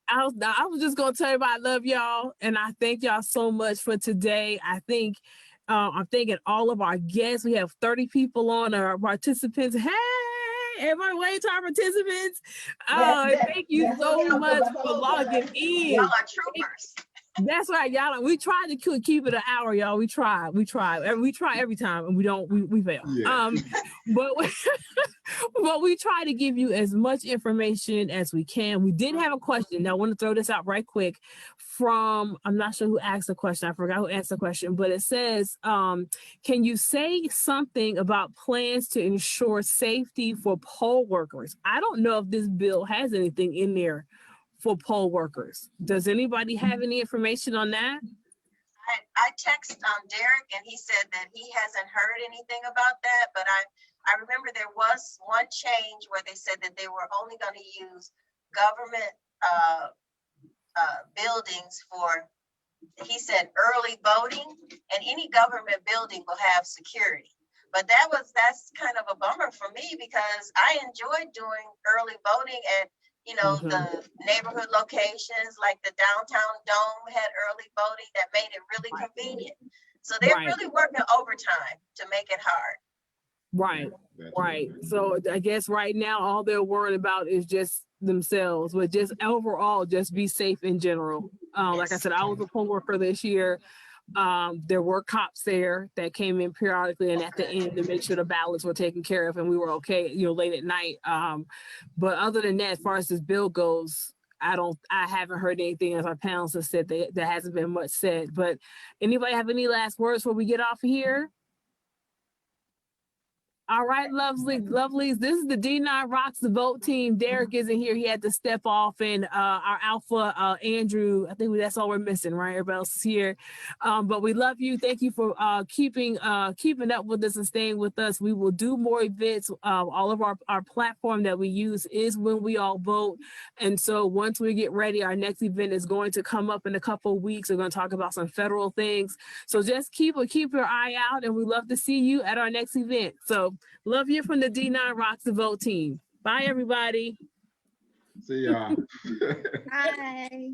[SPEAKER 4] I was just gonna tell you about I love y'all and I thank y'all so much for today. I think I'm thanking all of our guests. We have 30 people on our participants. Hey, everybody, wave to our participants. Thank you so much for logging in.
[SPEAKER 1] Y'all are troopers.
[SPEAKER 4] That's right, y'all. We tried to keep it an hour, y'all. We try every time, and we fail. Yeah. But we try to give you as much information as we can. We did have a question. Now I want to throw this out right quick from, I'm not sure who asked the question. I forgot who asked the question, but it says, can you say something about plans to ensure safety for poll workers? I don't know if this bill has anything in there for poll workers. Does anybody have any information on that?
[SPEAKER 1] I texted Derek and he said that he hasn't heard anything about that, but I remember there was one change where they said that they were only going to use government buildings for, he said, early voting, and any government building will have security. But that's kind of a bummer for me because I enjoyed doing early voting at, you know, the neighborhood locations, like the downtown dome had early voting that made it really convenient. So they're really working overtime to make it hard.
[SPEAKER 4] Right, right. So I guess right now all they're worried about is just themselves, but just overall, just be safe in general. Like I said, I was a poll worker this year. There were cops there that came in periodically and at the end to make sure the ballots were taken care of and we were okay, you know, late at night. But other than that, as far as this bill goes, I haven't heard anything, as our panelists have said, there hasn't been much said. But anybody have any last words before we get off of here? All right, lovelies. This is the D9 Rocks the Vote team. Derek isn't here. He had to step off. And our alpha, Andrew, I think that's all we're missing, right? Everybody else is here. But we love you. Thank you for keeping up with us and staying with us. We will do more events. All of our platform that we use is When We All Vote. And so once we get ready, our next event is going to come up in a couple of weeks. We're going to talk about some federal things. So just keep your eye out, and we love to see you at our next event. So love you from the D9 Rocks the Vote team. Bye, everybody.
[SPEAKER 5] See y'all.
[SPEAKER 9] Bye.
[SPEAKER 4] Bye.